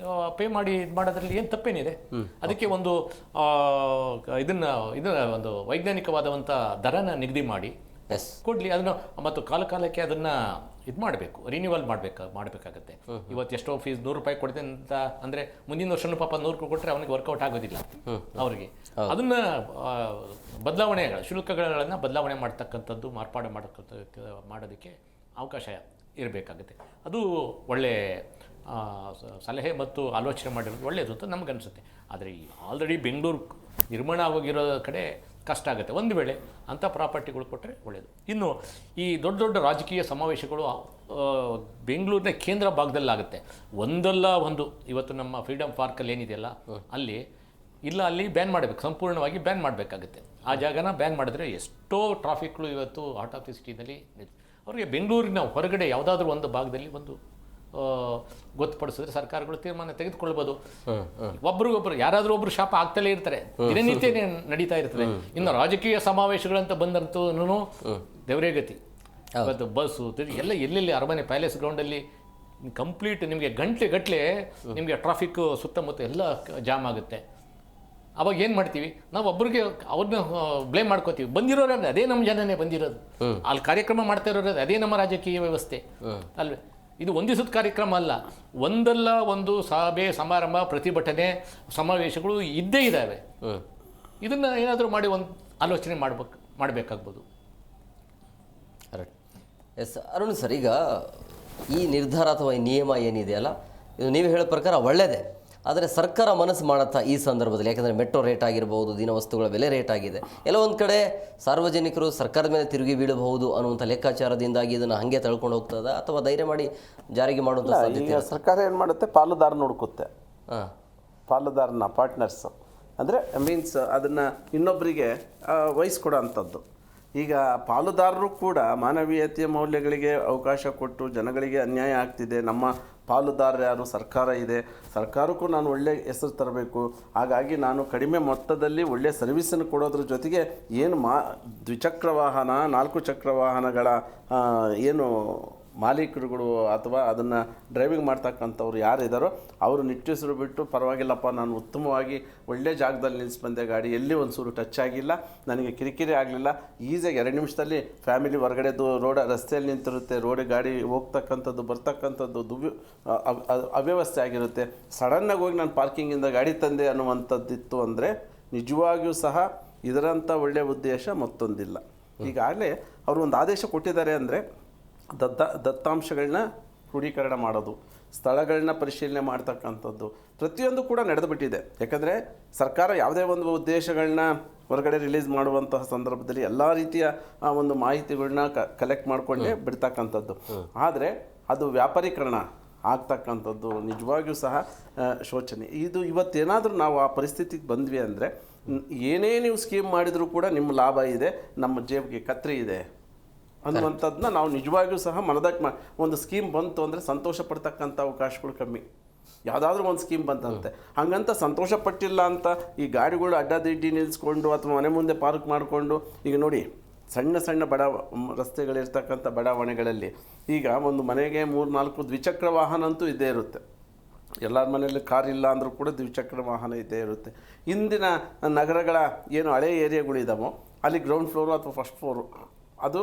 ಪೇ ಮಾಡಿ ಇದು ಮಾಡೋದ್ರಲ್ಲಿ ಏನು ತಪ್ಪೇನಿದೆ? ಅದಕ್ಕೆ ಒಂದು ಇದನ್ನ ಒಂದು ವೈಜ್ಞಾನಿಕವಾದಂಥ ದರನ ನಿಗದಿ ಮಾಡಿ ಕೊಡಲಿ. ಅದನ್ನು ಮತ್ತು ಕಾಲಕ್ಕೆ ಅದನ್ನು ಇದು ಮಾಡಬೇಕು, ರಿನ್ಯೂವಲ್ ಮಾಡಬೇಕಾಗತ್ತೆ. ಇವತ್ತು ಎಷ್ಟೋ ಫೀಸ್ ₹100 ಕೊಡ್ತೇನೆ ಅಂತ ಅಂದರೆ ಮುಂದಿನ ವರ್ಷನೂ ಪಾಪ 100 ಕೊಟ್ಟರೆ ಅವನಿಗೆ ವರ್ಕೌಟ್ ಆಗೋದಿಲ್ಲ. ಅವರಿಗೆ ಅದನ್ನು ಶುಲ್ಕಗಳನ್ನು ಬದಲಾವಣೆ ಮಾಡ್ತಕ್ಕಂಥದ್ದು, ಮಾರ್ಪಾಡು ಮಾಡೋದಕ್ಕೆ ಅವಕಾಶ ಇರಬೇಕಾಗುತ್ತೆ. ಅದು ಒಳ್ಳೆಯ ಸಲಹೆ ಮತ್ತು ಆಲೋಚನೆ ಮಾಡಿರೋದು ಒಳ್ಳೆಯದು ಅಂತ ನಮಗನ್ಸುತ್ತೆ. ಆದರೆ ಆಲ್ರೆಡಿ ಬೆಂಗಳೂರು ನಿರ್ಮಾಣ ಆಗೋಗಿರೋ ಕಡೆ ಕಷ್ಟ ಆಗುತ್ತೆ. ಒಂದು ವೇಳೆ ಅಂಥ ಪ್ರಾಪರ್ಟಿಗಳು ಕೊಟ್ಟರೆ ಒಳ್ಳೆಯದು. ಇನ್ನು ಈ ದೊಡ್ಡ ದೊಡ್ಡ ರಾಜಕೀಯ ಸಮಾವೇಶಗಳು ಬೆಂಗಳೂರಿನ ಕೇಂದ್ರ ಭಾಗದಲ್ಲಾಗುತ್ತೆ. ಒಂದಲ್ಲ ಒಂದು, ಇವತ್ತು ನಮ್ಮ ಫ್ರೀಡಮ್ ಪಾರ್ಕಲ್ಲಿ ಏನಿದೆಯಲ್ಲ ಅಲ್ಲಿ ಬ್ಯಾನ್ ಮಾಡಬೇಕು, ಸಂಪೂರ್ಣವಾಗಿ ಬ್ಯಾನ್ ಮಾಡಬೇಕಾಗುತ್ತೆ. ಆ ಜಾಗನ ಬ್ಯಾನ್ ಮಾಡಿದ್ರೆ ಎಷ್ಟೋ ಟ್ರಾಫಿಕ್ಗಳು ಇವತ್ತು ಹಾರ್ಟ್ ಆಫ್ ದಿ ಸಿಟಿನಲ್ಲಿ ಅವರಿಗೆ ಬೆಂಗಳೂರಿನ ಹೊರಗಡೆ ಯಾವುದಾದ್ರೂ ಒಂದು ಭಾಗದಲ್ಲಿ ಒಂದು ಗೊತ್ತುಪಡಿಸಿದ್ರೆ ಸರ್ಕಾರಗಳು ತೀರ್ಮಾನ ತೆಗೆದುಕೊಳ್ಬೋದು. ಒಬ್ರಿಗೊಬ್ರು ಯಾರಾದರೂ ಒಬ್ರು ಶಾಪ ಆಗ್ತಲೇ ಇರ್ತಾರೆ, ದಿನನಿತ್ಯನೇ ನಡೀತಾ ಇರ್ತದೆ. ಇನ್ನು ರಾಜಕೀಯ ಸಮಾವೇಶಗಳಂತ ಬಂದಂತೂ ದೇವರೇ ಗತಿ. ಇವತ್ತು ಬಸ್ಸು ಎಲ್ಲೆಲ್ಲಿ ಅರಮನೆ ಪ್ಯಾಲೇಸ್ ಗ್ರೌಂಡಲ್ಲಿ ಕಂಪ್ಲೀಟ್ ನಿಮಗೆ ಗಂಟೆ ನಿಮಗೆ ಟ್ರಾಫಿಕ್ ಸುತ್ತಮುತ್ತ ಎಲ್ಲ ಜಾಮ್ ಆಗುತ್ತೆ. ಅವಾಗ ಏನು ಮಾಡ್ತೀವಿ ನಾವು? ಒಬ್ರಿಗೆ ಅವ್ರನ್ನ ಬ್ಲೇಮ್ ಮಾಡ್ಕೋತೀವಿ. ಬಂದಿರೋರೇ ಅದೇ ನಮ್ಮ ಜನನೇ ಬಂದಿರೋದು, ಅಲ್ಲಿ ಕಾರ್ಯಕ್ರಮ ಮಾಡ್ತಾ ಇರೋದು ಅದೇ ನಮ್ಮ ರಾಜಕೀಯ ವ್ಯವಸ್ಥೆ ಅಲ್ವೇ? ಇದು ಒಂದು ದಿವಸದ ಕಾರ್ಯಕ್ರಮ ಅಲ್ಲ, ಒಂದಲ್ಲ ಒಂದು ಸಭೆ ಸಮಾರಂಭ ಪ್ರತಿಭಟನೆ ಸಮಾವೇಶಗಳು ಇದ್ದೇ ಇದ್ದಾವೆ. ಇದನ್ನು ಏನಾದರೂ ಮಾಡಿ ಒಂದು ಆಲೋಚನೆ ಮಾಡಬೇಕಾಗ್ಬೋದು. ಎಸ್ ಅರುಣ್ ಸರ್, ಈಗ ಈ ನಿರ್ಧಾರ ಅಥವಾ ಈ ನಿಯಮ ಏನಿದೆಯಲ್ಲ, ಇದು ನೀವು ಹೇಳೋ ಪ್ರಕಾರ ಒಳ್ಳೆಯದೇ. ಆದರೆ ಸರ್ಕಾರ ಮನಸ್ಸು ಮಾಡುತ್ತಾ ಈ ಸಂದರ್ಭದಲ್ಲಿ? ಯಾಕಂದರೆ ಮೆಟ್ರೋ ರೇಟ್ ಆಗಿರ್ಬೋದು, ದಿನ ವಸ್ತುಗಳ ಬೆಲೆ ರೇಟ್ ಆಗಿದೆ, ಎಲ್ಲ ಒಂದು ಕಡೆ ಸಾರ್ವಜನಿಕರು ಸರ್ಕಾರದ ಮೇಲೆ ತಿರುಗಿ ಬೀಳಬಹುದು ಅನ್ನುವಂಥ ಲೆಕ್ಕಾಚಾರದಿಂದಾಗಿ ಇದನ್ನು ಹಾಗೆ ತಳ್ಕೊಂಡು ಹೋಗ್ತದ ಅಥವಾ ಧೈರ್ಯ ಮಾಡಿ ಜಾರಿಗೆ ಮಾಡುವಂಥ ಸಾಧ್ಯತೆ? ಸರ್ಕಾರ ಏನು ಮಾಡುತ್ತೆ, ಪಾಲುದಾರ ನೋಡ್ಕುತ್ತೆ. ಪಾಲುದಾರನ ಪಾರ್ಟ್ನರ್ಸ್ ಅಂದರೆ ಮೀನ್ಸ್ ಅದನ್ನು ಇನ್ನೊಬ್ಬರಿಗೆ ವಹಿಸ್ಕೊಡೋ ಅಂಥದ್ದು. ಈಗ ಪಾಲುದಾರರು ಕೂಡ ಮಾನವೀಯತೆಯ ಮೌಲ್ಯಗಳಿಗೆ ಅವಕಾಶ ಕೊಟ್ಟು ಜನಗಳಿಗೆ ಅನ್ಯಾಯ ಆಗ್ತಿದೆ, ನಮ್ಮ ಪಾಲುದಾರ ಯಾರು? ಸರ್ಕಾರ ಇದೆ, ಸರ್ಕಾರಕ್ಕೂ ನಾನು ಒಳ್ಳೆಯ ಹೆಸರು ತರಬೇಕು, ಹಾಗಾಗಿ ನಾನು ಕಡಿಮೆ ಮೊತ್ತದಲ್ಲಿ ಒಳ್ಳೆಯ ಸರ್ವಿಸನ್ನು ಕೊಡೋದ್ರ ಜೊತೆಗೆ ಏನು ದ್ವಿಚಕ್ರ ವಾಹನ 4 ಚಕ್ರ ವಾಹನಗಳ ಏನು ಮಾಲೀಕರುಗಳು ಅಥವಾ ಅದನ್ನು ಡ್ರೈವಿಂಗ್ ಮಾಡ್ತಕ್ಕಂಥವ್ರು ಯಾರಿದ್ದಾರೋ ಅವರು ನಿಟ್ಟುಸಿರು ಬಿಟ್ಟು ಪರವಾಗಿಲ್ಲಪ್ಪ, ನಾನು ಉತ್ತಮವಾಗಿ ಒಳ್ಳೆ ಜಾಗದಲ್ಲಿ ನಿಲ್ಲಿಸಿ ಬಂದೆ, ಗಾಡಿ ಎಲ್ಲಿ ಒಂದು ಸೂರು ಟಚ್ ಆಗಿಲ್ಲ, ನನಗೆ ಕಿರಿಕಿರಿ ಆಗಲಿಲ್ಲ, ಈಸಿಯಾಗಿ 2 ನಿಮಿಷದಲ್ಲಿ ಫ್ಯಾಮಿಲಿ ಹೊರಗಡೆ ರಸ್ತೆಯಲ್ಲಿ ನಿಂತಿರುತ್ತೆ, ಗಾಡಿ ಹೋಗ್ತಕ್ಕಂಥದ್ದು ಬರ್ತಕ್ಕಂಥದ್ದು ಅವ್ಯವಸ್ಥೆ ಆಗಿರುತ್ತೆ. ಸಡನ್ನಾಗಿ ಹೋಗಿ ನಾನು ಪಾರ್ಕಿಂಗಿಂದ ಗಾಡಿ ತಂದೆ ಅನ್ನುವಂಥದ್ದಿತ್ತು ಅಂದರೆ ನಿಜವಾಗಿಯೂ ಸಹ ಇದರಂಥ ಒಳ್ಳೆಯ ಉದ್ದೇಶ ಮತ್ತೊಂದಿಲ್ಲ. ಈಗಾಗಲೇ ಅವರು ಒಂದು ಆದೇಶ ಕೊಟ್ಟಿದ್ದಾರೆ ಅಂದರೆ ದತ್ತಾಂಶಗಳನ್ನ ಕ್ರೋಢೀಕರಣ ಮಾಡೋದು, ಸ್ಥಳಗಳನ್ನ ಪರಿಶೀಲನೆ ಮಾಡ್ತಕ್ಕಂಥದ್ದು ಪ್ರತಿಯೊಂದು ಕೂಡ ನಡೆದುಬಿಟ್ಟಿದೆ. ಯಾಕಂದರೆ ಸರ್ಕಾರ ಯಾವುದೇ ಒಂದು ಉದ್ದೇಶಗಳನ್ನ ಹೊರಗಡೆ ರಿಲೀಸ್ ಮಾಡುವಂತಹ ಸಂದರ್ಭದಲ್ಲಿ ಎಲ್ಲ ರೀತಿಯ ಒಂದು ಮಾಹಿತಿಗಳನ್ನ ಕಲೆಕ್ಟ್ ಮಾಡಿಕೊಂಡೇ ಬಿಡ್ತಕ್ಕಂಥದ್ದು. ಆದರೆ ಅದು ವ್ಯಾಪಾರೀಕರಣ ಆಗ್ತಕ್ಕಂಥದ್ದು ನಿಜವಾಗಿಯೂ ಸಹ ಶೋಚನೆ. ಇದು ಇವತ್ತೇನಾದರೂ ನಾವು ಆ ಪರಿಸ್ಥಿತಿಗೆ ಬಂದ್ವಿ ಅಂದರೆ ಏನೇ ನೀವು ಸ್ಕೀಮ್ ಮಾಡಿದರೂ ಕೂಡ ನಿಮ್ಮ ಲಾಭ ಇದೆ, ನಮ್ಮ ಜೇಬಿಗೆ ಕತ್ರಿ ಇದೆ ಅನ್ನುವಂಥದ್ದನ್ನ ನಾವು ನಿಜವಾಗಿಯೂ ಸಹ ಮನದಟ್ಟು ಒಂದು ಸ್ಕೀಮ್ ಬಂತು ಅಂದರೆ ಸಂತೋಷ ಪಡ್ತಕ್ಕಂಥ ಅವಕಾಶಗಳು ಕಮ್ಮಿ. ಯಾವುದಾದ್ರೂ ಒಂದು ಸ್ಕೀಮ್ ಬಂತಂತೆ ಹಾಗಂತ ಸಂತೋಷ ಪಟ್ಟಿಲ್ಲ ಅಂತ ಈ ಗಾಡಿಗಳು ಅಡ್ಡದಿಡ್ಡಿ ನಿಲ್ಲಿಸ್ಕೊಂಡು ಅಥವಾ ಮನೆ ಮುಂದೆ ಪಾರ್ಕ್ ಮಾಡಿಕೊಂಡು, ಈಗ ನೋಡಿ ಸಣ್ಣ ರಸ್ತೆಗಳಿರ್ತಕ್ಕಂಥ ಬಡಾವಣೆಗಳಲ್ಲಿ ಈಗ ಒಂದು ಮನೆಗೆ 3-4 ದ್ವಿಚಕ್ರ ವಾಹನ ಅಂತೂ ಇದ್ದೇ ಇರುತ್ತೆ. ಎಲ್ಲರ ಮನೆಯಲ್ಲಿ ಕಾರ್ ಇಲ್ಲ ಅಂದರೂ ಕೂಡ ದ್ವಿಚಕ್ರ ವಾಹನ ಇದ್ದೇ ಇರುತ್ತೆ. ಇಂದಿನ ನಗರಗಳ ಏನು ಹಳೆ ಏರಿಯಾಗಳಿದ್ದಾವೋ ಅಲ್ಲಿ ಗ್ರೌಂಡ್ ಫ್ಲೋರು ಅಥವಾ ಫಸ್ಟ್ ಫ್ಲೋರು ಅದು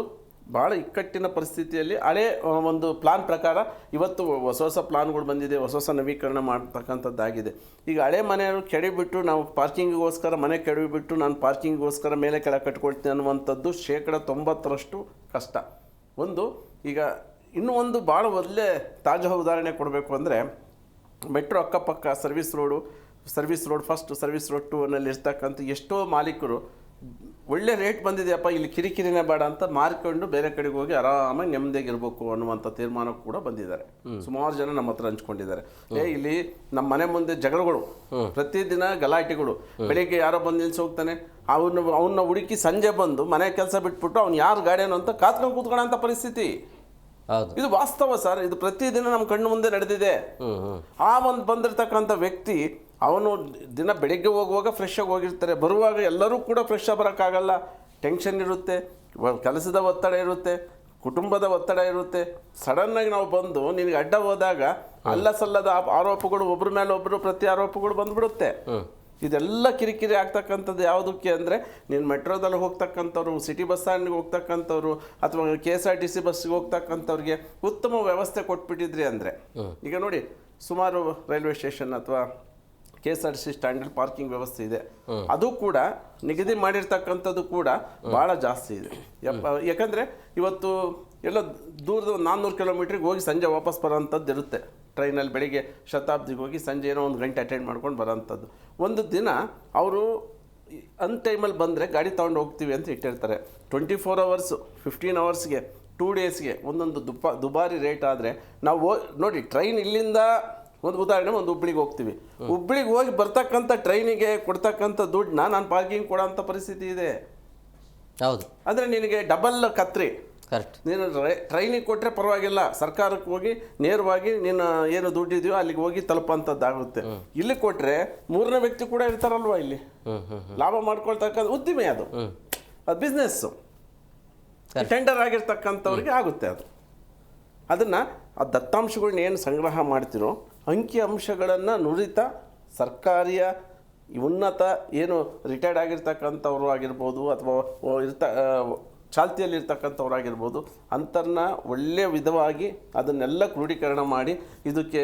ಭಾಳ ಇಕ್ಕಟ್ಟಿನ ಪರಿಸ್ಥಿತಿಯಲ್ಲಿ ಹಳೆ ಒಂದು ಪ್ಲಾನ್ ಪ್ರಕಾರ ಇವತ್ತು ಹೊಸ ಪ್ಲಾನ್ಗಳು ಬಂದಿದೆ, ಹೊಸ ನವೀಕರಣ ಮಾಡ್ತಕ್ಕಂಥದ್ದಾಗಿದೆ. ಈಗ ಹಳೆ ಮನೆಯವರು ಕೆಡವಿಬಿಟ್ಟು ನಾವು ಪಾರ್ಕಿಂಗಿಗೋಸ್ಕರ ಮನೆ ಕೆಡವಿಬಿಟ್ಟು ನಾನು ಪಾರ್ಕಿಂಗಿಗೋಸ್ಕರ ಮೇಲೆ ಕೆಳಗೆ ಕಟ್ಕೊಳ್ತೀನಿ ಅನ್ನುವಂಥದ್ದು 90% ಕಷ್ಟ. ಈಗ ಇನ್ನೂ ಒಂದು ಭಾಳ ಒಳ್ಳೆ ತಾಜಾ ಉದಾಹರಣೆ ಕೊಡಬೇಕು ಅಂದರೆ ಮೆಟ್ರೋ ಅಕ್ಕಪಕ್ಕ service road first, service road 2 ಅನ್ನಲ್ಲಿ ಇರ್ತಕ್ಕಂಥ ಎಷ್ಟೋ ಮಾಲೀಕರು ಒಳ್ಳೆ ರೇಟ್ ಬಂದಿದೆಯಪ್ಪ, ಇಲ್ಲಿ ಕಿರಿಕಿರಿನೇ ಬೇಡ ಅಂತ ಮಾರ್ಕೊಂಡು ಬೇರೆ ಕಡೆಗೆ ಹೋಗಿ ಆರಾಮಾಗಿ ನೆಮ್ಮದಿಯಾಗಿರ್ಬೇಕು ಅನ್ನುವಂಥ ತೀರ್ಮಾನ ಕೂಡ ಬಂದಿದ್ದಾರೆ. ಸುಮಾರು ಜನ ನಮ್ಮ ಹತ್ರ ಹಂಚ್ಕೊಂಡಿದ್ದಾರೆ. ಇಲ್ಲಿ ನಮ್ಮ ಮನೆ ಮುಂದೆ ಜಗಳಗಳು, ಪ್ರತಿದಿನ ಗಲಾಟೆಗಳು. ಬೆಳಿಗ್ಗೆ ಯಾರೋ ಬಂದು ನಿಲ್ಸಿ ಹೋಗ್ತಾನೆ, ಅವನ್ನ ಹುಡುಕಿ ಸಂಜೆ ಬಂದು ಮನೆ ಕೆಲಸ ಬಿಟ್ಬಿಟ್ಟು ಅವ್ನು ಯಾರು ಗಾಡಿಯನ್ನು ಅಂತ ಕಾತ್ಕೊಂಡು ಕೂತ್ಕೊಳ್ಳೋ ಅಂತ ಪರಿಸ್ಥಿತಿ. ಇದು ವಾಸ್ತವ ಸರ್, ಇದು ಪ್ರತಿದಿನ ನಮ್ಮ ಕಣ್ಣು ಮುಂದೆ ನಡೆದಿದೆ. ಆ ಒಂದು ಬಂದಿರತಕ್ಕಂಥ ವ್ಯಕ್ತಿ ಅವನು ದಿನ ಬೆಳಿಗ್ಗೆ ಹೋಗುವಾಗ ಫ್ರೆಶ್ ಆಗಿ ಹೋಗಿರ್ತಾರೆ, ಬರುವಾಗ ಎಲ್ಲರೂ ಕೂಡ ಫ್ರೆಶ್ ಆಗಿ ಬರೋಕ್ಕಾಗಲ್ಲ. ಟೆನ್ಷನ್ ಇರುತ್ತೆ, ಕೆಲಸದ ಒತ್ತಡ ಇರುತ್ತೆ, ಕುಟುಂಬದ ಒತ್ತಡ ಇರುತ್ತೆ. ಸಡನ್ನಾಗಿ ನಾವು ಬಂದು ನಿನಗೆ ಅಡ್ಡ ಹೋದಾಗ ಅಲ್ಲ ಸಲ್ಲದ ಆರೋಪಗಳು, ಒಬ್ಬರ ಮೇಲೆ ಒಬ್ಬರು ಪ್ರತಿ ಆರೋಪಗಳು ಬಂದ್ಬಿಡುತ್ತೆ. ಇದೆಲ್ಲ ಕಿರಿಕಿರಿ ಆಗ್ತಕ್ಕಂಥದ್ದು ಯಾವುದಕ್ಕೆ ಅಂದರೆ, ನೀನು ಮೆಟ್ರೋದಲ್ಲಿ ಹೋಗ್ತಕ್ಕಂಥವ್ರು, ಸಿಟಿ ಬಸ್ ಸ್ಟ್ಯಾಂಡ್ಗೆ ಹೋಗ್ತಕ್ಕಂಥವ್ರು ಅಥವಾ KSRTC ಬಸ್ಸಿಗೆ ಹೋಗ್ತಕ್ಕಂಥವ್ರಿಗೆ ಉತ್ತಮ ವ್ಯವಸ್ಥೆ ಕೊಟ್ಬಿಟ್ಟಿದ್ರಿ ಅಂದರೆ, ಈಗ ನೋಡಿ ಸುಮಾರು ರೈಲ್ವೆ ಸ್ಟೇಷನ್ ಅಥವಾ KSRTC ಸ್ಟ್ಯಾಂಡಲ್ಲಿ ಪಾರ್ಕಿಂಗ್ ವ್ಯವಸ್ಥೆ ಇದೆ. ಅದು ಕೂಡ ನಿಗದಿ ಮಾಡಿರ್ತಕ್ಕಂಥದ್ದು ಕೂಡ ಭಾಳ ಜಾಸ್ತಿ ಇದೆ. ಯಾಕಂದರೆ ಇವತ್ತು ಎಲ್ಲ ದೂರದ 400 ಕಿಲೋಮೀಟ್ರಿಗೆ ಹೋಗಿ ಸಂಜೆ ವಾಪಸ್ ಬರೋಂಥದ್ದು ಇರುತ್ತೆ. ಟ್ರೈನಲ್ಲಿ ಬೆಳಿಗ್ಗೆ ಶತಾಬ್ದಿಗೆ ಹೋಗಿ ಸಂಜೆ ಏನೋ 1 ಗಂಟೆ ಅಟೆಂಡ್ ಮಾಡ್ಕೊಂಡು ಬರೋಂಥದ್ದು. ಒಂದು ದಿನ ಅವರು ಅನ್ ಟೈಮಲ್ಲಿ ಬಂದರೆ ಗಾಡಿ ತೊಗೊಂಡು ಹೋಗ್ತೀವಿ ಅಂತ ಇಟ್ಟಿರ್ತಾರೆ. 24 hours 15 hours 2 days ಒಂದೊಂದು ದುಬಾರಿ ರೇಟ್ ಆದರೆ ನಾವು ನೋಡಿ, ಟ್ರೈನ್ ಇಲ್ಲಿಂದ ಒಂದು ಉದಾಹರಣೆ, ಒಂದು ಹುಬ್ಳಿಗೆ ಹೋಗ್ತೀವಿ. ಹುಬ್ಳಿಗೆ ಹೋಗಿ ಬರ್ತಕ್ಕಂಥ ಟ್ರೈನಿಗೆ ಕೊಡ್ತಕ್ಕಂಥ ದುಡ್ಡನ್ನ ನಾನು ಪಾರ್ಕಿಂಗ್ ಕೊಡೋಂಥ ಪರಿಸ್ಥಿತಿ ಇದೆ. ಹೌದು, ಅಂದರೆ ನಿನಗೆ ಡಬಲ್ ಕತ್ರಿ. ಕರೆಕ್ಟ್. ನೀನು ಟ್ರೈನಿಗೆ ಕೊಟ್ಟರೆ ಪರವಾಗಿಲ್ಲ, ಸರ್ಕಾರಕ್ಕೆ ಹೋಗಿ ನೇರವಾಗಿ ನೀನು ಏನು ದುಡ್ಡಿದೆಯೋ ಅಲ್ಲಿಗೆ ಹೋಗಿ ತಲುಪಂಥದ್ದಾಗುತ್ತೆ. ಇಲ್ಲಿ ಕೊಟ್ಟರೆ 3ನೇ ವ್ಯಕ್ತಿ ಕೂಡ ಇರ್ತಾರಲ್ವ, ಇಲ್ಲಿ ಲಾಭ ಮಾಡ್ಕೊಳ್ತಕ್ಕಂಥ ಉದ್ದಿಮೆ ಅದು ಬಿಸ್ನೆಸ್ಸು. ಟೆಂಡರ್ ಆಗಿರ್ತಕ್ಕಂಥವ್ರಿಗೆ ಆಗುತ್ತೆ ಅದು. ಅದನ್ನು ಆ ದತ್ತಾಂಶಗಳನ್ನ ಏನು ಸಂಗ್ರಹ ಮಾಡ್ತಿರೋ ಅಂಕಿ ಅಂಶಗಳನ್ನು ನುರಿತ ಸರ್ಕಾರಿಯ ಉನ್ನತ ಏನು ರಿಟೈರ್ಡ್ ಆಗಿರ್ತಕ್ಕಂಥವ್ರು ಆಗಿರ್ಬೋದು ಅಥವಾ ಚಾಲ್ತಿಯಲ್ಲಿರ್ತಕ್ಕಂಥವ್ರಾಗಿರ್ಬೋದು, ಅಂಥನ್ನ ಒಳ್ಳೆಯ ವಿಧವಾಗಿ ಅದನ್ನೆಲ್ಲ ಕ್ರೋಢೀಕರಣ ಮಾಡಿ ಇದಕ್ಕೆ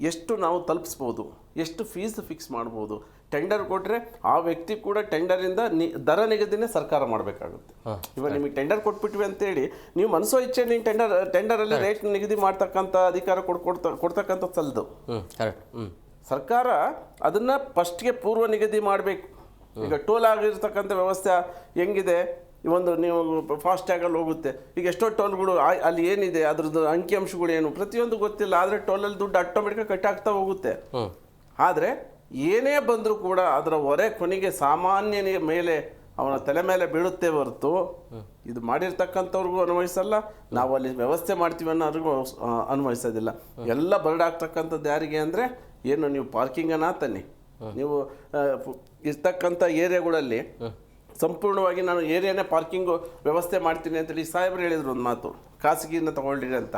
ಎಷ್ಟು ನಾವು ತಲುಪಿಸ್ಬೋದು, ಎಷ್ಟು ಫೀಸ್ ಫಿಕ್ಸ್ ಮಾಡ್ಬೋದು. ಟೆಂಡರ್ ಕೊಟ್ಟರೆ ಆ ವ್ಯಕ್ತಿ ಕೂಡ ಟೆಂಡರಿಂದ ದರ ನಿಗದಿನೇ ಸರ್ಕಾರ ಮಾಡಬೇಕಾಗುತ್ತೆ. ಇವಾಗ ನಿಮಗೆ ಟೆಂಡರ್ ಕೊಟ್ಬಿಟ್ವಿ ಅಂತೇಳಿ ನೀವು ಮನಸೋ ಇಚ್ಛೆ ನೀನು ಟೆಂಡರಲ್ಲಿ ರೇಟ್ ನಿಗದಿ ಮಾಡ್ತಕ್ಕಂಥ ಅಧಿಕಾರ ಕೊಡ್ತಕ್ಕಂಥ ಸಲ್ದು. ಸರ್ಕಾರ ಅದನ್ನು ಫಸ್ಟ್ಗೆ ಪೂರ್ವ ನಿಗದಿ ಮಾಡಬೇಕು. ಈಗ ಟೋಲ್ ಆಗಿರ್ತಕ್ಕಂಥ ವ್ಯವಸ್ಥೆ ಹೆಂಗಿದೆ, ಒಂದು ನೀವು ಫಾಸ್ಟ್ಯಾಗಲ್ಲಿ ಹೋಗುತ್ತೆ, ಈಗ ಎಷ್ಟೋ ಟೋಲ್ಗಳು ಅಲ್ಲಿ ಏನಿದೆ ಅದ್ರದ್ದು ಅಂಕಿಅಂಶಗಳು ಏನು ಪ್ರತಿಯೊಂದು ಗೊತ್ತಿಲ್ಲ. ಆದರೆ ಟೋಲಲ್ಲಿ ದುಡ್ಡು ಆಟೋಮೆಟಿಕಾಗಿ ಕಟ್ಟಾಗ್ತಾ ಹೋಗುತ್ತೆ. ಆದರೆ ಏನೇ ಬಂದರೂ ಕೂಡ ಅದರ ಹೊರೆ ಕೊನೆಗೆ ಸಾಮಾನ್ಯನ ಮೇಲೆ ಅವನ ತಲೆ ಮೇಲೆ ಬೀಳುತ್ತೆ ಹೊರತು ಇದು ಮಾಡಿರ್ತಕ್ಕಂಥವ್ರಿಗೂ ಅನ್ವಯಿಸಲ್ಲ, ನಾವು ಅಲ್ಲಿ ವ್ಯವಸ್ಥೆ ಮಾಡ್ತೀವಿ ಅನ್ನೋರಿಗೂ ಅನ್ವಯಿಸೋದಿಲ್ಲ. ಎಲ್ಲ ಬರ್ಡಾಗ್ತಕ್ಕಂಥದ್ದು ಯಾರಿಗೆ ಅಂದರೆ, ಏನು ನೀವು ಪಾರ್ಕಿಂಗನ್ನು ತನ್ನಿ, ನೀವು ಇರ್ತಕ್ಕಂಥ ಏರಿಯಾಗಳಲ್ಲಿ ಸಂಪೂರ್ಣವಾಗಿ ನಾನು ಏರಿಯಾನೇ ಪಾರ್ಕಿಂಗು ವ್ಯವಸ್ಥೆ ಮಾಡ್ತೀನಿ ಅಂತೇಳಿ ಸಾಹೇಬ್ರು ಹೇಳಿದರು ಒಂದು ಮಾತು, ಖಾಸಗಿನ ತಗೊಳ್ಳಿರಿ ಅಂತ.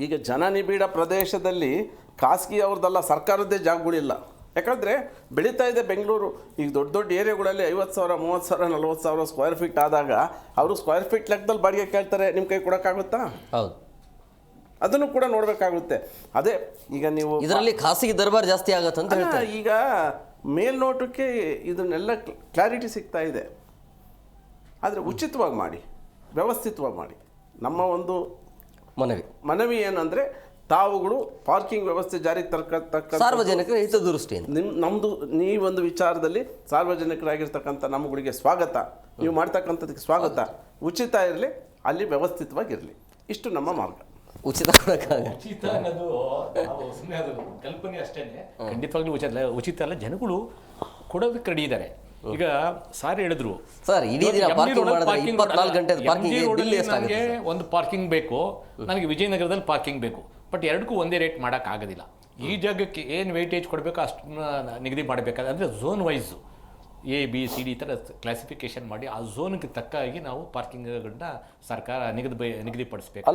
ಈಗ ಜನನಿಬಿಡ ಪ್ರದೇಶದಲ್ಲಿ ಖಾಸಗಿ ಅವ್ರದ್ದಲ್ಲ, ಸರ್ಕಾರದ್ದೇ ಜಾಗಗಳಿಲ್ಲ. ಯಾಕಂದರೆ ಬೆಳೀತಾ ಇದೆ ಬೆಂಗಳೂರು. ಈಗ ದೊಡ್ಡ ದೊಡ್ಡ ಏರಿಯಾಗಳಲ್ಲಿ 50,000 30,000 40,000 ಸ್ಕ್ವೇರ್ ಫೀಟ್ ಆದಾಗ ಅವರು ಸ್ಕ್ವೇರ್ ಫೀಟ್ ಲೆಕ್ಕದಲ್ಲಿ ಬಾಡಿಗೆ ಕೇಳ್ತಾರೆ. ನಿಮ್ಮ ಕೈ ಕೊಡೋಕ್ಕಾಗುತ್ತಾ? ಹೌದು, ಅದನ್ನು ಕೂಡ ನೋಡಬೇಕಾಗುತ್ತೆ. ಅದೇ ಈಗ ನೀವು ಇದರಲ್ಲಿ ಖಾಸಗಿ ದರ್ಬಾರ್ ಜಾಸ್ತಿ ಆಗುತ್ತೆ ಅಂತ ಹೇಳ್ತಾರೆ. ಈಗ ಮೇಲ್ನೋಟಕ್ಕೆ ಇದನ್ನೆಲ್ಲ ಕ್ಲಾರಿಟಿ ಸಿಗ್ತಾ ಇದೆ. ಆದರೆ ಉಚಿತವಾಗಿ ಮಾಡಿ, ವ್ಯವಸ್ಥಿತವಾಗಿ ಮಾಡಿ. ನಮ್ಮ ಒಂದು ಮನವಿ ಏನಂದರೆ, ತಾವುಗಳು ಪಾರ್ಕಿಂಗ್ ವ್ಯವಸ್ಥೆ ಜಾರಿಗೆ ತರತಕ್ಕ ಸಾರ್ವಜನಿಕರ ಹಿತದೃಷ್ಟಿಯಿಂದ ನಮ್ಮದು ನೀವೊಂದು ವಿಚಾರದಲ್ಲಿ ಸಾರ್ವಜನಿಕರಾಗಿರ್ತಕ್ಕಂಥ ನಮ್ಮಗಳಿಗೆ ಸ್ವಾಗತ, ನೀವು ಮಾಡ್ತಕ್ಕಂಥದಕ್ಕೆ ಸ್ವಾಗತ. ಉಚಿತ ಇರಲಿ, ಅಲ್ಲಿ ವ್ಯವಸ್ಥಿತವಾಗಿರಲಿ, ಇಷ್ಟು ನಮ್ಮ ಮಾರ್ಗ. ಉಚಿತ ಉಚಿತ ಅನ್ನೋದು ಸುಮ್ಮನೆ ಅದು ಕಲ್ಪನೆ ಅಷ್ಟೇ. ಖಂಡಿತವಾಗ್ಲೂ ಉಚಿತ ಅಲ್ಲ, ಜನಗಳು ಕೊಡೋದಕ್ಕೆ ರೆಡಿ ಇದ್ದಾರೆ. ಈಗ ಸಾರ್ ಹೇಳಿದ್ರು ಸರ್, ಇಡೀ ದಿನ ಪಾರ್ಕಿಂಗ್ ಮಾಡಿದ್ರೆ 24 ಗಂಟೆ ಪಾರ್ಕಿಂಗ್. ನನಗೆ ಒಂದು ಪಾರ್ಕಿಂಗ್ ಬೇಕು, ನನಗೆ ವಿಜಯನಗರದಲ್ಲಿ ಪಾರ್ಕಿಂಗ್ ಬೇಕು, ಬಟ್ ಎರಡಕ್ಕೂ ಒಂದೇ ರೇಟ್ ಮಾಡೋಕ್ಕಾಗೋದಿಲ್ಲ. ಈ ಜಾಗಕ್ಕೆ ಏನು ವೆಯ್ಟೇಜ್ ಕೊಡಬೇಕು ಅಷ್ಟು ನಿಗದಿ ಮಾಡಬೇಕಾದ್ರೆ, ಅಂದರೆ zone wise A B C D ಈ ಥರ ಕ್ಲಾಸಿಫಿಕೇಶನ್ ಮಾಡಿ ಆ ಝೋನ್ಗೆ ತಕ್ಕಾಗಿ ನಾವು ಪಾರ್ಕಿಂಗ್ಗಳನ್ನ ಸರ್ಕಾರ ನಿಗದಿಪಡಿಸ್ಬೇಕು.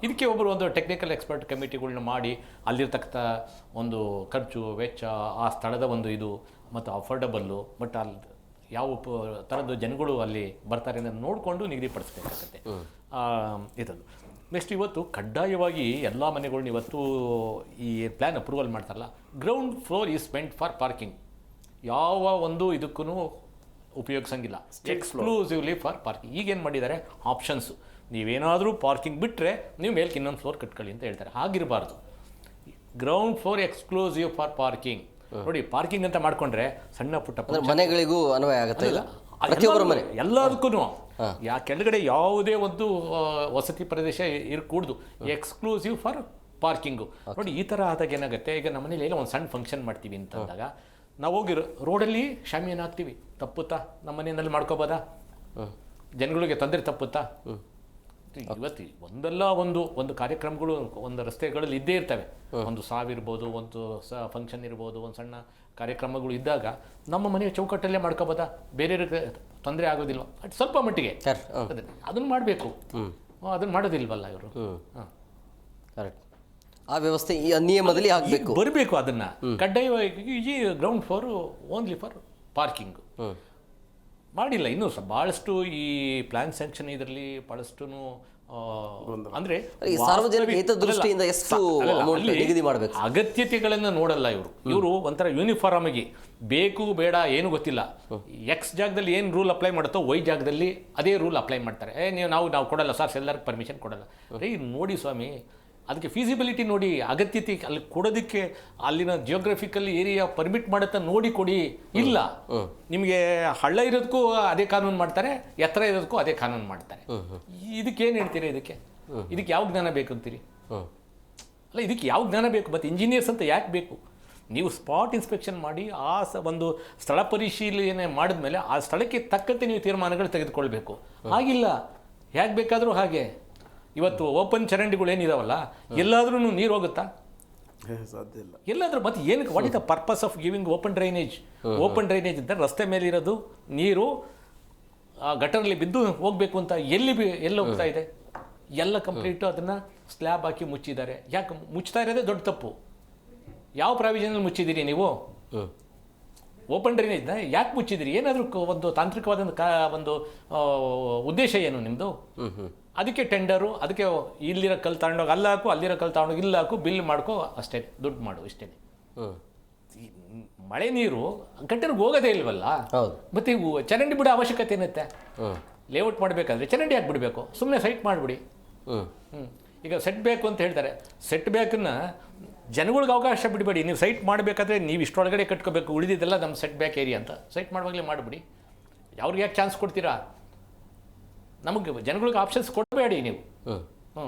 ಇದಕ್ಕೆ ಒಬ್ಬರು ಒಂದು ಟೆಕ್ನಿಕಲ್ ಎಕ್ಸ್ಪರ್ಟ್ ಕಮಿಟಿಗಳನ್ನ ಮಾಡಿ ಅಲ್ಲಿರ್ತಕ್ಕ ಒಂದು ಖರ್ಚು ವೆಚ್ಚ, ಆ ಸ್ಥಳದ ಒಂದು ಇದು ಮತ್ತು ಅಫೋರ್ಡಬಲ್ಲು, ಬಟ್ ಅಲ್ಲಿ ಯಾವ ಥರದ ಜನಗಳು ಅಲ್ಲಿ ಬರ್ತಾರೆ ಅಂತ ನೋಡಿಕೊಂಡು ನಿಗದಿಪಡಿಸ್ಬೇಕಾಗತ್ತೆ. ಇದದು ನೆಕ್ಸ್ಟ್ ಇವತ್ತು ಕಡ್ಡಾಯವಾಗಿ ಎಲ್ಲ ಮನೆಗಳನ್ನ ಇವತ್ತು ಈ ಪ್ಲ್ಯಾನ್ ಅಪ್ರೂವಲ್ ಮಾಡ್ತಾರಲ್ಲ, ground floor is meant for parking. ಯಾವ ಒಂದು ಇದಕ್ಕೂ ಉಪಯೋಗಿಸಂಗಿಲ್ಲ, ಎಕ್ಸ್ಕ್ಲೂಸಿವ್ಲಿ ಫಾರ್ ಪಾರ್ಕಿಂಗ್. ಈಗೇನು ಮಾಡಿದ್ದಾರೆ ಆಪ್ಷನ್ಸು, ನೀವೇನಾದರೂ ಪಾರ್ಕಿಂಗ್ ಬಿಟ್ಟರೆ ನೀವು ಮೇಲ್ಗೆ ಇನ್ನೊಂದು ಫ್ಲೋರ್ ಕಟ್ಕೊಳ್ಳಿ ಅಂತ ಹೇಳ್ತಾರೆ. ಹಾಗಿರಬಾರ್ದು. Ground floor exclusive for parking. ನೋಡಿ, ಪಾರ್ಕಿಂಗ್ ಅಂತ ಮಾಡ್ಕೊಂಡ್ರೆ ಸಣ್ಣ ಪುಟ್ಟ ಮನೆಗಳಿಗೂ ಅನ್ವಯ ಆಗುತ್ತೆ. ಪ್ರತಿಯೊಬ್ಬರ ಮನೆ ಎಲ್ಲದಕ್ಕೂ ಕೆಳಗಡೆ ಯಾವುದೇ ಒಂದು ವಸತಿ ಪ್ರದೇಶ ಇರಕೂಡ್ದು, ಎಕ್ಸ್ಕ್ಲೂಸಿವ್ ಫಾರ್ ಪಾರ್ಕಿಂಗು. ನೋಡಿ ಈ ಥರ ಆದಾಗ ಏನಾಗುತ್ತೆ, ಈಗ ನಮ್ಮ ಮನೇಲಿ ಏನೋ ಒಂದು ಸಣ್ಣ ಫಂಕ್ಷನ್ ಮಾಡ್ತೀವಿ ಅಂತಂದಾಗ ನಾವು ಹೋಗಿ ರೋಡಲ್ಲಿ ಶಾಮಿಯಾನ ಹಾಕ್ತೀವಿ, ತಪ್ಪುತ್ತಾ? ನಮ್ಮ ಮನೆಯಲ್ಲಿ ಮಾಡ್ಕೋಬೋದಾ? ಜನಗಳಿಗೆ ತೊಂದರೆ ತಪ್ಪುತ್ತಾ? ಇವತ್ತು ಒಂದಲ್ಲ ಒಂದು ಕಾರ್ಯಕ್ರಮಗಳು ಒಂದು ರಸ್ತೆಗಳಲ್ಲಿ ಇದ್ದೇ ಇರ್ತವೆ. ಒಂದು ಸಾವಿರ್ಬೋದು, ಒಂದು ಫಂಕ್ಷನ್ ಇರ್ಬೋದು, ಒಂದು ಸಣ್ಣ ಕಾರ್ಯಕ್ರಮಗಳು ಇದ್ದಾಗ ನಮ್ಮ ಮನೆಯ ಚೌಕಟ್ಟಲ್ಲೇ ಮಾಡ್ಕೋಬೋದಾ? ಬೇರೆಯವ್ರಿಗೆ ತೊಂದರೆ ಆಗೋದಿಲ್ವ? ಸ್ವಲ್ಪ ಮಟ್ಟಿಗೆ ಅದನ್ನು ಮಾಡಬೇಕು. ಅದನ್ನು ಮಾಡೋದಿಲ್ವಲ್ಲ ಇವರು. ಕರೆಕ್ಟ್. ಆ ವ್ಯವಸ್ಥೆ ಈ ನಿಯಮದಲ್ಲಿ ಆಗಬೇಕು, ಬರಬೇಕು. ಅದನ್ನು ಕಡ್ಡಾಯವಾಗಿ ground floor only for parking ಮಾಡಿಲ್ಲ. ಇನ್ನೂ ಭಾಳಷ್ಟು ಈ ಪ್ಲಾನ್ ಸ್ಯಾಂಕ್ಷನ್ ಇದರಲ್ಲಿ ಭಾಳಷ್ಟು ಅಂದರೆ ಸಾರ್ವಜನಿಕ ಹಿತದೃಷ್ಟಿಯಿಂದ ಎಷ್ಟು ನಿಗದಿ ಮಾಡಬೇಕು, ಅಗತ್ಯತೆಗಳನ್ನು ನೋಡಲ್ಲ ಇವರು. ಒಂಥರ ಯೂನಿಫಾರ್ಮ್ ಆಗಿ ಬೇಕು ಬೇಡ ಏನು ಗೊತ್ತಿಲ್ಲ, ಎಕ್ಸ್ ಜಾಗದಲ್ಲಿ ಏನು ರೂಲ್ ಅಪ್ಲೈ ಮಾಡುತ್ತೋ ವೈ ಜಾಗದಲ್ಲಿ ಅದೇ ರೂಲ್ ಅಪ್ಲೈ ಮಾಡ್ತಾರೆ. ನಾವು ಕೊಡಲ್ಲ ಸರ್, ಎಲ್ಲರಿಗೂ ಪರ್ಮಿಷನ್ ಕೊಡಲ್ಲ. ನೋಡಿ ಸ್ವಾಮಿ, ಅದಕ್ಕೆ ಫೀಸಿಬಿಲಿಟಿ ನೋಡಿ, ಅಗತ್ಯತೆ ಅಲ್ಲಿ ಕೊಡೋದಕ್ಕೆ ಅಲ್ಲಿನ ಜಿಯೋಗ್ರಫಿಕಲ್ ಏರಿಯಾ ಪರ್ಮಿಟ್ ಮಾಡುತ್ತಾ ನೋಡಿ ಕೊಡಿ. ಇಲ್ಲ, ನಿಮಗೆ ಹಳ್ಳ ಇರೋದಕ್ಕೂ ಅದೇ ಕಾನೂನು ಮಾಡ್ತಾರೆ, ಎತ್ತರ ಇರೋದಕ್ಕೂ ಅದೇ ಕಾನೂನು ಮಾಡ್ತಾರೆ. ಇದಕ್ಕೇನು ಹೇಳ್ತೀರಿ? ಇದಕ್ಕೆ ಯಾವ ಜ್ಞಾನ ಬೇಕು ಅಂತೀರಿ? ಅಲ್ಲ, ಇದಕ್ಕೆ ಯಾವ ಜ್ಞಾನ ಬೇಕು? ಮತ್ತು ಇಂಜಿನಿಯರ್ಸ್ ಅಂತ ಯಾಕೆ ಬೇಕು? ನೀವು ಸ್ಪಾಟ್ ಇನ್ಸ್ಪೆಕ್ಷನ್ ಮಾಡಿ ಆ ಒಂದು ಸ್ಥಳ ಪರಿಶೀಲನೆ ಮಾಡಿದ್ಮೇಲೆ ಆ ಸ್ಥಳಕ್ಕೆ ತಕ್ಕಂತೆ ನೀವು ತೀರ್ಮಾನಗಳು ತೆಗೆದುಕೊಳ್ಬೇಕು. ಆಗಿಲ್ಲ, ಹೇಗೆ ಬೇಕಾದರೂ ಹಾಗೆ. ಇವತ್ತು ಓಪನ್ ಚರಂಡಿಗಳು ಏನಿದಾವಲ್ಲ, ಎಲ್ಲಾದ್ರೂ ನೀರು ಹೋಗುತ್ತಾ? ಸಾಧ್ಯ ಇಲ್ಲ. ಎಲ್ಲಾದ್ರೂ ಮತ್ತೆ ಏನಕ್ಕೆ? What is the purpose of giving open drainage? Open drainage ಅಂತ ರಸ್ತೆ ಮೇಲೆ ಇರೋದು ನೀರು ಗಟರಲ್ಲಿ ಬಿದ್ದು ಹೋಗಬೇಕು ಅಂತ ಎಲ್ಲಿ ಹೋಗ್ತಾ ಇದೆ? ಎಲ್ಲ ಕಂಪ್ಲೀಟು ಅದನ್ನು ಸ್ಲ್ಯಾಬ್ ಹಾಕಿ ಮುಚ್ಚಿದ್ದಾರೆ. ಯಾಕೆ ಮುಚ್ತಾ ಇರೋದೇ ದೊಡ್ಡ ತಪ್ಪು. ಯಾವ ಪ್ರಾವಿಷನಲ್ಲಿ ಮುಚ್ಚಿದ್ದೀರಿ ನೀವು? ಓಪನ್ ಡ್ರೈನೇಜ್ನ ಯಾಕೆ ಮುಚ್ಚಿದ್ದೀರಿ? ಏನಾದರೂ ಒಂದು ತಾಂತ್ರಿಕವಾದ ಒಂದು ಉದ್ದೇಶ ಏನು ನಿಮ್ಮದು? ಅದಕ್ಕೆ ಟೆಂಡರು, ಅದಕ್ಕೆ ಇಲ್ಲಿರೋ ಕಲ್ಲು ತಗೊಂಡೋಗಿ ಅಲ್ಲಿ ಹಾಕು, ಅಲ್ಲಿರೋ ಕಲ್ಲು ತಗೊಂಡೋಗಿ ಇಲ್ಲಿ ಹಾಕು, ಬಿಲ್ ಮಾಡ್ಕೋ, ಅಷ್ಟೇ, ದುಡ್ಡು ಮಾಡು, ಇಷ್ಟೇ. ಮಳೆ ನೀರು ಗಟ್ಟರಿಗೆ ಹೋಗೋದೇ ಇಲ್ವಲ್ಲ. ಮತ್ತೆ ಇವು ಚರಂಡಿ ಬಿಡೋ ಅವಶ್ಯಕತೆ ಏನತ್ತೆ? ಲೇಔಟ್ ಮಾಡಬೇಕಾದ್ರೆ ಚರಂಡಿ ಹಾಕಿ ಬಿಡಬೇಕು, ಸುಮ್ಮನೆ ಸೈಟ್ ಮಾಡಿಬಿಡಿ. ಈಗ ಸೆಟ್ ಬೇಕು ಅಂತ ಹೇಳ್ತಾರೆ. ಸೆಟ್ ಬ್ಯಾಕನ್ನು ಜನಗಳಿಗೆ ಅವಕಾಶ ಬಿಡಬೇಡಿ. ನೀವು ಸೈಟ್ ಮಾಡಬೇಕಾದ್ರೆ ನೀವು ಇಷ್ಟೊಳಗಡೆ ಕಟ್ಕೋಬೇಕು, ಉಳಿದಿದ್ದೆಲ್ಲ ನಮ್ಮ ಸೆಟ್ ಬ್ಯಾಕ್ ಏರಿಯಾ ಅಂತ ಸೈಟ್ ಮಾಡುವಾಗಲೇ ಮಾಡಿಬಿಡಿ. ಅವ್ರಿಗೆ ಯಾಕೆ ಚಾನ್ಸ್ ಕೊಡ್ತೀರಾ? ನಮಗೆ ಜನಗಳಿಗೆ ಆಪ್ಷನ್ಸ್ ಕೊಡಬೇಡಿ ನೀವು.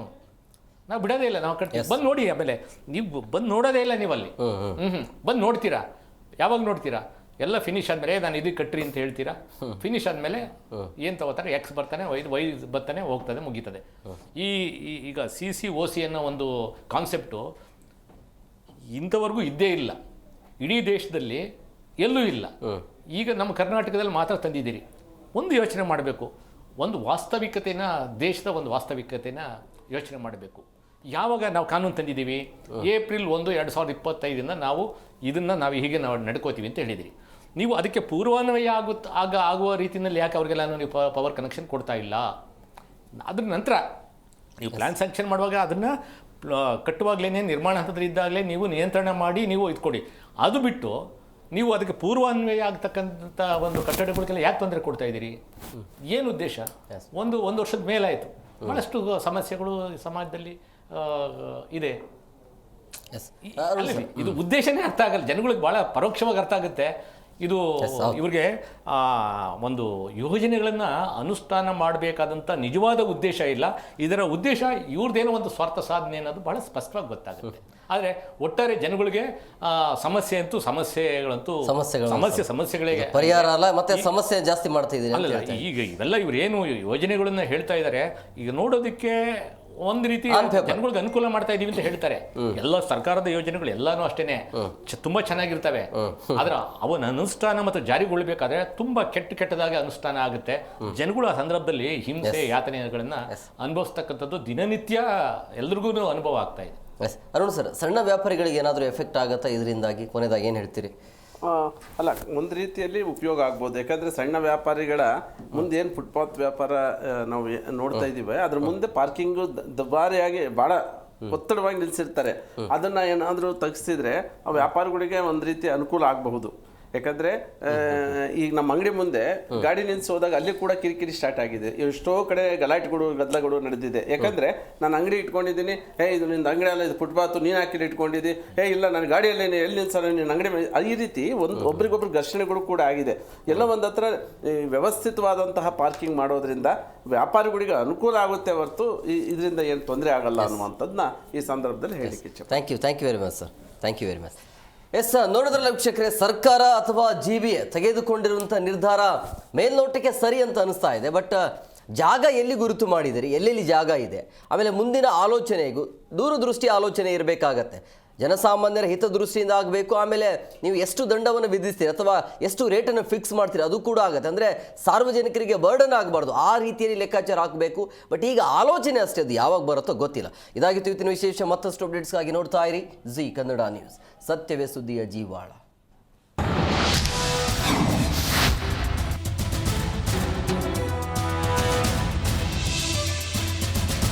ನಾವು ಬಿಡೋದೇ ಇಲ್ಲ, ನಾವು ಕಟ್ತೀವಿ. ಬಂದು ನೋಡಿ, ಆಮೇಲೆ ನೀವು ಬಂದು ನೋಡೋದೇ ಇಲ್ಲ ನೀವು ಅಲ್ಲಿ. ಬಂದು ನೋಡ್ತೀರಾ? ಯಾವಾಗ ನೋಡ್ತೀರಾ? ಎಲ್ಲ ಫಿನಿಶ್ ಆದಮೇಲೆ ನಾನು ಇದಕ್ಕೆ ಕಟ್ಟ್ರಿ ಅಂತ ಹೇಳ್ತೀರಾ. ಫಿನಿಶ್ ಆದಮೇಲೆ ಏನು ತಗೋತಾರೆ? ಎಕ್ಸ್ ಬರ್ತಾನೆ, ವೈ ಬರ್ತಾನೆ, ಹೋಗ್ತದೆ, ಮುಗೀತದೆ. ಈಗ CCOC ಅನ್ನೋ ಒಂದು ಕಾನ್ಸೆಪ್ಟು ಇಂಥವರೆಗೂ ಇದ್ದೇ ಇಲ್ಲ, ಇಡೀ ದೇಶದಲ್ಲಿ ಎಲ್ಲೂ ಇಲ್ಲ. ಈಗ ನಮ್ಮ ಕರ್ನಾಟಕದಲ್ಲಿ ಮಾತ್ರ ತಂದಿದ್ದೀರಿ. ಒಂದು ಯೋಚನೆ ಮಾಡಬೇಕು, ಒಂದು ವಾಸ್ತವಿಕತೆನ, ದೇಶದ ಒಂದು ವಾಸ್ತವಿಕತೆನ ಯೋಚನೆ ಮಾಡಬೇಕು. ಯಾವಾಗ ನಾವು ಕಾನೂನು ತಂದಿದ್ದೀವಿ? ಏಪ್ರಿಲ್ 1, 2025 ನಾವು ಹೀಗೆ ನಡ್ಕೋತೀವಿ ಅಂತ ಹೇಳಿದಿರಿ. ನೀವು ಅದಕ್ಕೆ ಪೂರ್ವಾನ್ವಯ ಆಗುವ ರೀತಿಯಲ್ಲಿ ಯಾಕೆ ಅವರಿಗೆಲ್ಲ ನೀವು ಪವರ್ ಕನೆಕ್ಷನ್ ಕೊಡ್ತಾ ಇಲ್ಲ? ಅದ್ರ ನಂತರ ನೀವು ಪ್ಲ್ಯಾನ್ ಸ್ಯಾಂಕ್ಷನ್ ಮಾಡುವಾಗ ಅದನ್ನು ಕಟ್ಟುವಾಗಲೇ, ನಿರ್ಮಾಣ ಹಂತದಲ್ಲಿದ್ದಾಗಲೇ ನೀವು ನಿಯಂತ್ರಣ ಮಾಡಿ ನೀವು ಕೊಡಿ. ಅದು ಬಿಟ್ಟು ನೀವು ಅದಕ್ಕೆ ಪೂರ್ವಾನ್ವಯ ಆಗ್ತಕ್ಕಂಥ ಒಂದು ಕಟ್ಟಡಗಳಿಗೆಲ್ಲ ಯಾಕೆ ತೊಂದರೆ ಕೊಡ್ತಾ ಇದ್ದೀರಿ? ಏನು ಉದ್ದೇಶ? ಒಂದು ವರ್ಷದ ಮೇಲಾಯಿತು, ಭಾಳಷ್ಟು ಸಮಸ್ಯೆಗಳು ಸಮಾಜದಲ್ಲಿ ಇದೆ. ಇದು ಉದ್ದೇಶನೇ ಅರ್ಥ ಆಗಲ್ಲ ಜನಗಳಿಗೆ, ಭಾಳ ಪರೋಕ್ಷವಾಗಿ ಅರ್ಥ ಆಗುತ್ತೆ. ಇದು ಇವ್ರಿಗೆ ಒಂದು ಯೋಜನೆಗಳನ್ನು ಅನುಷ್ಠಾನ ಮಾಡಬೇಕಾದಂಥ ನಿಜವಾದ ಉದ್ದೇಶ ಇಲ್ಲ. ಇದರ ಉದ್ದೇಶ ಇವ್ರದ್ದೇನೋ ಒಂದು ಸ್ವಾರ್ಥ ಸಾಧನೆ ಅನ್ನೋದು ಭಾಳ ಸ್ಪಷ್ಟವಾಗಿ ಗೊತ್ತಾಗುತ್ತೆ. ಆದರೆ ಒಟ್ಟಾರೆ ಜನಗಳಿಗೆ ಸಮಸ್ಯೆಗಳಿಗೆ ಪರಿಹಾರ ಅಲ್ಲ, ಮತ್ತೆ ಸಮಸ್ಯೆ ಜಾಸ್ತಿ ಮಾಡ್ತಾ ಇದ್ದೀರಿ. ಅಲ್ಲ, ಈಗ ಇವೆಲ್ಲ ಇವ್ರೇನು ಯೋಜನೆಗಳನ್ನ ಹೇಳ್ತಾ ಇದ್ದಾರೆ, ಈಗ ನೋಡೋದಕ್ಕೆ ಒಂದು ರೀತಿ ಜನಗಳಿಗೆ ಅನುಕೂಲ ಮಾಡ್ತಾ ಇದೀವಿ ಅಂತ ಹೇಳ್ತಾರೆ. ಎಲ್ಲ ಸರ್ಕಾರದ ಯೋಜನೆಗಳು ಎಲ್ಲಾನು ಅಷ್ಟೇನೆ ತುಂಬಾ ಚೆನ್ನಾಗಿರ್ತವೆ. ಆದ್ರೆ ಅವನ ಅನುಷ್ಠಾನ ಮತ್ತು ಜಾರಿಗೊಳ್ಳಬೇಕಾದ್ರೆ ತುಂಬಾ ಕೆಟ್ಟದಾಗಿ ಅನುಷ್ಠಾನ ಆಗುತ್ತೆ. ಜನಗಳು ಆ ಸಂದರ್ಭದಲ್ಲಿ ಹಿಂಸೆ ಯಾತನೆಗಳನ್ನ ಅನುಭವಿಸ್ತಕ್ಕಂಥದ್ದು ದಿನನಿತ್ಯ ಎಲ್ರಿಗೂ ಅನುಭವ ಆಗ್ತಾ ಇದೆ. ಅರುಣ್ ಸರ್, ಸಣ್ಣ ವ್ಯಾಪಾರಿಗಳಿಗೆ ಏನಾದರೂ ಎಫೆಕ್ಟ್ ಆಗುತ್ತಾ ಇದರಿಂದಾಗಿ? ಕೊನೆಯದಾಗಿ ಏನು ಹೇಳ್ತೀರಿ? ಅಲ್ಲ, ಒಂದು ರೀತಿಯಲ್ಲಿ ಉಪಯೋಗ ಆಗ್ಬೋದು. ಯಾಕಂದರೆ ಸಣ್ಣ ವ್ಯಾಪಾರಿಗಳ ಮುಂದೆ ಏನು ಫುಟ್ಪಾತ್ ವ್ಯಾಪಾರ ನಾವು ನೋಡ್ತಾ ಇದ್ದೀವಿ, ಅದ್ರ ಮುಂದೆ ಪಾರ್ಕಿಂಗು ದುಬಾರಿಯಾಗಿ ಭಾಳ ಒತ್ತಡವಾಗಿ ನಿಲ್ಲಿಸಿರ್ತಾರೆ. ಅದನ್ನು ಏನಾದರೂ ತೆಗೆಸಿದ್ರೆ ಆ ವ್ಯಾಪಾರಿಗಳಿಗೆ ಒಂದು ರೀತಿ ಅನುಕೂಲ ಆಗಬಹುದು. ಯಾಕಂದ್ರೆ ಈಗ ನಮ್ಮ ಅಂಗಡಿ ಮುಂದೆ ಗಾಡಿ ನಿಲ್ಸಿ ಹೋದಾಗ ಅಲ್ಲಿ ಕೂಡ ಕಿರಿಕಿರಿ ಸ್ಟಾರ್ಟ್ ಆಗಿದೆ. ಎಷ್ಟೋ ಕಡೆ ಗಲಾಟೆಗಳು ಗದ್ದಲಗಳು ನಡೆದಿದೆ. ಯಾಕಂದ್ರೆ ನಾನು ಅಂಗಡಿ ಇಟ್ಕೊಂಡಿದ್ದೀನಿ, ಇದು ನಿನ್ನ ಅಂಗಡಿ ಅಲ್ಲ, ಇದು ಫುಟ್ಪಾತ್ ನೀನು ಹಾಕಿ ಇಟ್ಕೊಂಡಿದ್ದಿ, ಇಲ್ಲ ನನ್ನ ಗಾಡಿಯಲ್ಲಿ ಎಲ್ಲಿ ನಿಲ್ಸಲ್ಲ ನಿನ್ನ ಅಂಗಡಿ ಈ ರೀತಿ ಒಬ್ರಿಗೊಬ್ರು ಘರ್ಷಣೆಗಳು ಕೂಡ ಆಗಿದೆ. ಎಲ್ಲ ಒಂದು ಹತ್ರ ವ್ಯವಸ್ಥಿತವಾದಂತಹ ಪಾರ್ಕಿಂಗ್ ಮಾಡೋದ್ರಿಂದ ವ್ಯಾಪಾರಿಗಳಿಗೆ ಅನುಕೂಲ ಆಗುತ್ತೆ ಹೊರತು ಇದರಿಂದ ಏನು ತೊಂದರೆ ಆಗಲ್ಲ ಅನ್ನುವಂಥದ್ದನ್ನ ಈ ಸಂದರ್ಭದಲ್ಲಿ ಹೇಳಿಕೆ ಇಚ್ಛೆ. Thank you very much sir, thank you very much. Yes, ನೋಡಿದ್ರಲ್ಲ ವೀಕ್ಷಕರೇ, ಸರ್ಕಾರ ಅಥವಾ GBA ತೆಗೆದುಕೊಂಡಿರುವಂಥ ನಿರ್ಧಾರ ಮೇಲ್ನೋಟಕ್ಕೆ ಸರಿ ಅಂತ ಅನಿಸ್ತಾ ಇದೆ. ಬಟ್ ಜಾಗ ಎಲ್ಲಿ ಗುರುತು ಮಾಡಿದಿರಿ, ಎಲ್ಲೆಲ್ಲಿ ಜಾಗ ಇದೆ, ಆಮೇಲೆ ಮುಂದಿನ ಆಲೋಚನೆಗೂ ದೂರದೃಷ್ಟಿ ಆಲೋಚನೆ ಇರಬೇಕಾಗತ್ತೆ. ಜನಸಾಮಾನ್ಯರ ಹಿತದೃಷ್ಟಿಯಿಂದ ಆಗಬೇಕು. ಆಮೇಲೆ ನೀವು ಎಷ್ಟು ದಂಡವನ್ನು ವಿಧಿಸ್ತೀರಿ ಅಥವಾ ಎಷ್ಟು ರೇಟನ್ನು ಫಿಕ್ಸ್ ಮಾಡ್ತೀರಿ ಅದು ಕೂಡ ಆಗುತ್ತೆ. ಅಂದರೆ ಸಾರ್ವಜನಿಕರಿಗೆ ಬರ್ಡನ್ ಆಗಬಾರ್ದು, ಆ ರೀತಿಯಲ್ಲಿ ಲೆಕ್ಕಾಚಾರ ಹಾಕಬೇಕು. ಬಟ್ ಈಗ ಆಲೋಚನೆ ಅಷ್ಟೇ, ಅದು ಯಾವಾಗ ಬರುತ್ತೋ ಗೊತ್ತಿಲ್ಲ. ಇದಾಗಿತ್ತು ಇವತ್ತಿನ ವಿಶೇಷ. ಮತ್ತಷ್ಟು ಅಪ್ಡೇಟ್ಸ್ಗಾಗಿ ನೋಡ್ತಾ ಇರಿ ಜಿ ಕನ್ನಡ ನ್ಯೂಸ್. ಸತ್ಯವೇ ಸುದ್ದಿಯ ಜೀವಾಳ.